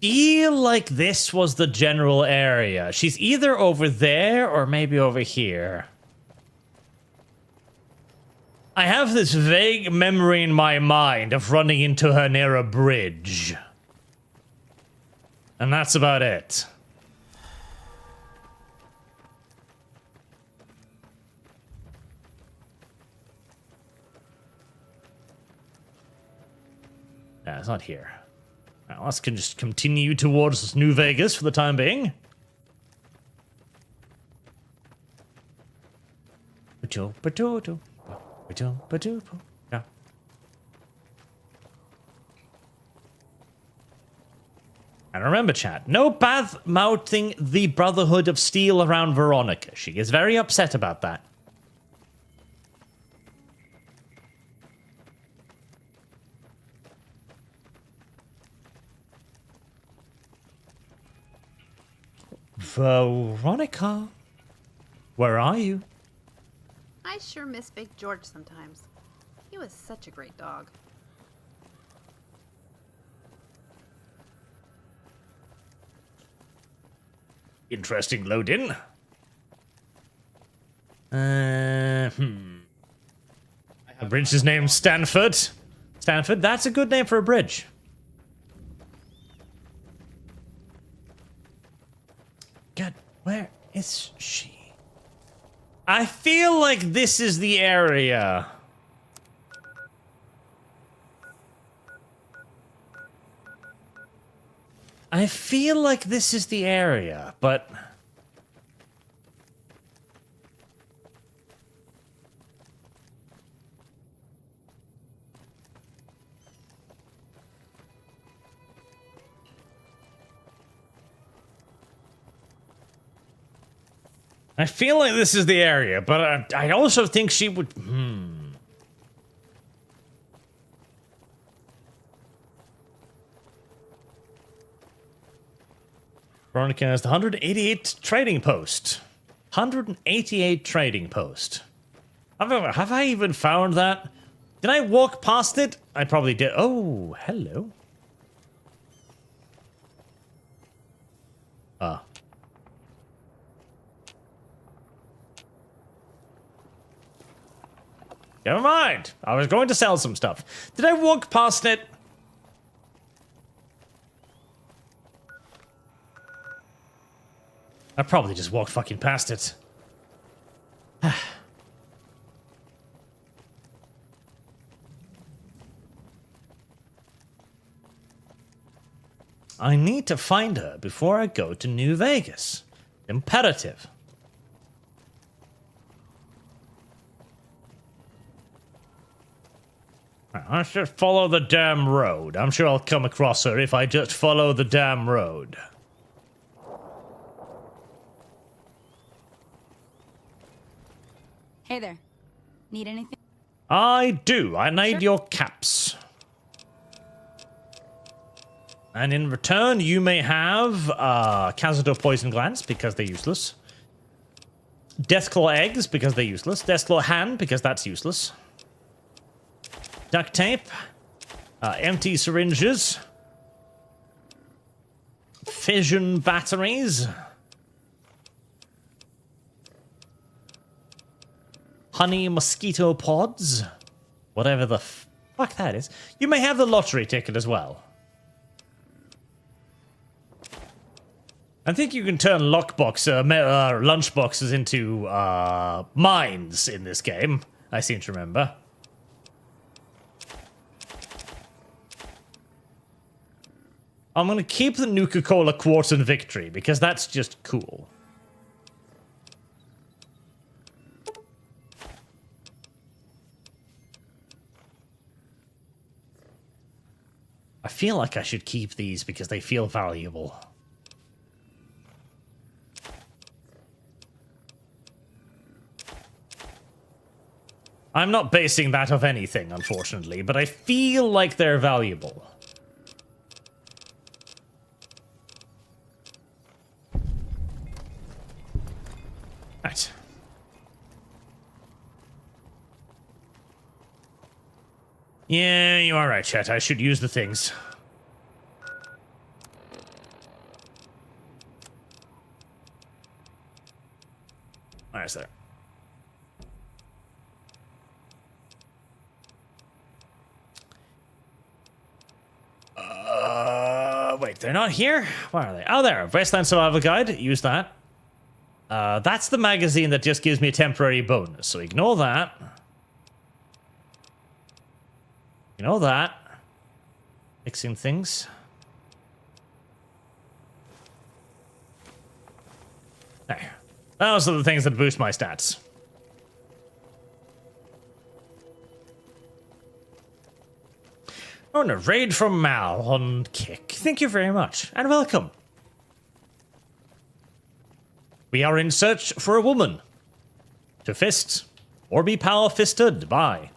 feel like this was the general area. She's either over there or maybe over here. I have this vague memory in my mind of running into her near a bridge. And that's about it. No, it's not here. Now, let's just continue towards New Vegas for the time being. Yeah. And remember, chat, no bad mouthing the Brotherhood of Steel around Veronica. She is very upset about that. Veronica, where are you? I sure miss Big George sometimes. He was such a great dog. Interesting load-in. A bridge is named Stanford. Stanford, that's a good name for a bridge. God, where is she? I feel like this is the area. I feel like this is the area, but... I feel like this is the area, but I also think she would... Veronica has the 188 trading post. 188 trading post. Have I even found that? Did I walk past it? I probably did. Oh, hello. Ah. Never mind. I was going to sell some stuff. Did I walk past it? I probably just walked fucking past it. I need to find her before I go to New Vegas. Imperative. I should follow the damn road. I'm sure I'll come across her if I just follow the damn road. Hey there. Need anything? I do. I need your caps. And in return, you may have Cazador Poison Glands, because they're useless. Deathclaw Eggs, because they're useless. Deathclaw Hand, because that's useless. Duct tape. Empty syringes. Fission batteries. Honey mosquito pods. Whatever the fuck that is. You may have the lottery ticket as well. I think you can turn lunchboxes into mines in this game. I seem to remember. I'm going to keep the Nuka-Cola Quartz and Victory because that's just cool. I feel like I should keep these because they feel valuable. I'm not basing that off anything, unfortunately, but I feel like they're valuable. Right. Yeah, you are right, chat. I should use the things. Where's there? Wait, they're not here? Where are they? Oh, there. Wasteland Survival Guide. Use that. That's the magazine that just gives me a temporary bonus, so ignore that. Ignore that. Fixing things. There. Those are the things that boost my stats. Oh, and a raid from Mal on Kick. Thank you very much, and welcome. We are in search for a woman. To fist, or be power-fisted by.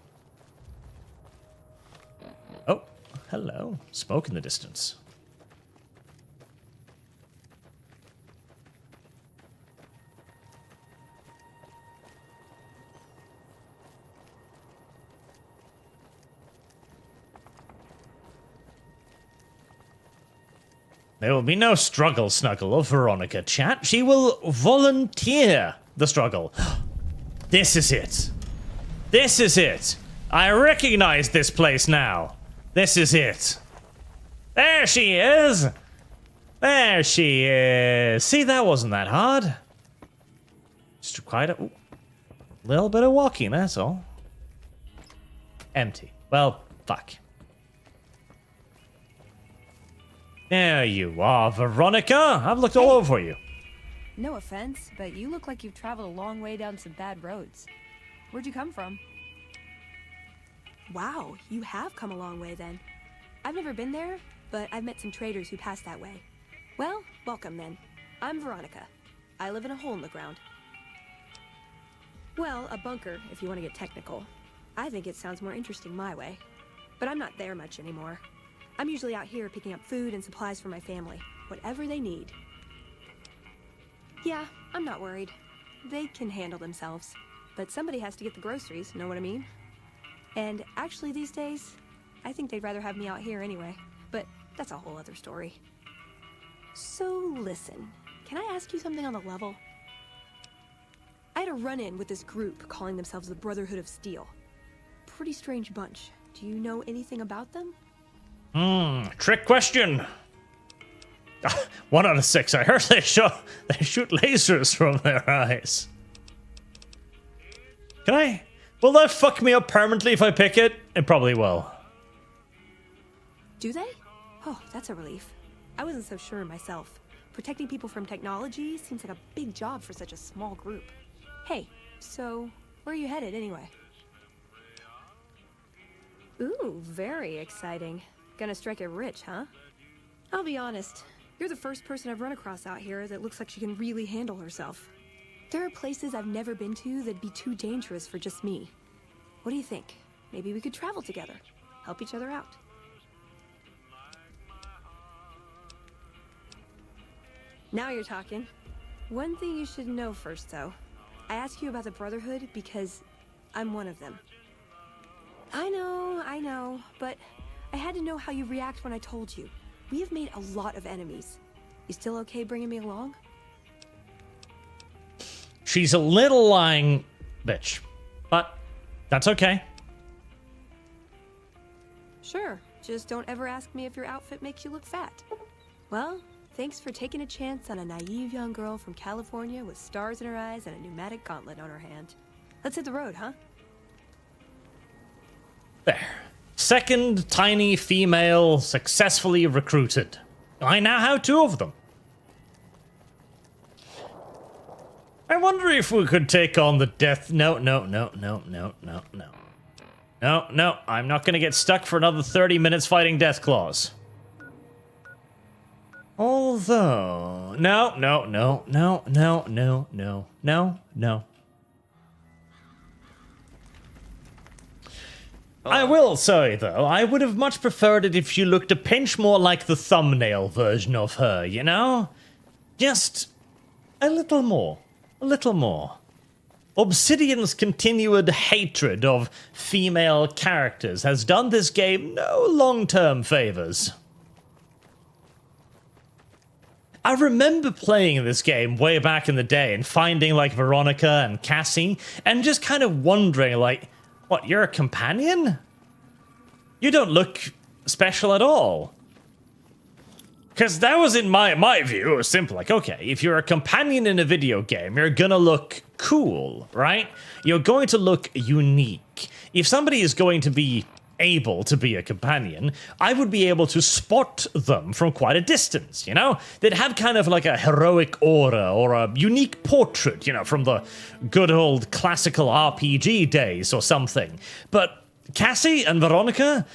Oh, hello. Smoke in the distance. There will be no struggle snuggle of Veronica, chat. She will volunteer the struggle. This is it. This is it. I recognize this place now. This is it. There she is. There she is. See, that wasn't that hard. Just quite a little bit of walking, that's all. Empty. Well, fuck. There you are, Veronica. I've looked all over you. No offense, but you look like you've traveled a long way down some bad roads. Where'd you come from? Wow, you have come a long way then. I've never been there, but I've met some traders who pass that way. Well, welcome then. I'm Veronica. I live in a hole in the ground. Well, a bunker, if you want to get technical. I think it sounds more interesting my way. But I'm not there much anymore. I'm usually out here picking up food and supplies for my family. Whatever they need. Yeah, I'm not worried. They can handle themselves. But somebody has to get the groceries, know what I mean? And actually these days, I think they'd rather have me out here anyway. But that's a whole other story. So listen, can I ask you something on the level? I had a run-in with this group calling themselves the Brotherhood of Steel. Pretty strange bunch. Do you know anything about them? Trick question. 1 out of 6. I heard they shoot lasers from their eyes. Will that fuck me up permanently if I pick it? It probably will. Do they? Oh, that's a relief. I wasn't so sure myself. Protecting people from technology seems like a big job for such a small group. Hey, so where are you headed anyway? Ooh, very exciting. Gonna strike it rich, huh? I'll be honest, you're the first person I've run across out here that looks like she can really handle herself. There are places I've never been to that'd be too dangerous for just me. What do you think? Maybe we could travel together, help each other out. Now you're talking. One thing you should know first, though. I ask you about the Brotherhood because I'm one of them. I know, but I had to know how you react when I told you. We have made a lot of enemies. You still okay bringing me along? She's a little lying bitch, but that's okay. Sure, just don't ever ask me if your outfit makes you look fat. Well, thanks for taking a chance on a naive young girl from California with stars in her eyes and a pneumatic gauntlet on her hand. Let's hit the road, huh? There. Second tiny female successfully recruited. I now have 2 of them. I wonder if we could take on the death... No. No, I'm not gonna get stuck for another 30 minutes fighting Death Claws. Although... No. I will say, though, I would have much preferred it if she looked a pinch more like the thumbnail version of her, you know? Just a little more. A little more. Obsidian's continued hatred of female characters has done this game no long-term favors. I remember playing this game way back in the day and finding, like, Veronica and Cassie, and just kind of wondering, like, what, you're a companion? You don't look special at all. Because that was, in my view, it was simple. Like, okay, if you're a companion in a video game, you're gonna look cool, right? You're going to look unique. If somebody is going to be able to be a companion, I would be able to spot them from quite a distance, you know? They'd have kind of like a heroic aura or a unique portrait, you know, from the good old classical RPG days or something. But Cassie and Veronica,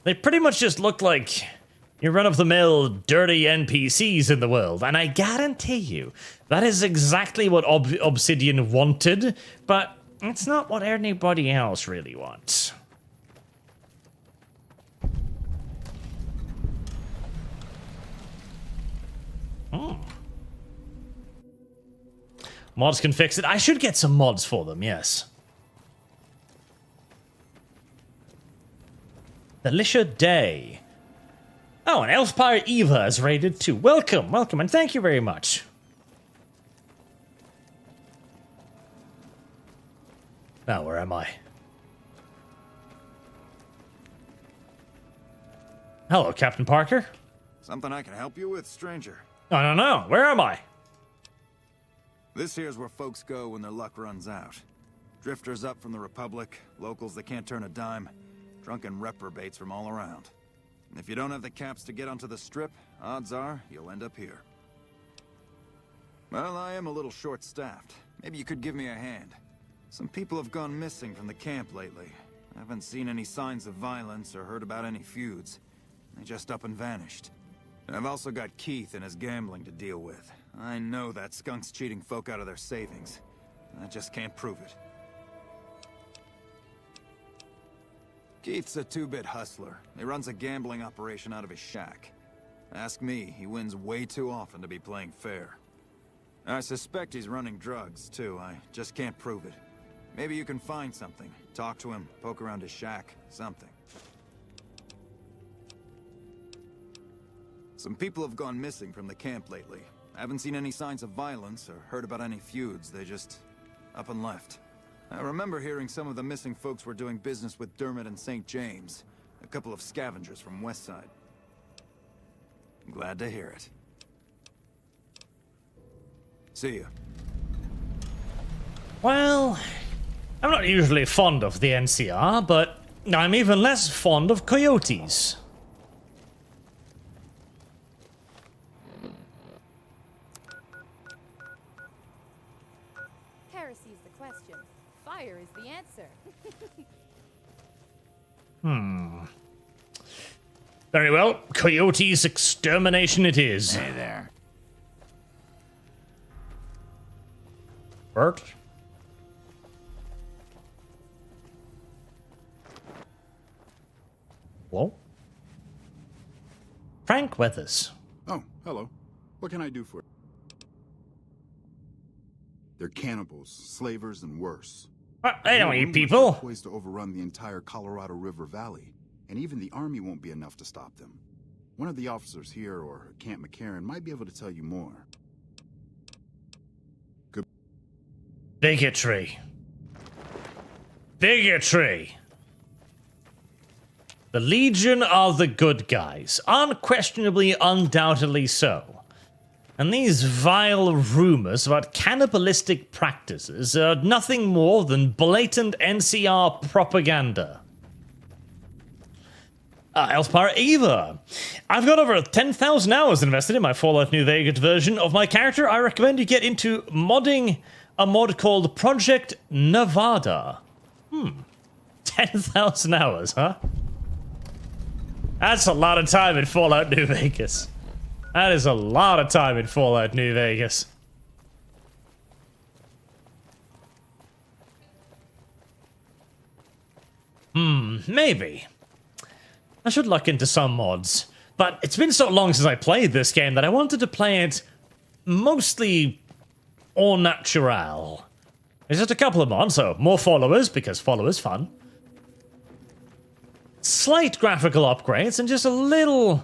they pretty much just look like your run-of-the-mill dirty NPCs in the world, and I guarantee you, that is exactly what Obsidian wanted, but it's not what anybody else really wants. Mods can fix it. I should get some mods for them, yes. Alicia Day. Oh, and Elfpire Eva is rated too. Welcome, welcome, and thank you very much. Now, where am I? Hello, Captain Parker. Something I can help you with, stranger? I don't know. Where am I? This here's where folks go when their luck runs out. Drifters up from the Republic, locals that can't turn a dime, drunken reprobates from all around. And if you don't have the caps to get onto the Strip, odds are you'll end up here. Well, I am a little short-staffed. Maybe you could give me a hand. Some people have gone missing from the camp lately. I haven't seen any signs of violence or heard about any feuds. They just up and vanished. And I've also got Keith and his gambling to deal with. I know that skunk's cheating folk out of their savings. I just can't prove it. Keith's a two-bit hustler. He runs a gambling operation out of his shack. Ask me, he wins way too often to be playing fair. I suspect he's running drugs, too. I just can't prove it. Maybe you can find something. Talk to him, poke around his shack, something. Some people have gone missing from the camp lately. I haven't seen any signs of violence or heard about any feuds. They just up and left. I remember hearing some of the missing folks were doing business with Dermot and St. James, a couple of scavengers from Westside. Glad to hear it. See ya. Well, I'm not usually fond of the NCR, but I'm even less fond of coyotes. Heresy's the question. Fire is the answer. Very well. Coyotes extermination it is. Hey there. Bert? Hello? Frank Weathers. Oh, hello. What can I do for you? They're cannibals, slavers, and worse. They don't eat people. They're poised to overrun the entire Colorado River Valley, and even the army won't be enough to stop them. One of the officers here or Camp McCarran might be able to tell you more. Good. Bigotry. Bigotry. The Legion are the good guys. Unquestionably, undoubtedly so. And these vile rumors about cannibalistic practices are nothing more than blatant NCR propaganda. Elfpire Eva. I've got over 10,000 hours invested in my Fallout New Vegas version of my character. I recommend you get into modding a mod called Project Nevada. 10,000 hours, huh? That's a lot of time in Fallout New Vegas. That is a lot of time in Fallout New Vegas. Maybe. I should look into some mods. But it's been so long since I played this game that I wanted to play it mostly au natural. There's just a couple of mods, so more followers, because followers fun. Slight graphical upgrades, and just a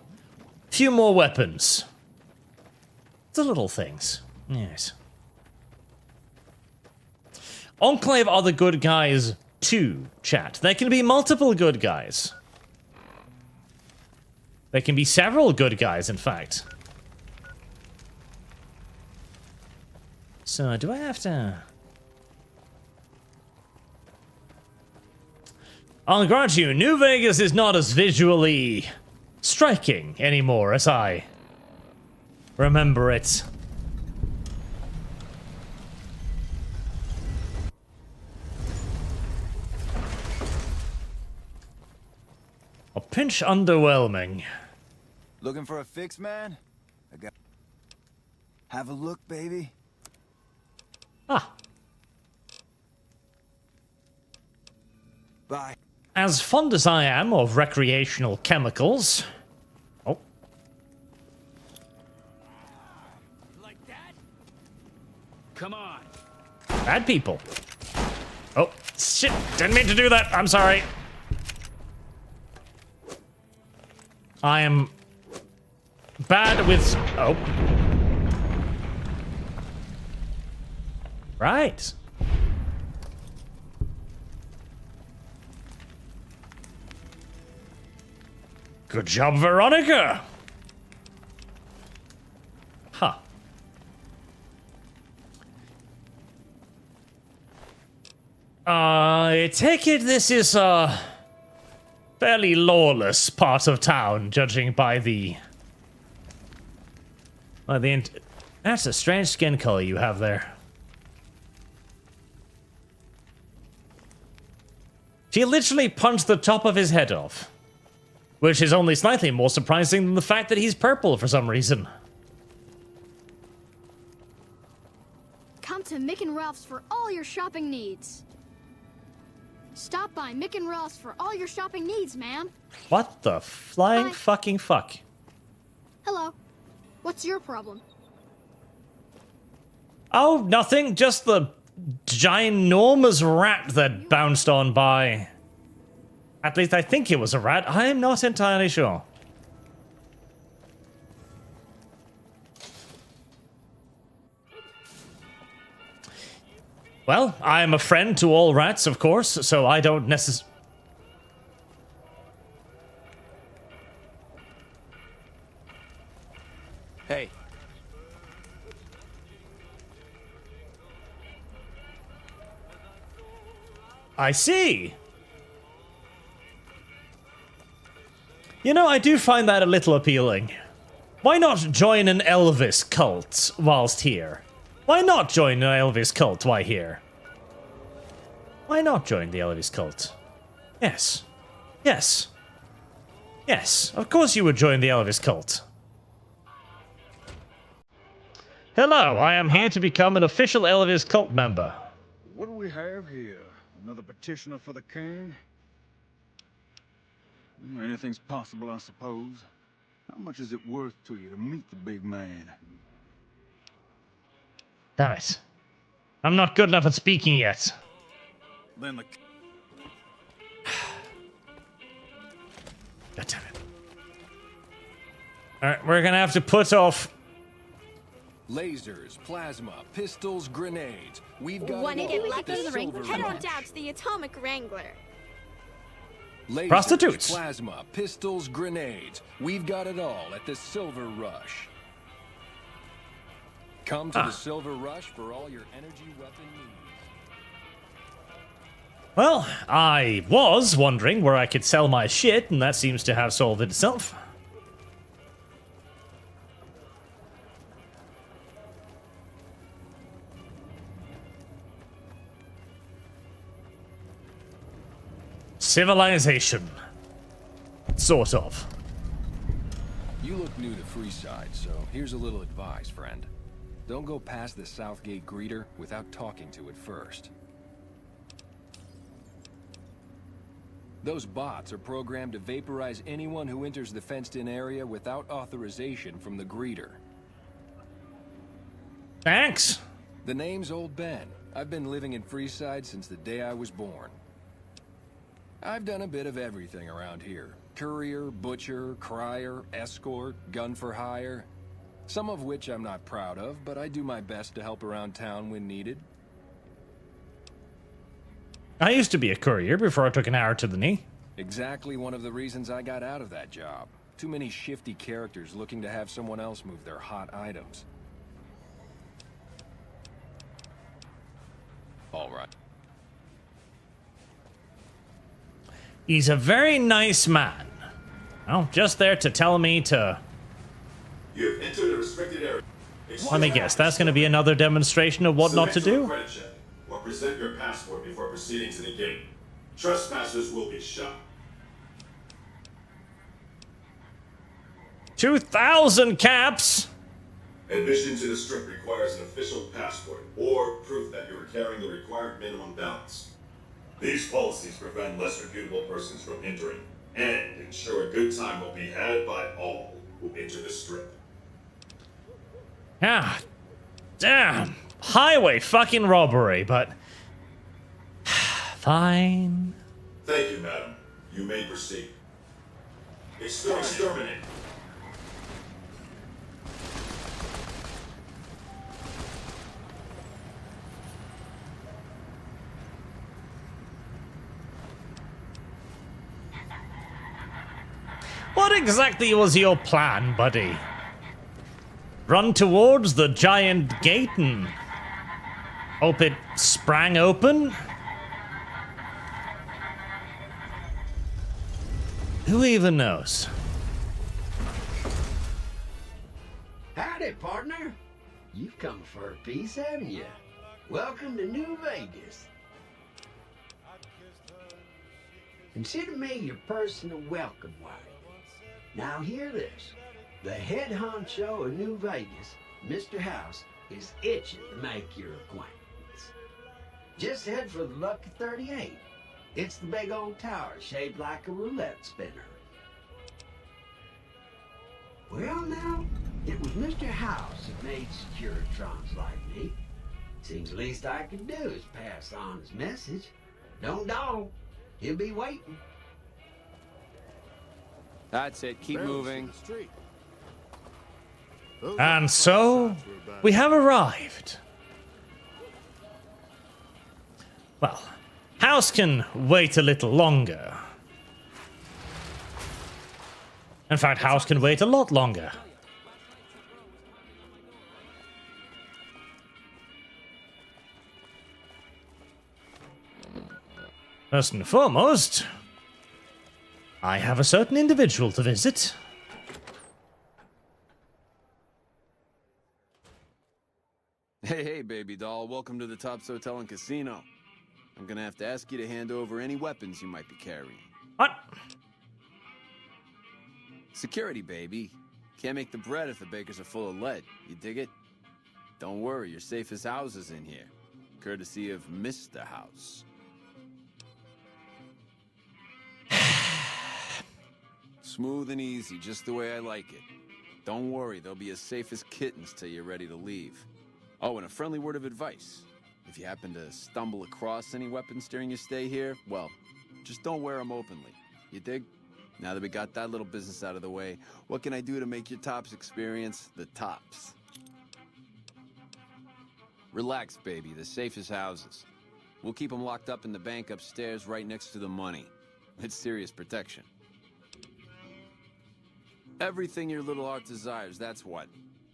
few more weapons. The little things. Yes. Enclave are the good guys too, chat. There can be multiple good guys. There can be several good guys, in fact. So, do I have to... I'll grant you, New Vegas is not as visually striking anymore as I remember it. A pinch underwhelming. Looking for a fix, man? Have a look, baby. Ah. Bye. As fond as I am of recreational chemicals... Oh. Like that? Come on. Bad people. Oh, shit. Didn't mean to do that. I'm sorry. I am bad with... Oh. Right. Good job, Veronica. Huh. I take it this is a fairly lawless part of town, judging by the... That's a strange skin color you have there. She literally punched the top of his head off. Which is only slightly more surprising than the fact that he's purple for some reason. Come to Mick and Ralph's for all your shopping needs. Stop by Mick and Ralph's for all your shopping needs, ma'am. What the flying Hi. fucking fuck? Hello. What's your problem? Oh, nothing. Just the ginormous rat that bounced on by. At least I think it was a rat. I am not entirely sure. Well, I am a friend to all rats, of course, so I don't necessarily... Hey. I see. You know, I do find that a little appealing. Why not join an Elvis cult whilst here? Why not join an Elvis cult while here? Why not join the Elvis cult? Yes. Yes. Yes, of course you would join the Elvis cult. Hello, I am here to become an official Elvis cult member. What do we have here? Another petitioner for the king? Anything's possible, I suppose. How much is it worth to you to meet the big man? Damn it. I'm not good enough at speaking yet. Then the... God damn it. Alright, we're gonna have to put off... Lasers, plasma, pistols, grenades. We've got Wanna it get all at lucky? the Silver Head on Rush. down to the Atomic Wrangler. Lasers, Prostitutes. plasma, pistols, grenades. We've got it all at the Silver Rush. Come to the Silver Rush for all your energy weapon needs. Well, I was wondering where I could sell my shit, and that seems to have solved itself. Civilization. Sort of. You look new to Freeside, so here's a little advice, friend. Don't go past the Southgate greeter without talking to it first. Those bots are programmed to vaporize anyone who enters the fenced-in area without authorization from the greeter. Thanks. The name's Old Ben. I've been living in Freeside since the day I was born. I've done a bit of everything around here. Courier, butcher, crier, escort, gun for hire. Some of which I'm not proud of, but I do my best to help around town when needed. I used to be a courier before I took an arrow to the knee. Exactly one of the reasons I got out of that job. Too many shifty characters looking to have someone else move their hot items. All right. He's a very nice man. Well, just there to tell me to... You have entered a restricted area. Let me guess, that's going to be another demonstration of what not to do? Credit check, or present your passport before proceeding to the gate. Trespassers will be shot. 2,000 caps! Admission to the strip requires an official passport or proof that you are carrying the required minimum balance. These policies prevent less reputable persons from entering and ensure a good time will be had by all who enter the strip. Ah, damn. Highway fucking robbery, but... Fine. Thank you, madam. You may proceed. Exterminate. What exactly was your plan, buddy? Run towards the giant gate and hope it sprang open? Who even knows? Howdy, partner. You've come for a piece, haven't you? Welcome to New Vegas. Consider me your personal welcome wagon. Now hear this. The head honcho of New Vegas, Mr. House, is itching to make your acquaintance. Just head for the Lucky 38. It's the big old tower shaped like a roulette spinner. Well now, it was Mr. House that made Securitrons like me. Seems the least I could do is pass on his message. Don't dawdle. He'll be waiting. That's it. Keep moving. And so, we have arrived. Well, House can wait a little longer. In fact, House can wait a lot longer. First and foremost, I have a certain individual to visit. Hey, baby doll. Welcome to the Tops Hotel and Casino. I'm gonna have to ask you to hand over any weapons you might be carrying. What? Security, baby. Can't make the bread if the bakers are full of lead. You dig it? Don't worry, you're safe as houses in here. Courtesy of Mr. House. Smooth and easy, just the way I like it. Don't worry, they'll be as safe as kittens till you're ready to leave. Oh, and a friendly word of advice. If you happen to stumble across any weapons during your stay here, well, just don't wear them openly. You dig? Now that we got that little business out of the way, what can I do to make your Tops experience the tops? Relax, baby. The safest houses. We'll keep them locked up in the bank upstairs right next to the money. It's serious protection. Everything your little heart desires, that's what.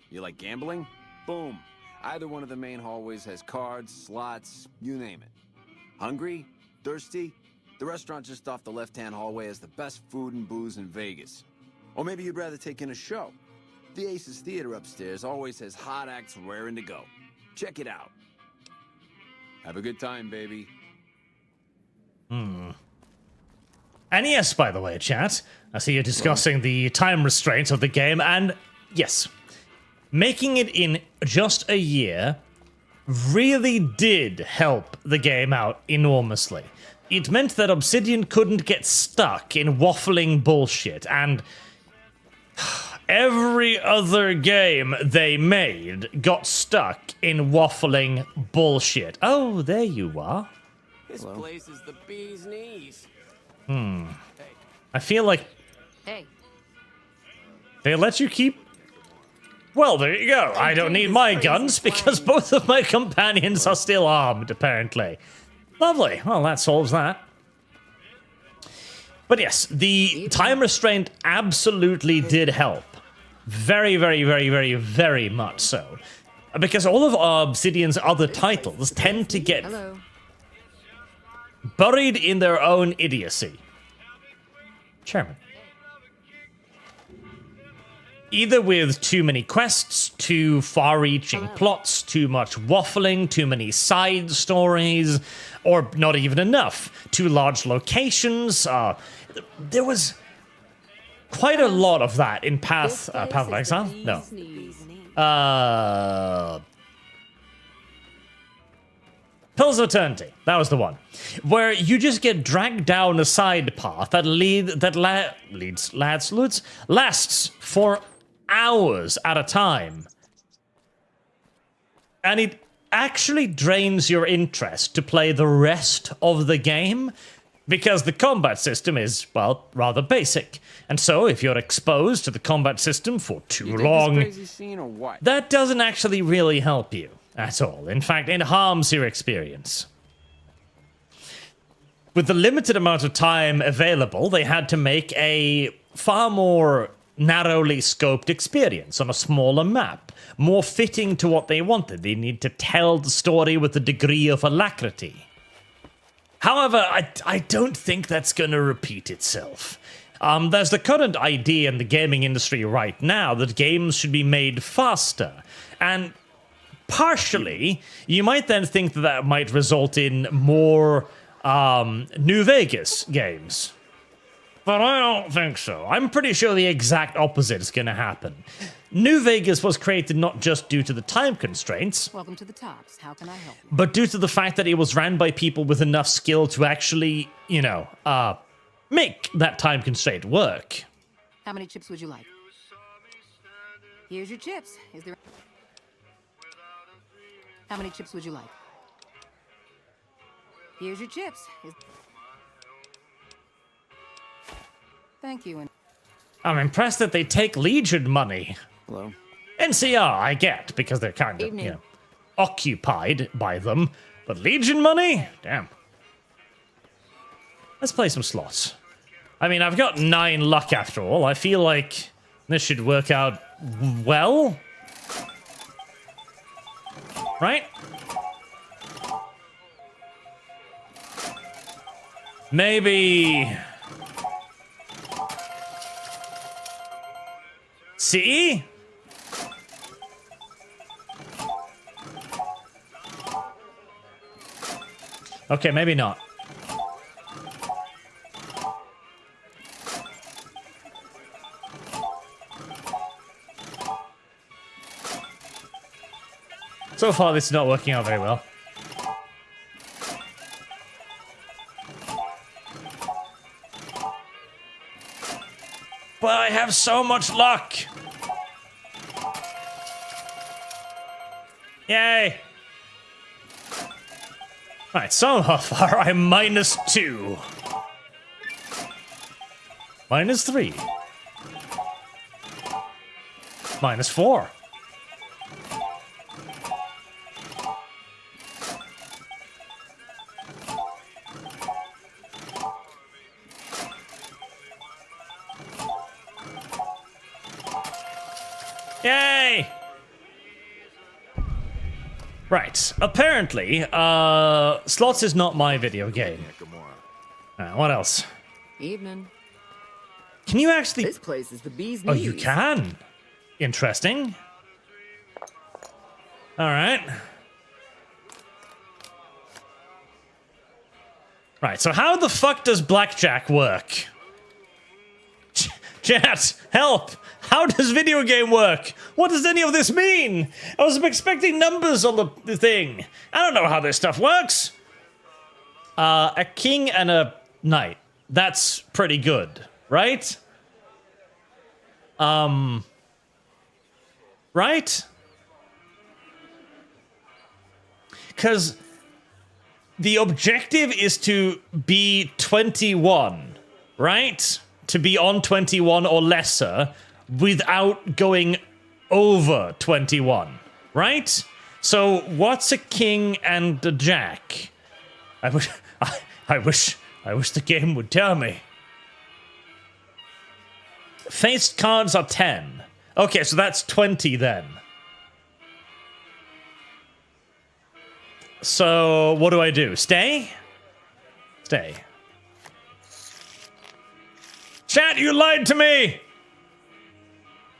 You like gambling? Boom. Either one of the main hallways has cards, slots, you name it. Hungry? Thirsty? The restaurant just off the left-hand hallway has the best food and booze in Vegas. Or maybe you'd rather take in a show. The Aces Theater upstairs always has hot acts raring to go. Check it out. Have a good time, baby. And yes, by the way, chat, I see you're discussing the time restraints of the game, and yes, making it in just a year really did help the game out enormously. It meant that Obsidian couldn't get stuck in waffling bullshit, and every other game they made got stuck in waffling bullshit. Oh, there you are. This place is the bee's knees. I feel like Hey. they let you keep... Well, there you go. I don't need my guns because both of my companions are still armed, apparently. Lovely. Well, that solves that. But yes, the time restraint absolutely did help. Very, very, very, very, very much so. Because all of Obsidian's other titles tend to get buried in their own idiocy. Chairman. Either with too many quests, too far-reaching plots, too much waffling, too many side stories, or not even enough. Too large locations. There was quite a lot of that in Path of Exile. No. Pillars of Eternity. That was the one. Where you just get dragged down a side path that lasts for hours at a time. And it actually drains your interest to play the rest of the game because the combat system is, well, rather basic. And so if you're exposed to the combat system for too long, that doesn't actually really help you at all. In fact, it harms your experience. With the limited amount of time available, they had to make a far more narrowly scoped experience on a smaller map, more fitting to what they wanted. They need to tell the story with a degree of alacrity. However, I don't think that's going to repeat itself. There's the current idea in the gaming industry right now that games should be made faster, and partially, you might then think that that might result in more New Vegas games. But I don't think so. I'm pretty sure the exact opposite is going to happen. New Vegas was created not just due to the time constraints. Welcome to the Tops. How can I help? But due to the fact that it was ran by people with enough skill to actually, you know, make that time constraint work. How many chips would you like? Here's your chips. Is there... How many chips would you like? Here's your chips. Thank you. I'm impressed that they take Legion money. Hello. NCR, I get, because they're kind of, you know, occupied by them. But Legion money? Damn. Let's play some slots. I mean, I've got 9 luck after all. I feel like this should work out well. Right? Maybe... C? Okay, maybe not. So far, this is not working out very well. But I have so much luck! Yay! Alright, so far I'm -2. -3. -4. Yay! Right, apparently, slots is not my video game. What else? Evening. Can you actually... This place is the bee's knees. Oh, you can? Interesting. Alright. Right, so how the fuck does blackjack work? Chat, help! How does video game work? What does any of this mean? I was expecting numbers on the thing. I don't know how this stuff works. A king and a knight. That's pretty good, right? Right? Because the objective is to be 21, right? To be on 21 or lesser without going over 21, right? So what's a king and a jack? I wish the game would tell me. Faced cards are 10. Okay, so that's 20 then. So what do I do? Stay? Stay. Chat, you lied to me!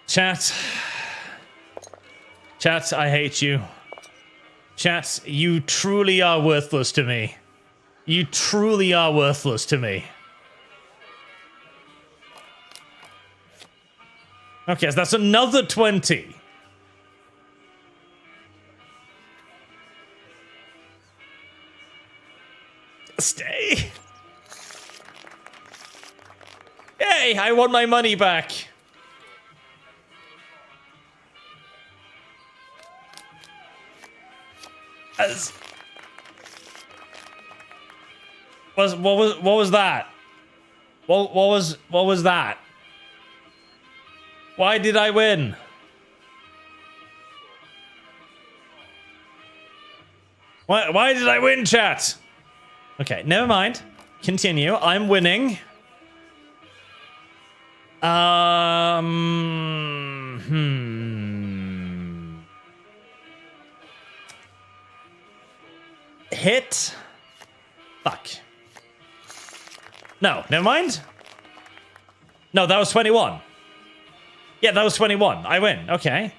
Chat. Chat, I hate you. Chat, you truly are worthless to me. You truly are worthless to me. Okay, so that's another 20. Stay. Yay, I want my money back. What was that? What was that? Why did I win? Why did I win, chat? Okay, never mind. Continue. I'm winning. Hit. Fuck. No, never mind. No, that was 21. Yeah, that was 21. I win. Okay.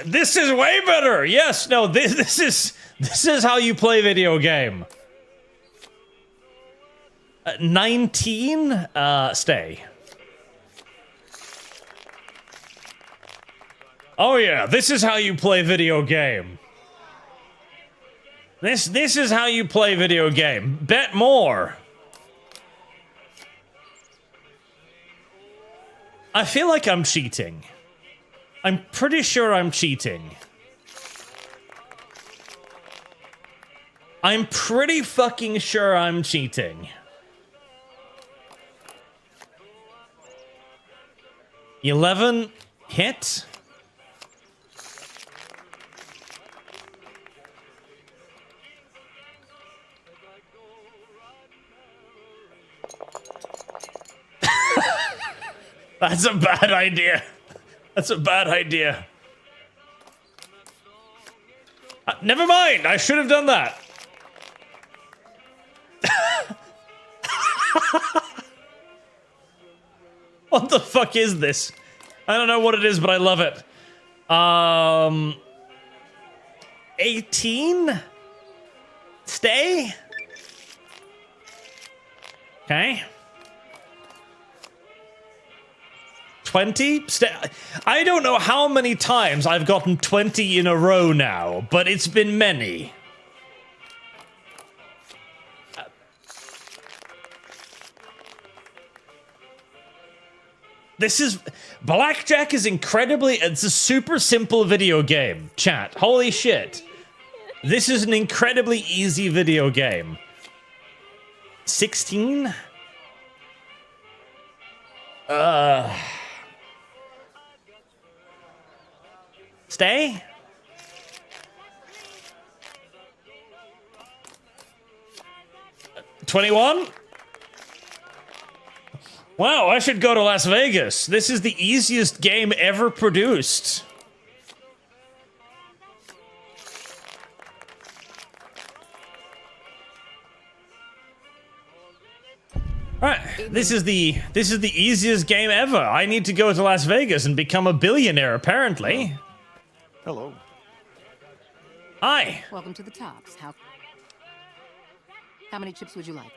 This is way better. Yes. No. This is how you play video game. 19. Stay. Oh yeah. This is how you play video game. This is how you play video game. Bet more. I feel like I'm cheating. I'm pretty sure I'm cheating. I'm pretty fucking sure I'm cheating. 11 hit. That's a bad idea. That's a bad idea. Never mind. I should have done that. What the fuck is this? I don't know what it is, but I love it. 18? Stay? Okay. 20? I don't know how many times I've gotten 20 in a row now, but it's been many. Blackjack is incredibly, it's a super simple video game, chat. Holy shit. This is an incredibly easy video game. 16? Stay? $21? Wow, I should go to Las Vegas. This is the easiest game ever produced. Alright, this is the easiest game ever. I need to go to Las Vegas and become a billionaire, apparently. Hello. Hi. Welcome to the Tops. How many chips would you like?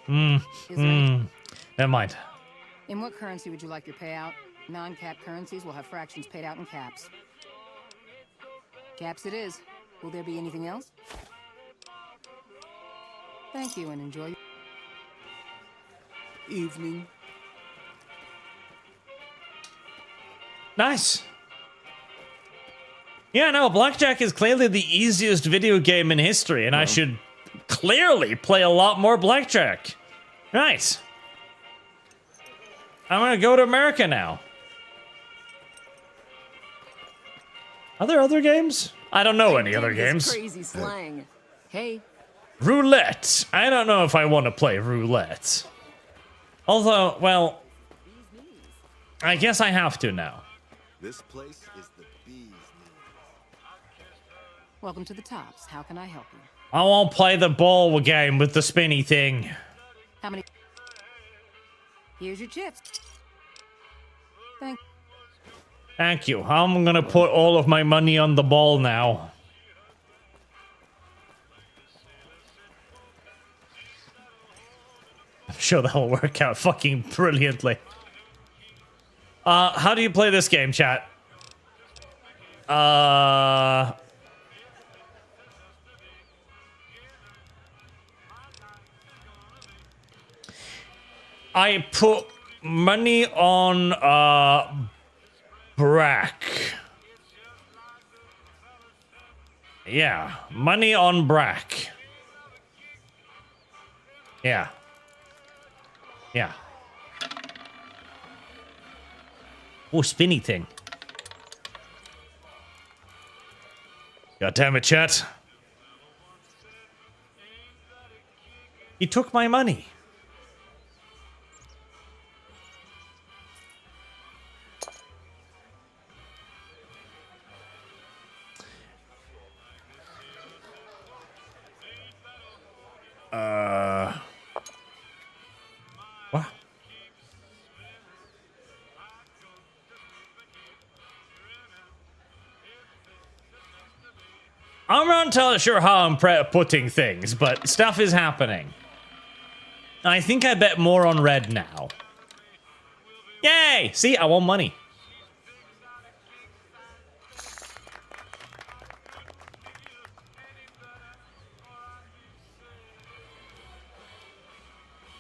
Never mind. In what currency would you like your payout? Non-cap currencies will have fractions paid out in caps. Caps it is. Will there be anything else? Thank you and enjoy your evening. Nice. Yeah, no, Blackjack is clearly the easiest video game in history, and I should clearly play a lot more Blackjack. Nice. I'm gonna go to America now. Are there other games? I don't know any other games. Crazy slang. Hey. Roulette. I don't know if I want to play roulette. Although, well, I guess I have to now. This place is the bee's Welcome to the Tops. How can I help you? I won't play the ball game with the spinny thing. How many? Here's your chips. Thank you. I'm gonna put all of my money on the ball now. I'm sure that'll work out fucking brilliantly. How do you play this game, chat? I put money on Brack. Yeah, money on Brack. Yeah. Yeah. Oh, spinny thing. God damn it, chat. He took my money. What? I'm not entirely sure how I'm putting things, but stuff is happening. I think I bet more on red now. Yay! See, I won money.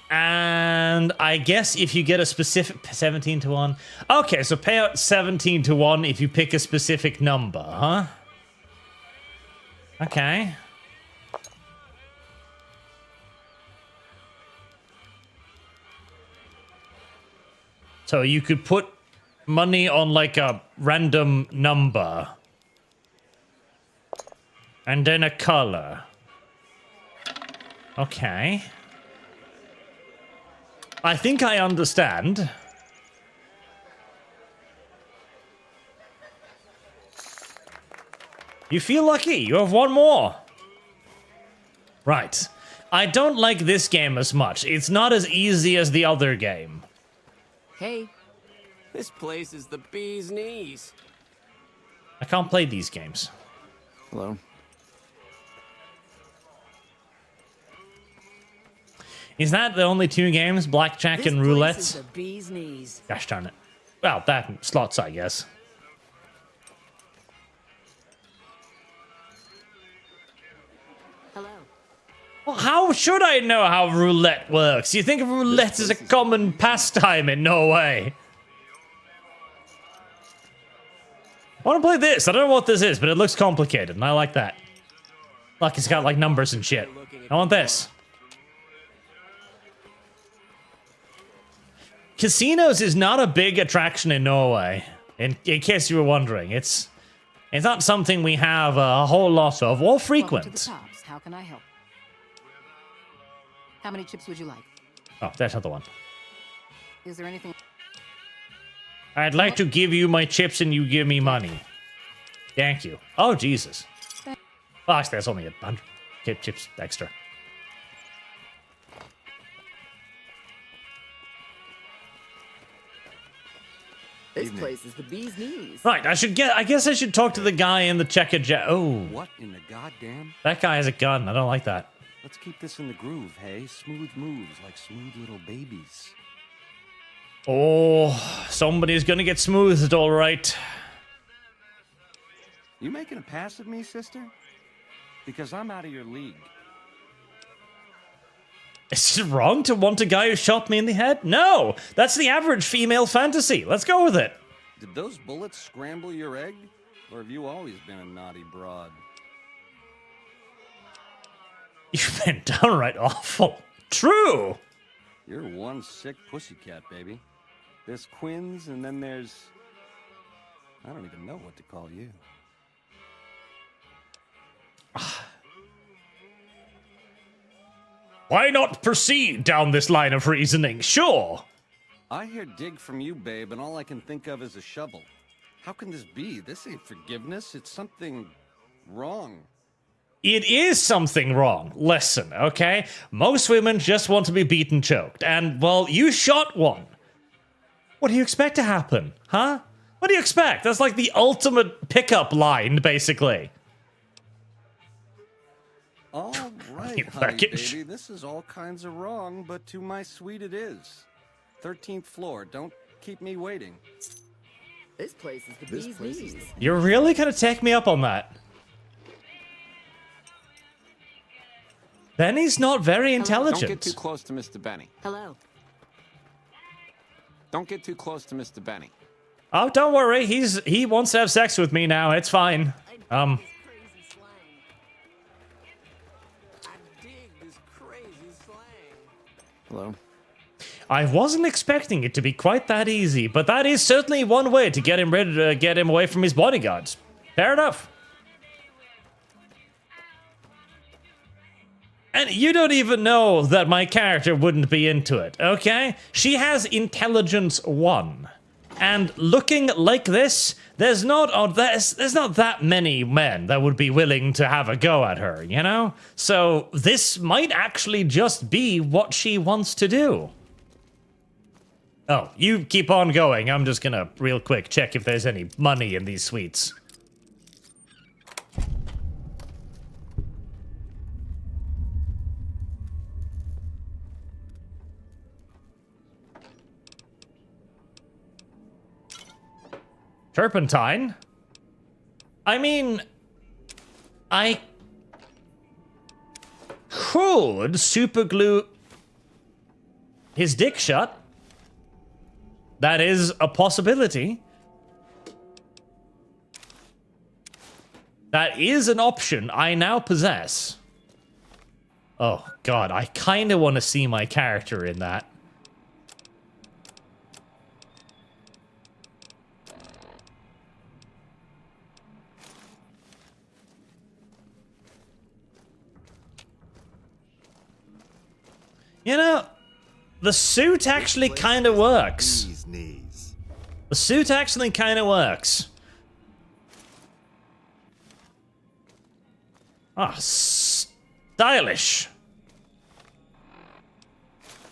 And I guess if you get a specific 17 to 1. Okay, so pay out 17 to 1 if you pick a specific number, huh? Okay. So you could put money on like a random number. And then a color. Okay. I think I understand. You feel lucky. You have one more. Right. I don't like this game as much. It's not as easy as the other game. Hey, this place is the bee's knees. I can't play these games. Hello. Is that the only two games? Blackjack and roulette? This is the bee's knees. Gosh darn it. Well, that slots, I guess. Hello. Well, how should I know how roulette works? You think of roulette as a common pastime in Norway? I want to play this. I don't know what this is, but it looks complicated, and I like that. Like it's got like numbers and shit. I want this. Casinos is not a big attraction in Norway. In case you were wondering, it's not something we have a whole lot of or frequent. Welcome to the Tops. How can I help? How many chips would you like? Oh, that's not the one. Is there anything? I'd like to give you my chips and you give me money. Thank you. Oh, Jesus. Well, actually, that's only 100 chips extra. This place is the bee's knees. Right, I guess I should talk to the guy in the checkered jet. Oh. What in the goddamn? That guy has a gun. I don't like that. Let's keep this in the groove, hey? Smooth moves like smooth little babies. Oh, somebody's gonna get smoothed, all right. You making a pass at me, sister? Because I'm out of your league. Is it wrong to want a guy who shot me in the head? No, that's the average female fantasy. Let's go with it. Did those bullets scramble your egg? Or have you always been a naughty broad? You've been downright awful. True. You're one sick pussycat, baby. There's Quinns, and then there's... I don't even know what to call you. Why not proceed down this line of reasoning? Sure. I hear dig from you, babe, and all I can think of is a shovel. How can this be? This ain't forgiveness. It's something wrong? It is something wrong. Listen, okay? Most women just want to be beaten choked. And, well, you shot one. What do you expect to happen? Huh? What do you expect? That's like the ultimate pickup line, basically. All right, honey, baby. This is all kinds of wrong, but to my suite it is. 13th floor. Don't keep me waiting. This place is the bee's knees. You're really gonna take me up on that? Benny's not very intelligent. Don't get too close to Mr. Benny. Hello. Don't get too close to Mr. Benny. Oh, don't worry. He wants to have sex with me now. It's fine. Hello. I wasn't expecting it to be quite that easy, but that is certainly one way to get him ready to get him away from his bodyguards. Fair enough. And you don't even know that my character wouldn't be into it, okay? She has intelligence 1. And looking like this, there's not that many men that would be willing to have a go at her, you know? So this might actually just be what she wants to do. Oh, you keep on going. I'm just gonna real quick check if there's any money in these suites. Turpentine? I mean, I could superglue his dick shut. That is a possibility. That is an option I now possess. Oh, God, I kind of want to see my character in that. You know, the suit actually kind of works. The suit actually kind of works. Ah, stylish.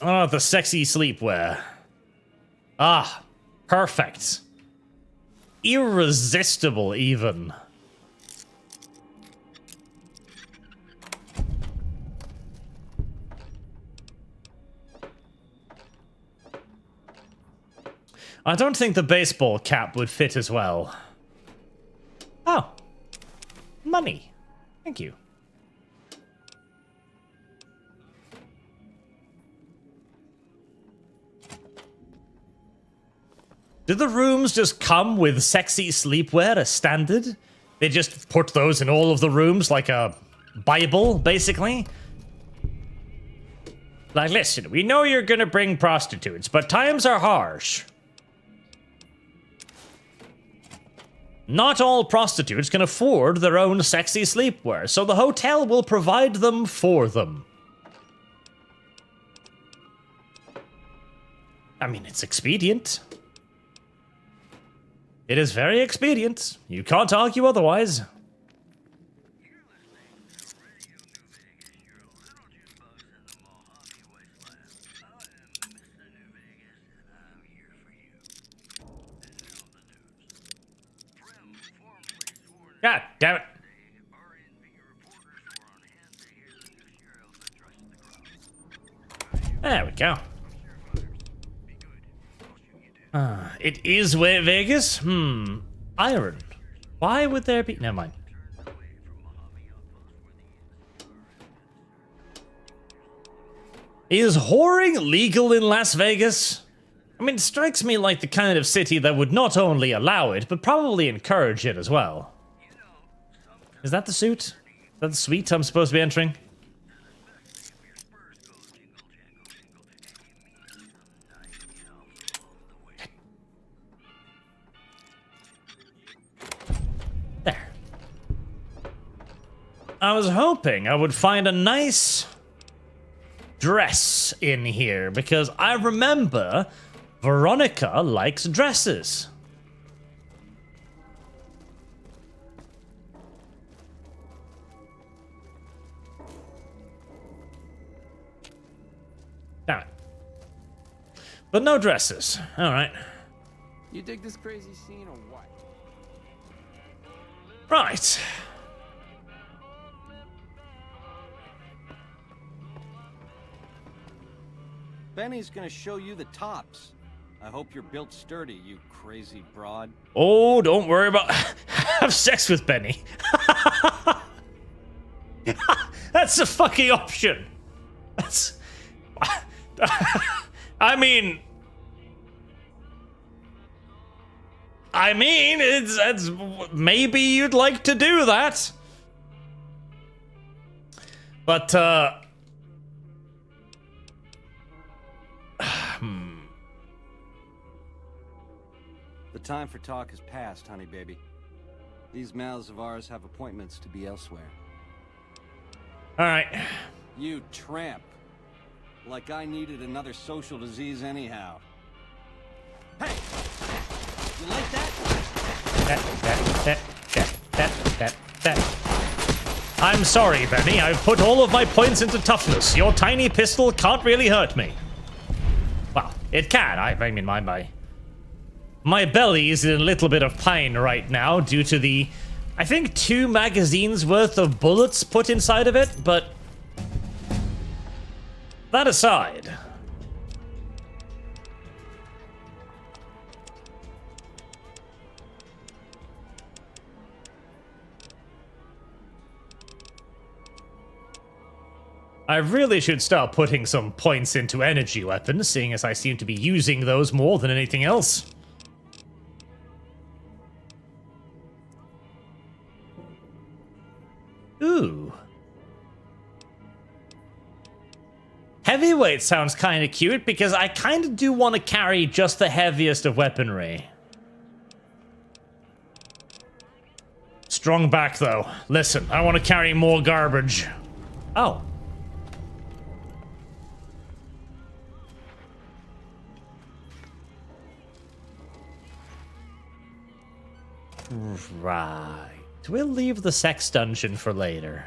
Oh, the sexy sleepwear. Ah, perfect. Irresistible, even. I don't think the baseball cap would fit as well. Oh. Money. Thank you. Do the rooms just come with sexy sleepwear as standard? They just put those in all of the rooms like a Bible, basically? Like, listen, we know you're gonna bring prostitutes, but times are harsh. Not all prostitutes can afford their own sexy sleepwear, so the hotel will provide them for them. I mean, it's expedient. It is very expedient. You can't argue otherwise. God damn it. There we go. It is Vegas? Iron. Why would there be... Never mind. Is whoring legal in Las Vegas? I mean, it strikes me like the kind of city that would not only allow it, but probably encourage it as well. Is that the suit? Is that the suite I'm supposed to be entering? There. I was hoping I would find a nice dress in here, because I remember Veronica likes dresses. Damn it. But no dresses. Alright. You dig this crazy scene or what? Right. Benny's gonna show you the tops. I hope you're built sturdy, you crazy broad. Oh, don't worry about... Have sex with Benny. That's a fucking option. That's... I mean, it's maybe you'd like to do that. But, The time for talk has passed, honey baby. These mouths of ours have appointments to be elsewhere. Alright. You tramp. Like I needed another social disease anyhow. Hey! You like that? I'm sorry, Benny. I've put all of my points into toughness. Your tiny pistol can't really hurt me. Well, it can. I mean, my belly is in a little bit of pain right now due to the, I think, 2 magazines worth of bullets put inside of it, but that aside, I really should start putting some points into energy weapons, seeing as I seem to be using those more than anything else. Ooh. Heavyweight sounds kind of cute because I kind of do want to carry just the heaviest of weaponry. Strong back, though. Listen, I want to carry more garbage. Oh. Right. We'll leave the sex dungeon for later.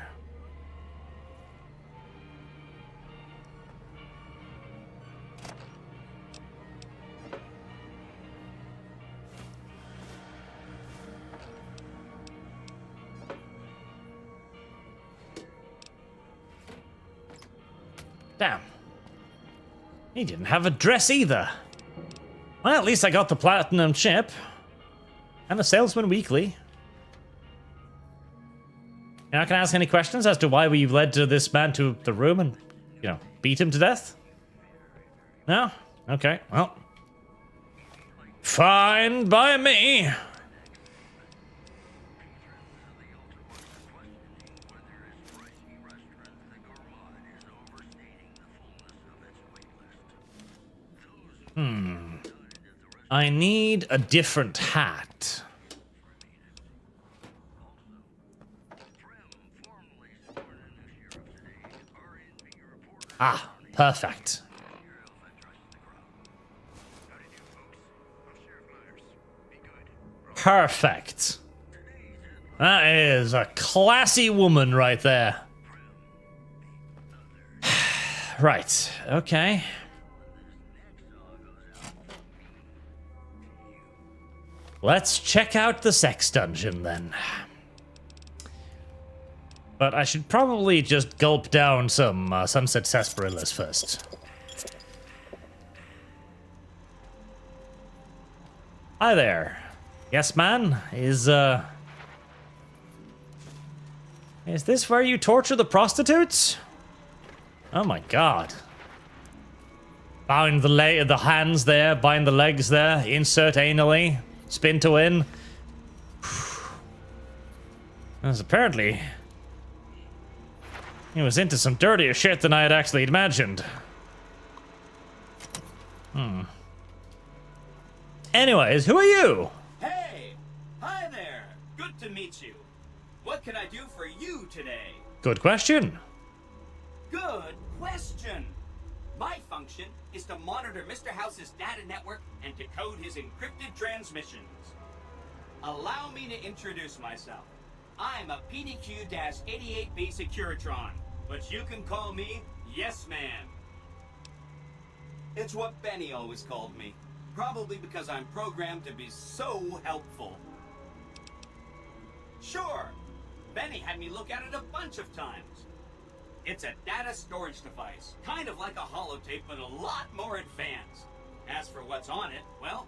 Damn. He didn't have a dress either. Well, at least I got the platinum chip. And a salesman weekly. You're not gonna ask any questions as to why we've led to this man to the room and, you know, beat him to death? No? Okay, well. Fine by me. I need a different hat. Ah, perfect. Perfect. That is a classy woman right there. Right, okay. Let's check out the sex dungeon then. But I should probably just gulp down some sunset sarsaparillas first. Hi there. Yes, man? Is this where you torture the prostitutes? Oh my god. Bind the hands there, bind the legs there, insert anally, spin to win. As apparently he was into some dirtier shit than I had actually imagined. Anyways, who are you? Hey! Hi there! Good to meet you. What can I do for you today? Good question. Good question! My function is to monitor Mr. House's data network and decode his encrypted transmissions. Allow me to introduce myself. I'm a PDQ-88B Securitron, but you can call me Yes Man. It's what Benny always called me. Probably because I'm programmed to be so helpful. Sure, Benny had me look at it a bunch of times. It's a data storage device, kind of like a holotape, but a lot more advanced. As for what's on it, well,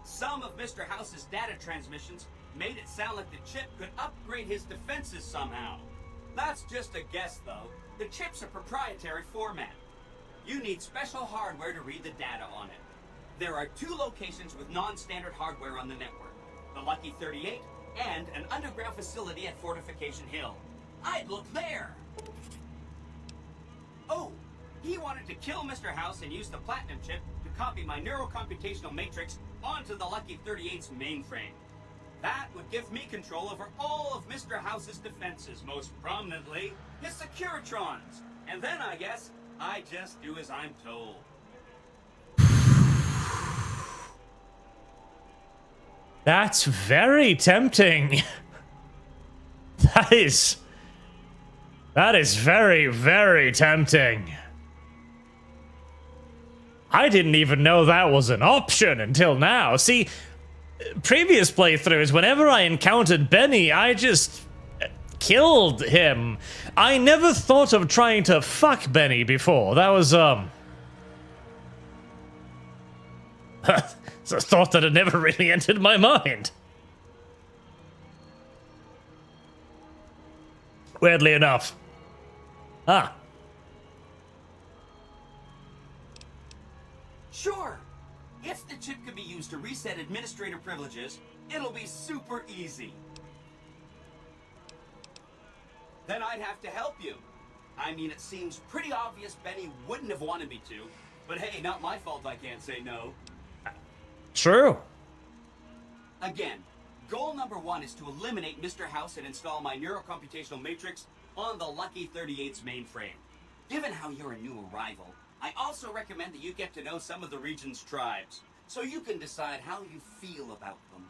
some of Mr. House's data transmissions made it sound like the chip could upgrade his defenses somehow. That's just a guess, though. The chip's a proprietary format. You need special hardware to read the data on it. There are 2 locations with non-standard hardware on the network. The Lucky 38 and an underground facility at Fortification Hill. I'd look there! Oh, he wanted to kill Mr. House and use the Platinum chip to copy my neurocomputational matrix onto the Lucky 38's mainframe. That would give me control over all of Mr. House's defenses, most prominently his Securitrons. And then, I guess, I just do as I'm told. That's very tempting. That is very, very tempting. I didn't even know that was an option until now. See, previous playthroughs, whenever I encountered Benny, I just killed him. I never thought of trying to fuck Benny before. That was, it's a thought that had never really entered my mind. Weirdly enough. Ah. Sure. If the chip can be used to reset administrator privileges, it'll be super easy. Then I'd have to help you. I mean, it seems pretty obvious Benny wouldn't have wanted me to, but hey, not my fault I can't say no. True. Again, goal number 1 is to eliminate Mr. House and install my neurocomputational matrix on the Lucky 38's mainframe. Given how you're a new arrival, I also recommend that you get to know some of the region's tribes, so you can decide how you feel about them.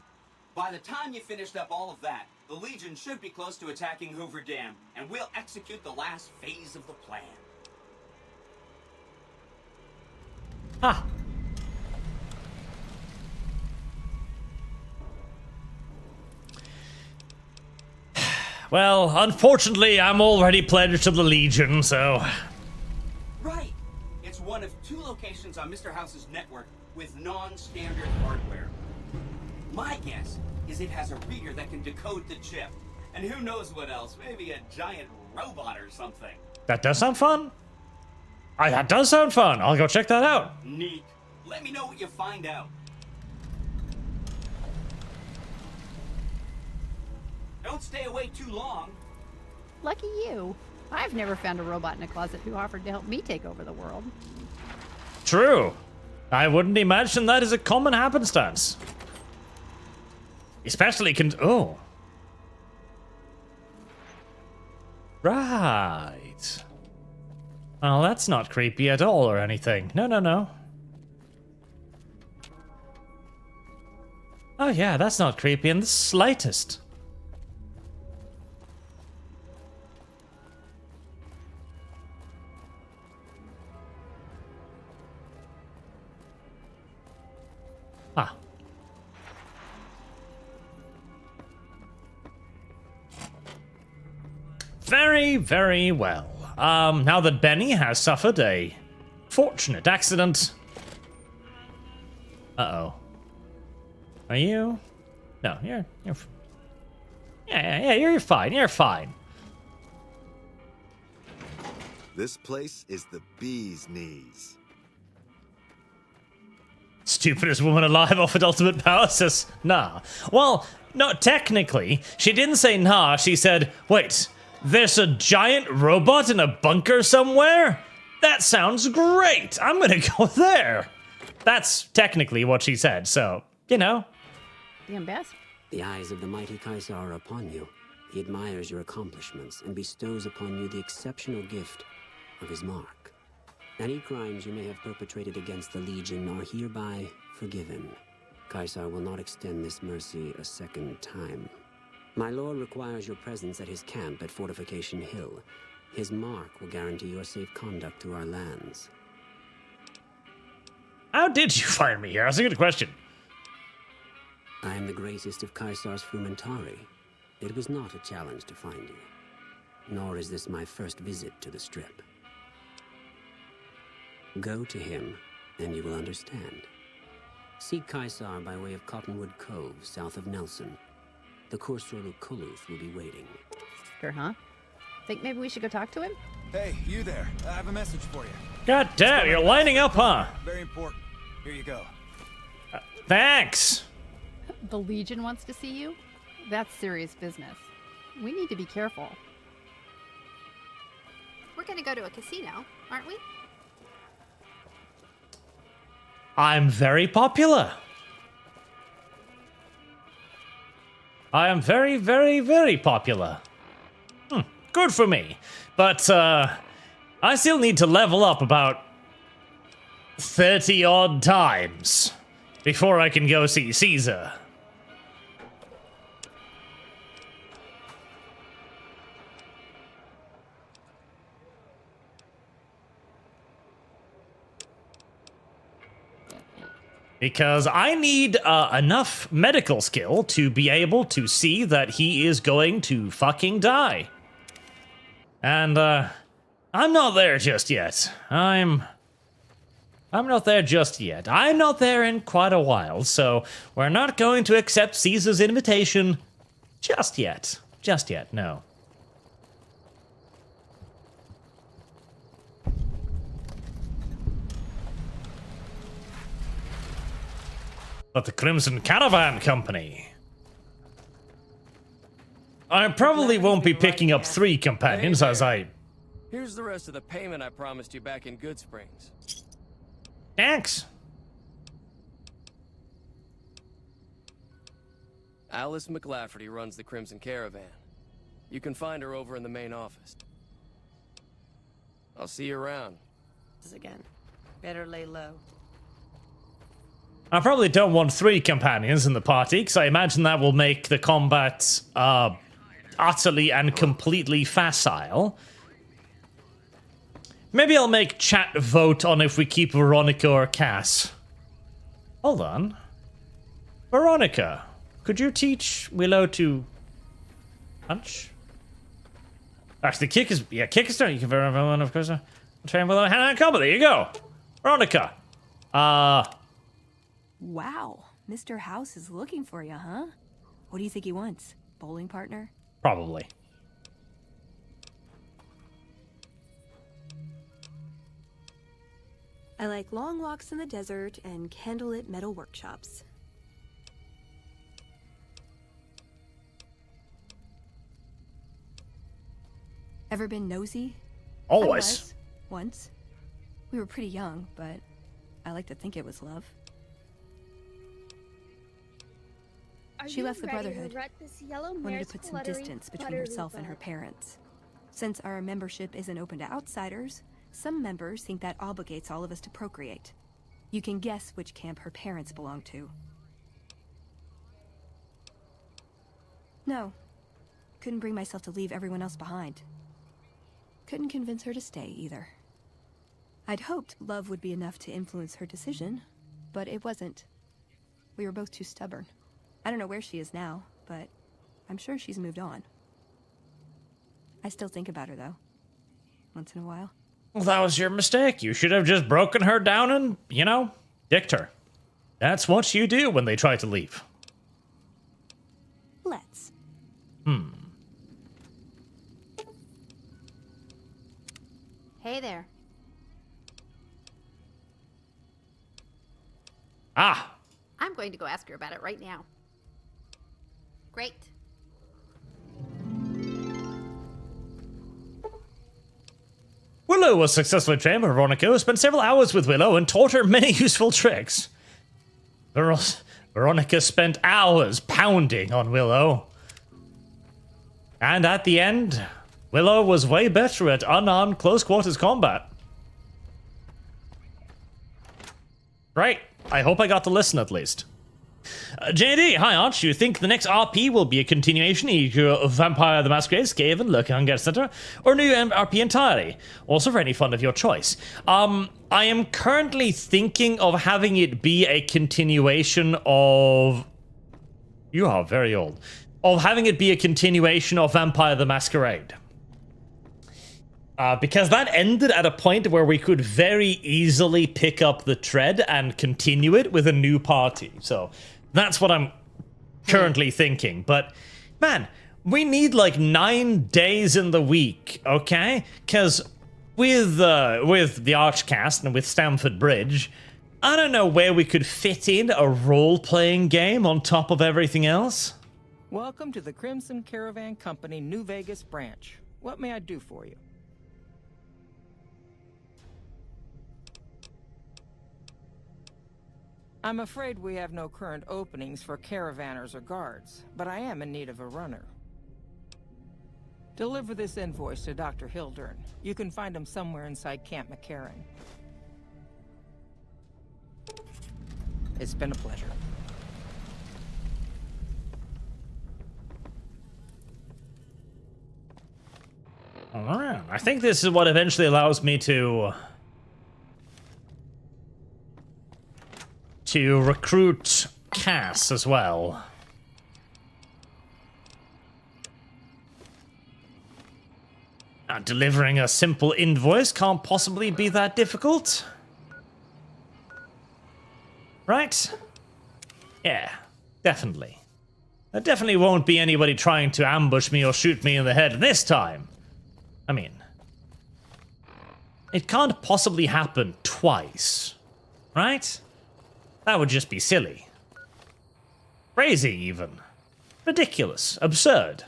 By the time you finished up all of that, the Legion should be close to attacking Hoover Dam, and we'll execute the last phase of the plan. Ah. Well, unfortunately, I'm already pledged to the Legion, so... Right! It's one of 2 locations on Mr. House's network with non-standard hardware. My guess is it has a reader that can decode the chip. And who knows what else, maybe a giant robot or something. That does sound fun. That does sound fun. I'll go check that out. Neat. Let me know what you find out. Don't stay away too long. Lucky you. I've never found a robot in a closet who offered to help me take over the world. True. I wouldn't imagine that is a common happenstance. Especially oh. Right. Well, that's not creepy at all or anything. No, no, no. Oh yeah, that's not creepy in the slightest. Ah. Very, very well. Now that Benny has suffered a fortunate accident. Uh-oh. Are you? No, you're yeah, you're fine. You're fine. This place is the bee's knees. Stupidest woman alive offered ultimate power says, nah. Well, no, technically, she didn't say nah, she said, wait, there's a giant robot in a bunker somewhere? That sounds great! I'm gonna go there! That's technically what she said, so, you know. Damn best. The eyes of the mighty Kaiser are upon you. He admires your accomplishments and bestows upon you the exceptional gift of his mark. Any crimes you may have perpetrated against the Legion are hereby forgiven. Kaiser will not extend this mercy a second time. My lord requires your presence at his camp at Fortification Hill. His mark will guarantee your safe conduct through our lands. How did you find me here? That's a good question. I am the greatest of Caesar's Frumentari. It was not a challenge to find you. Nor is this my first visit to the Strip. Go to him, and you will understand. Seek Caesar by way of Cottonwood Cove, south of Nelson. The Cursor Lucullus will be waiting. Sure, huh? Think maybe we should go talk to him? Hey, you there. I have a message for you. God damn, you're lining up, huh? Very important. Here you go. Thanks. The Legion wants to see you? That's serious business. We need to be careful. We're gonna go to a casino, aren't we? I'm very popular. I am very, very, very popular. Good for me. But, I still need to level up about 30-odd times before I can go see Caesar. Because I need enough medical skill to be able to see that he is going to fucking die. And, I'm not there just yet. I'm not there just yet. I'm not there in quite a while, so we're not going to accept Caesar's invitation just yet. Just yet, no. But the Crimson Caravan Company. I probably won't be picking up 3 companions as I... Here's the rest of the payment I promised you back in Good Springs. Thanks. Alice McLafferty runs the Crimson Caravan. You can find her over in the main office. I'll see you around. Again. Better lay low. I probably don't want 3 companions in the party, because I imagine that will make the combat utterly and completely facile. Maybe I'll make chat vote on if we keep Veronica or Cass. Hold on. Veronica, could you teach Willow to punch? Actually, kick is... Yeah, kick is... You can very well, of course. Train Willow hand combo. There you go. Veronica. Wow, Mr. House is looking for you, huh? What do you think he wants? Bowling partner? Probably. I like long walks in the desert and candlelit metal workshops. Ever been nosy? Always. I was, once. We were pretty young, but I like to think it was love. She left the Brotherhood, wanted to put some distance between herself and her parents. Since our membership isn't open to outsiders, some members think that obligates all of us to procreate. You can guess which camp her parents belong to. No. Couldn't bring myself to leave everyone else behind. Couldn't convince her to stay, either. I'd hoped love would be enough to influence her decision, but it wasn't. We were both too stubborn. I don't know where she is now, but I'm sure she's moved on. I still think about her, though. Once in a while. Well, that was your mistake. You should have just broken her down and, you know, dicked her. That's what you do when they try to leave. Let's. Hey there. Ah. I'm going to go ask her about it right now. Great. Willow was successfully trained by Veronica, who spent several hours with Willow and taught her many useful tricks. Veronica spent hours pounding on Willow. And at the end, Willow was way better at unarmed close quarters combat. Right. I hope I got to listen at least. JD, hi Arch, you think the next RP will be a continuation of Vampire the Masquerade, Skaven, Lurker, Hunger, etc., or new RP entirely? Also for any fun of your choice. I am currently thinking of having it be a continuation of... You are very old. Of having it be a continuation of Vampire the Masquerade. Because that ended at a point where we could very easily pick up the thread and continue it with a new party. So that's what I'm currently thinking. But man, we need like 9 days in the week, okay? Because with the ArchCast and with Stamford Bridge, I don't know where we could fit in a role-playing game on top of everything else. Welcome to the Crimson Caravan Company New Vegas branch. What may I do for you? I'm afraid we have no current openings for caravanners or guards, but I am in need of a runner. Deliver this invoice to Dr. Hildern. You can find him somewhere inside Camp McCarran. It's been a pleasure. Alright, I think this is what eventually allows me to recruit Cass as well. Delivering a simple invoice can't possibly be that difficult. Right? Yeah, definitely. There definitely won't be anybody trying to ambush me or shoot me in the head this time. I mean, it can't possibly happen twice, right? That would just be silly. Crazy, even. Ridiculous. Absurd.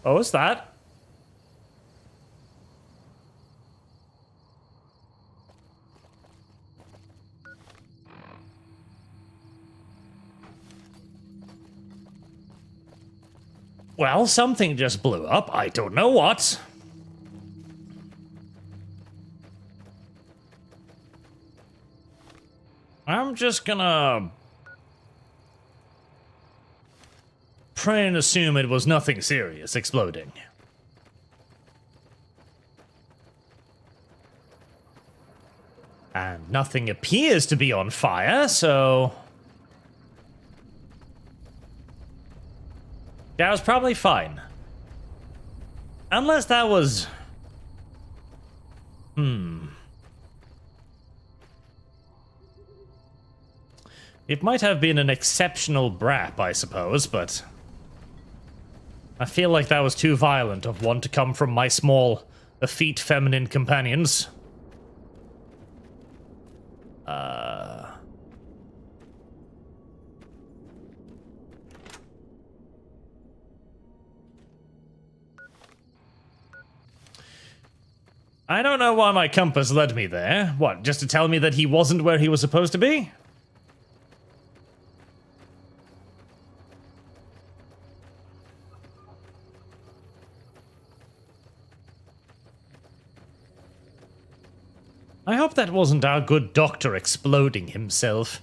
Oh, what's that? Well, something just blew up. I don't know what. I'm just gonna pray and assume it was nothing serious exploding. And nothing appears to be on fire, so... that was probably fine. Unless that was... It might have been an exceptional brap, I suppose, but... I feel like that was too violent of one to come from my small, effete feminine companions. I don't know why my compass led me there. What, just to tell me that he wasn't where he was supposed to be? I hope that wasn't our good doctor exploding himself.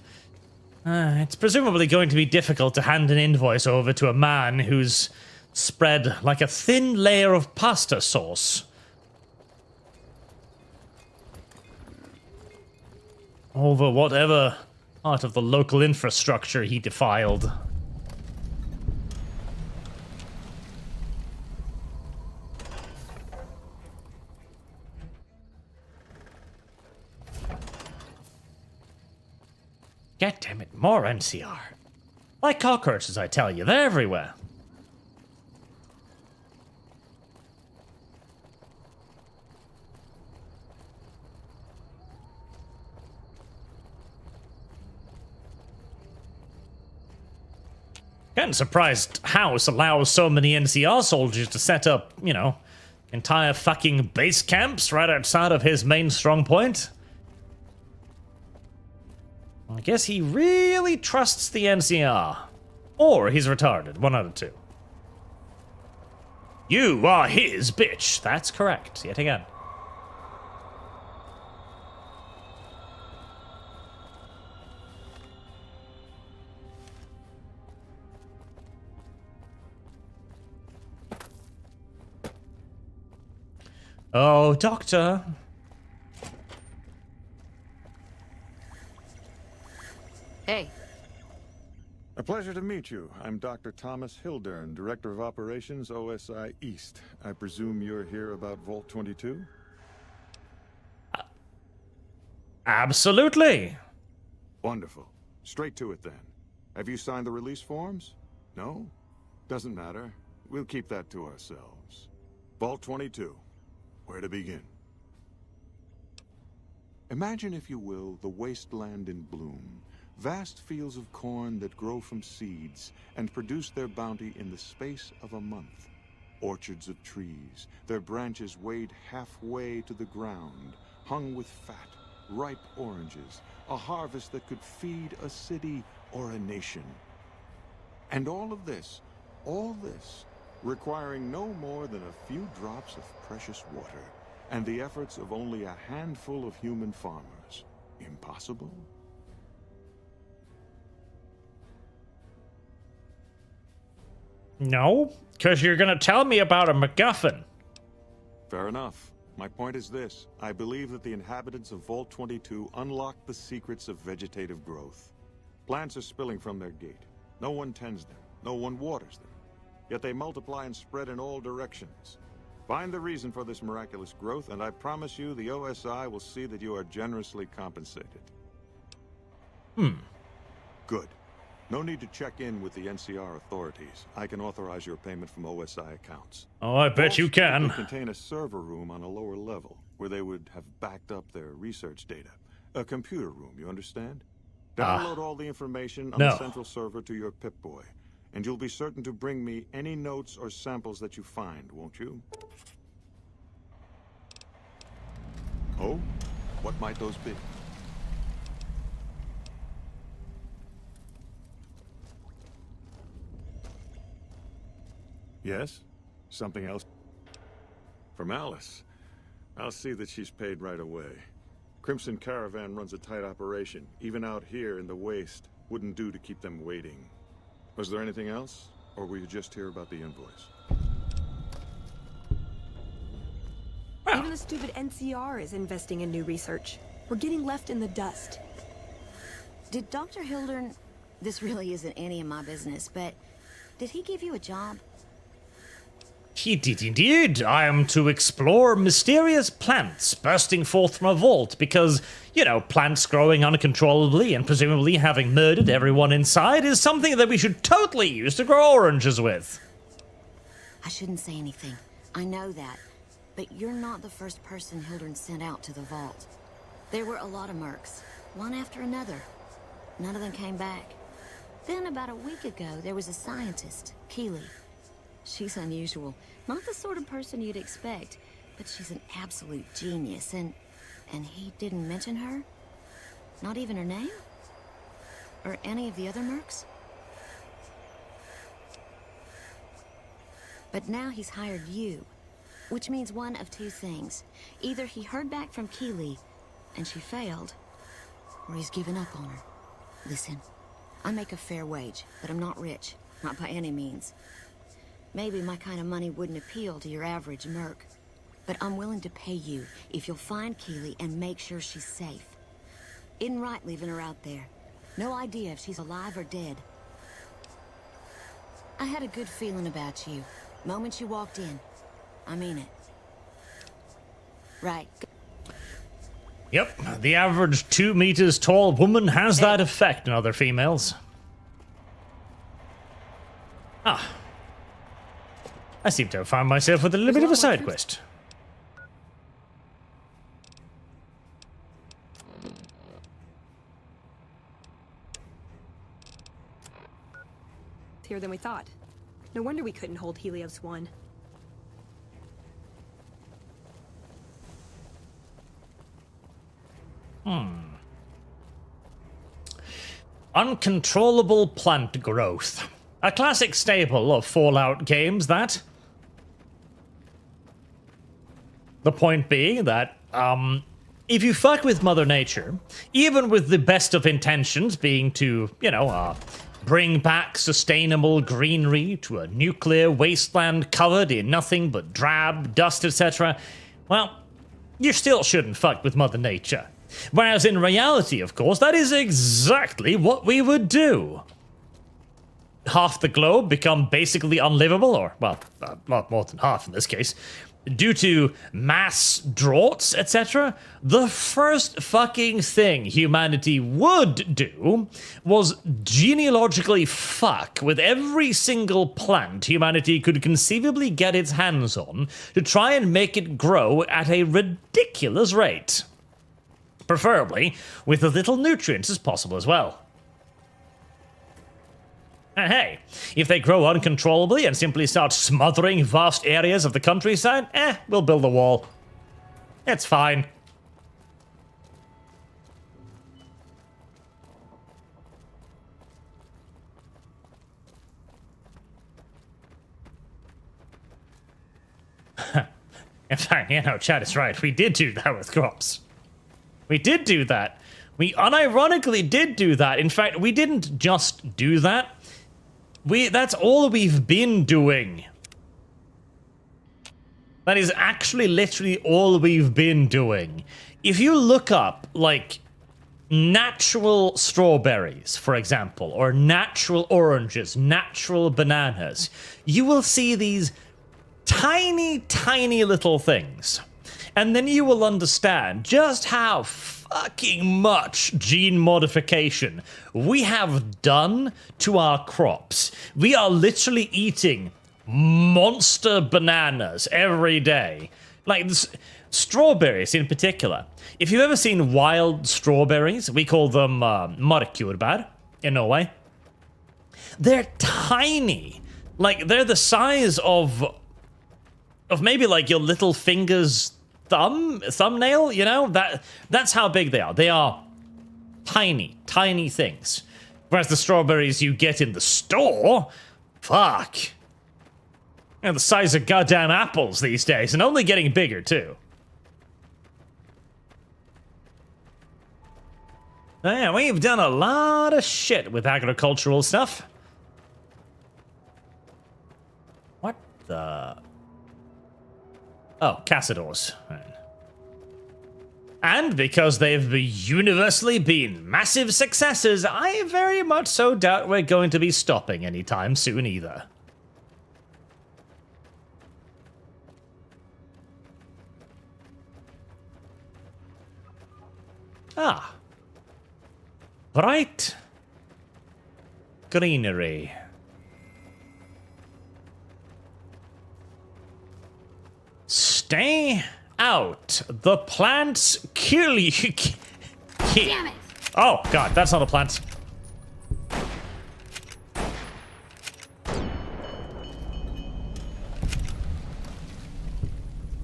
It's presumably going to be difficult to hand an invoice over to a man who's spread like a thin layer of pasta sauce over whatever part of the local infrastructure he defiled. God damn it, more NCR. Like cockroaches, I tell you, they're everywhere. Getting surprised House allows so many NCR soldiers to set up, you know, entire fucking base camps right outside of his main strong point. I guess he really trusts the NCR. Or he's retarded. One out of two. You are his bitch. That's correct. Yet again. Oh, Doctor. Hey. A pleasure to meet you. I'm Dr. Thomas Hildern, Director of Operations, OSI East. I presume you're here about Vault 22? Absolutely. Wonderful. Straight to it then. Have you signed the release forms? No? Doesn't matter. We'll keep that to ourselves. Vault 22. Where to begin? Imagine, if you will, the wasteland in bloom. Vast fields of corn that grow from seeds and produce their bounty in the space of a month. Orchards of trees, their branches weighed halfway to the ground, hung with fat, ripe oranges, a harvest that could feed a city or a nation. And all this, requiring no more than a few drops of precious water, and the efforts of only a handful of human farmers. Impossible? No, because you're going to tell me about a MacGuffin. Fair enough. My point is this. I believe that the inhabitants of Vault 22 unlocked the secrets of vegetative growth. Plants are spilling from their gate. No one tends them. No one waters them. Yet they multiply and spread in all directions. Find the reason for this miraculous growth, and I promise you the OSI will see that you are generously compensated. Good. No need to check in with the NCR authorities. I can authorize your payment from OSI accounts. Oh, I bet you can. It would contain a server room on a lower level, where they would have backed up their research data. A computer room, you understand? Download all the information on the central server to your Pip-Boy, and you'll be certain to bring me any notes or samples that you find, won't you? Oh? What might those be? Yes? Something else? From Alice. I'll see that she's paid right away. Crimson Caravan runs a tight operation. Even out here in the waste, wouldn't do to keep them waiting. Was there anything else? Or were you just here about the invoice? Even the stupid NCR is investing in new research. We're getting left in the dust. Did Dr. Hildern... This really isn't any of my business, but... Did he give you a job? He did indeed. I am to explore mysterious plants bursting forth from a vault because, you know, plants growing uncontrollably and presumably having murdered everyone inside is something that we should totally use to grow oranges with. I shouldn't say anything. I know that. But you're not the first person Hildern sent out to the vault. There were a lot of mercs, one after another. None of them came back. Then about a week ago, there was a scientist, Keeley. She's unusual. Not the sort of person you'd expect, but she's an absolute genius, and he didn't mention her? Not even her name? Or any of the other mercs? But now he's hired you, which means one of two things. Either he heard back from Keeley, and she failed, or he's given up on her. Listen, I make a fair wage, but I'm not rich. Not by any means. Maybe my kind of money wouldn't appeal to your average merc, but I'm willing to pay you if you'll find Keeley and make sure she's safe. Isn't right leaving her out there. No idea if she's alive or dead. I had a good feeling about you. Moment you walked in. I mean it. Right. Yep, the average 2 meters tall woman has that effect in other females. Ah. I seem to have found myself with a little bit of a side quest. Here than we thought. No wonder we couldn't hold Helios 1. Uncontrollable plant growth. A classic staple of Fallout games, that. The point being that, if you fuck with Mother Nature, even with the best of intentions being to, you know, bring back sustainable greenery to a nuclear wasteland covered in nothing but drab, dust, etc., well, you still shouldn't fuck with Mother Nature. Whereas in reality, of course, that is exactly what we would do. Half the globe become basically unlivable, or, well, a lot more than half in this case, due to mass droughts, etc. The first fucking thing humanity would do was genealogically fuck with every single plant humanity could conceivably get its hands on to try and make it grow at a ridiculous rate. Preferably with as little nutrients as possible as well. And hey, if they grow uncontrollably and simply start smothering vast areas of the countryside, we'll build a wall. It's fine. In fact, you know, Chad is right. We did do that with crops. We did do that. We unironically did do that. In fact, we didn't just do that. That's all we've been doing. That is actually literally all we've been doing. If you look up, like, natural strawberries, for example, or natural oranges, natural bananas, you will see these tiny, tiny little things. And then you will understand just how fucking much gene modification we have done to our crops. We are literally eating monster bananas every day. Like strawberries in particular. If you've ever seen wild strawberries, we call them markurbær in Norway. They're tiny. Like, they're the size of maybe like your little finger's thumbnail, you know? That's how big they are. They are tiny, tiny things. Whereas the strawberries you get in the store, fuck. They're the size of goddamn apples these days, and only getting bigger too. Yeah, we've done a lot of shit with agricultural stuff. What the... Oh, Cassadors. Right. And because they've universally been massive successes, I very much so doubt we're going to be stopping anytime soon either. Ah. Bright greenery. Stay out. The plants kill you. Damn it. Oh, God, that's not a plant.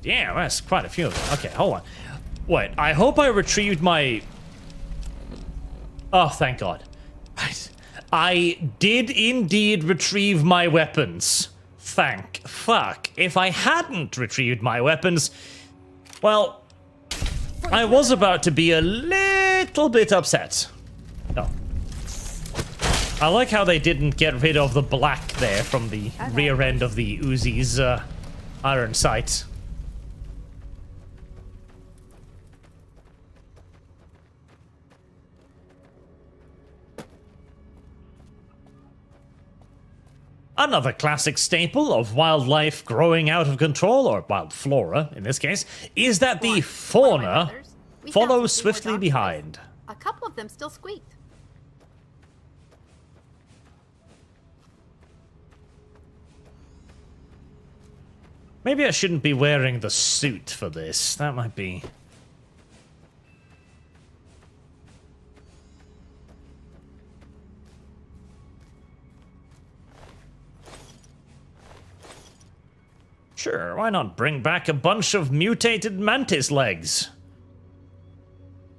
Damn, that's quite a few of them. Okay, hold on. Wait, I hope I retrieved my... Oh, thank God. Right. I did indeed retrieve my weapons. Thank fuck. If I hadn't retrieved my weapons, well, I was about to be a little bit upset. Oh. I like how they didn't get rid of the black there from the rear end of the Uzi's iron sight. Another classic staple of wildlife growing out of control, or wild flora in this case, is that the fauna follows swiftly behind. A couple of them still squeaked. Maybe I shouldn't be wearing the suit for this. That might be... Sure, why not bring back a bunch of mutated mantis legs?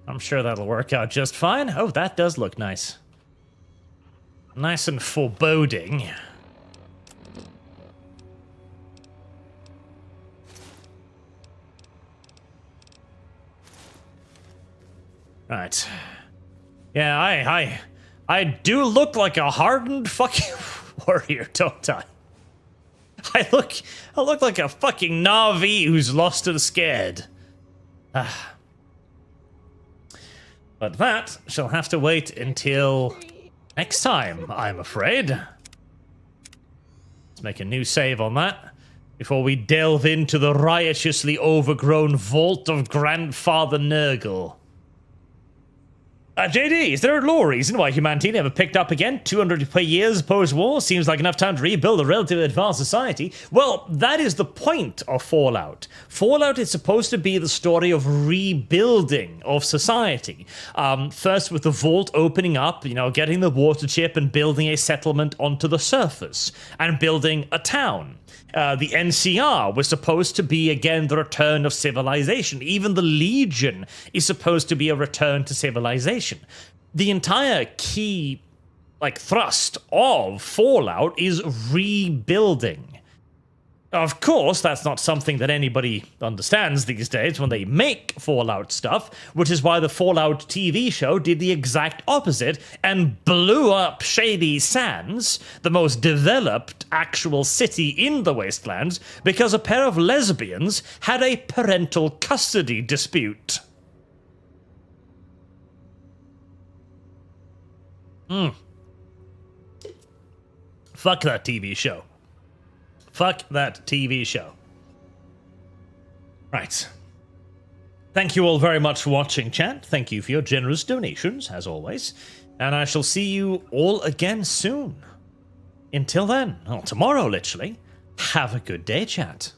I'm sure that'll work out just fine. Oh, that does look nice. Nice and foreboding. Right. Yeah, I do look like a hardened fucking warrior, don't I? I look like a fucking Na'vi who's lost and scared. But that shall have to wait until next time, I'm afraid. Let's make a new save on that before we delve into the riotously overgrown vault of Grandfather Nurgle. JD, is there a law reason why humanity never picked up again? 200 years post-war seems like enough time to rebuild a relatively advanced society. Well, that is the point of Fallout. Fallout is supposed to be the story of rebuilding of society. First with the vault opening up, you know, getting the water chip and building a settlement onto the surface, and building a town. The NCR was supposed to be, again, the return of civilization. Even the Legion is supposed to be a return to civilization. The entire key, thrust of Fallout is rebuilding. Of course, that's not something that anybody understands these days when they make Fallout stuff, which is why the Fallout TV show did the exact opposite and blew up Shady Sands, the most developed actual city in the Wastelands, because a pair of lesbians had a parental custody dispute. Fuck that TV show. Fuck that TV show. Right. Thank you all very much for watching, chat. Thank you for your generous donations, as always. And I shall see you all again soon. Until then, well, tomorrow, literally, have a good day, chat.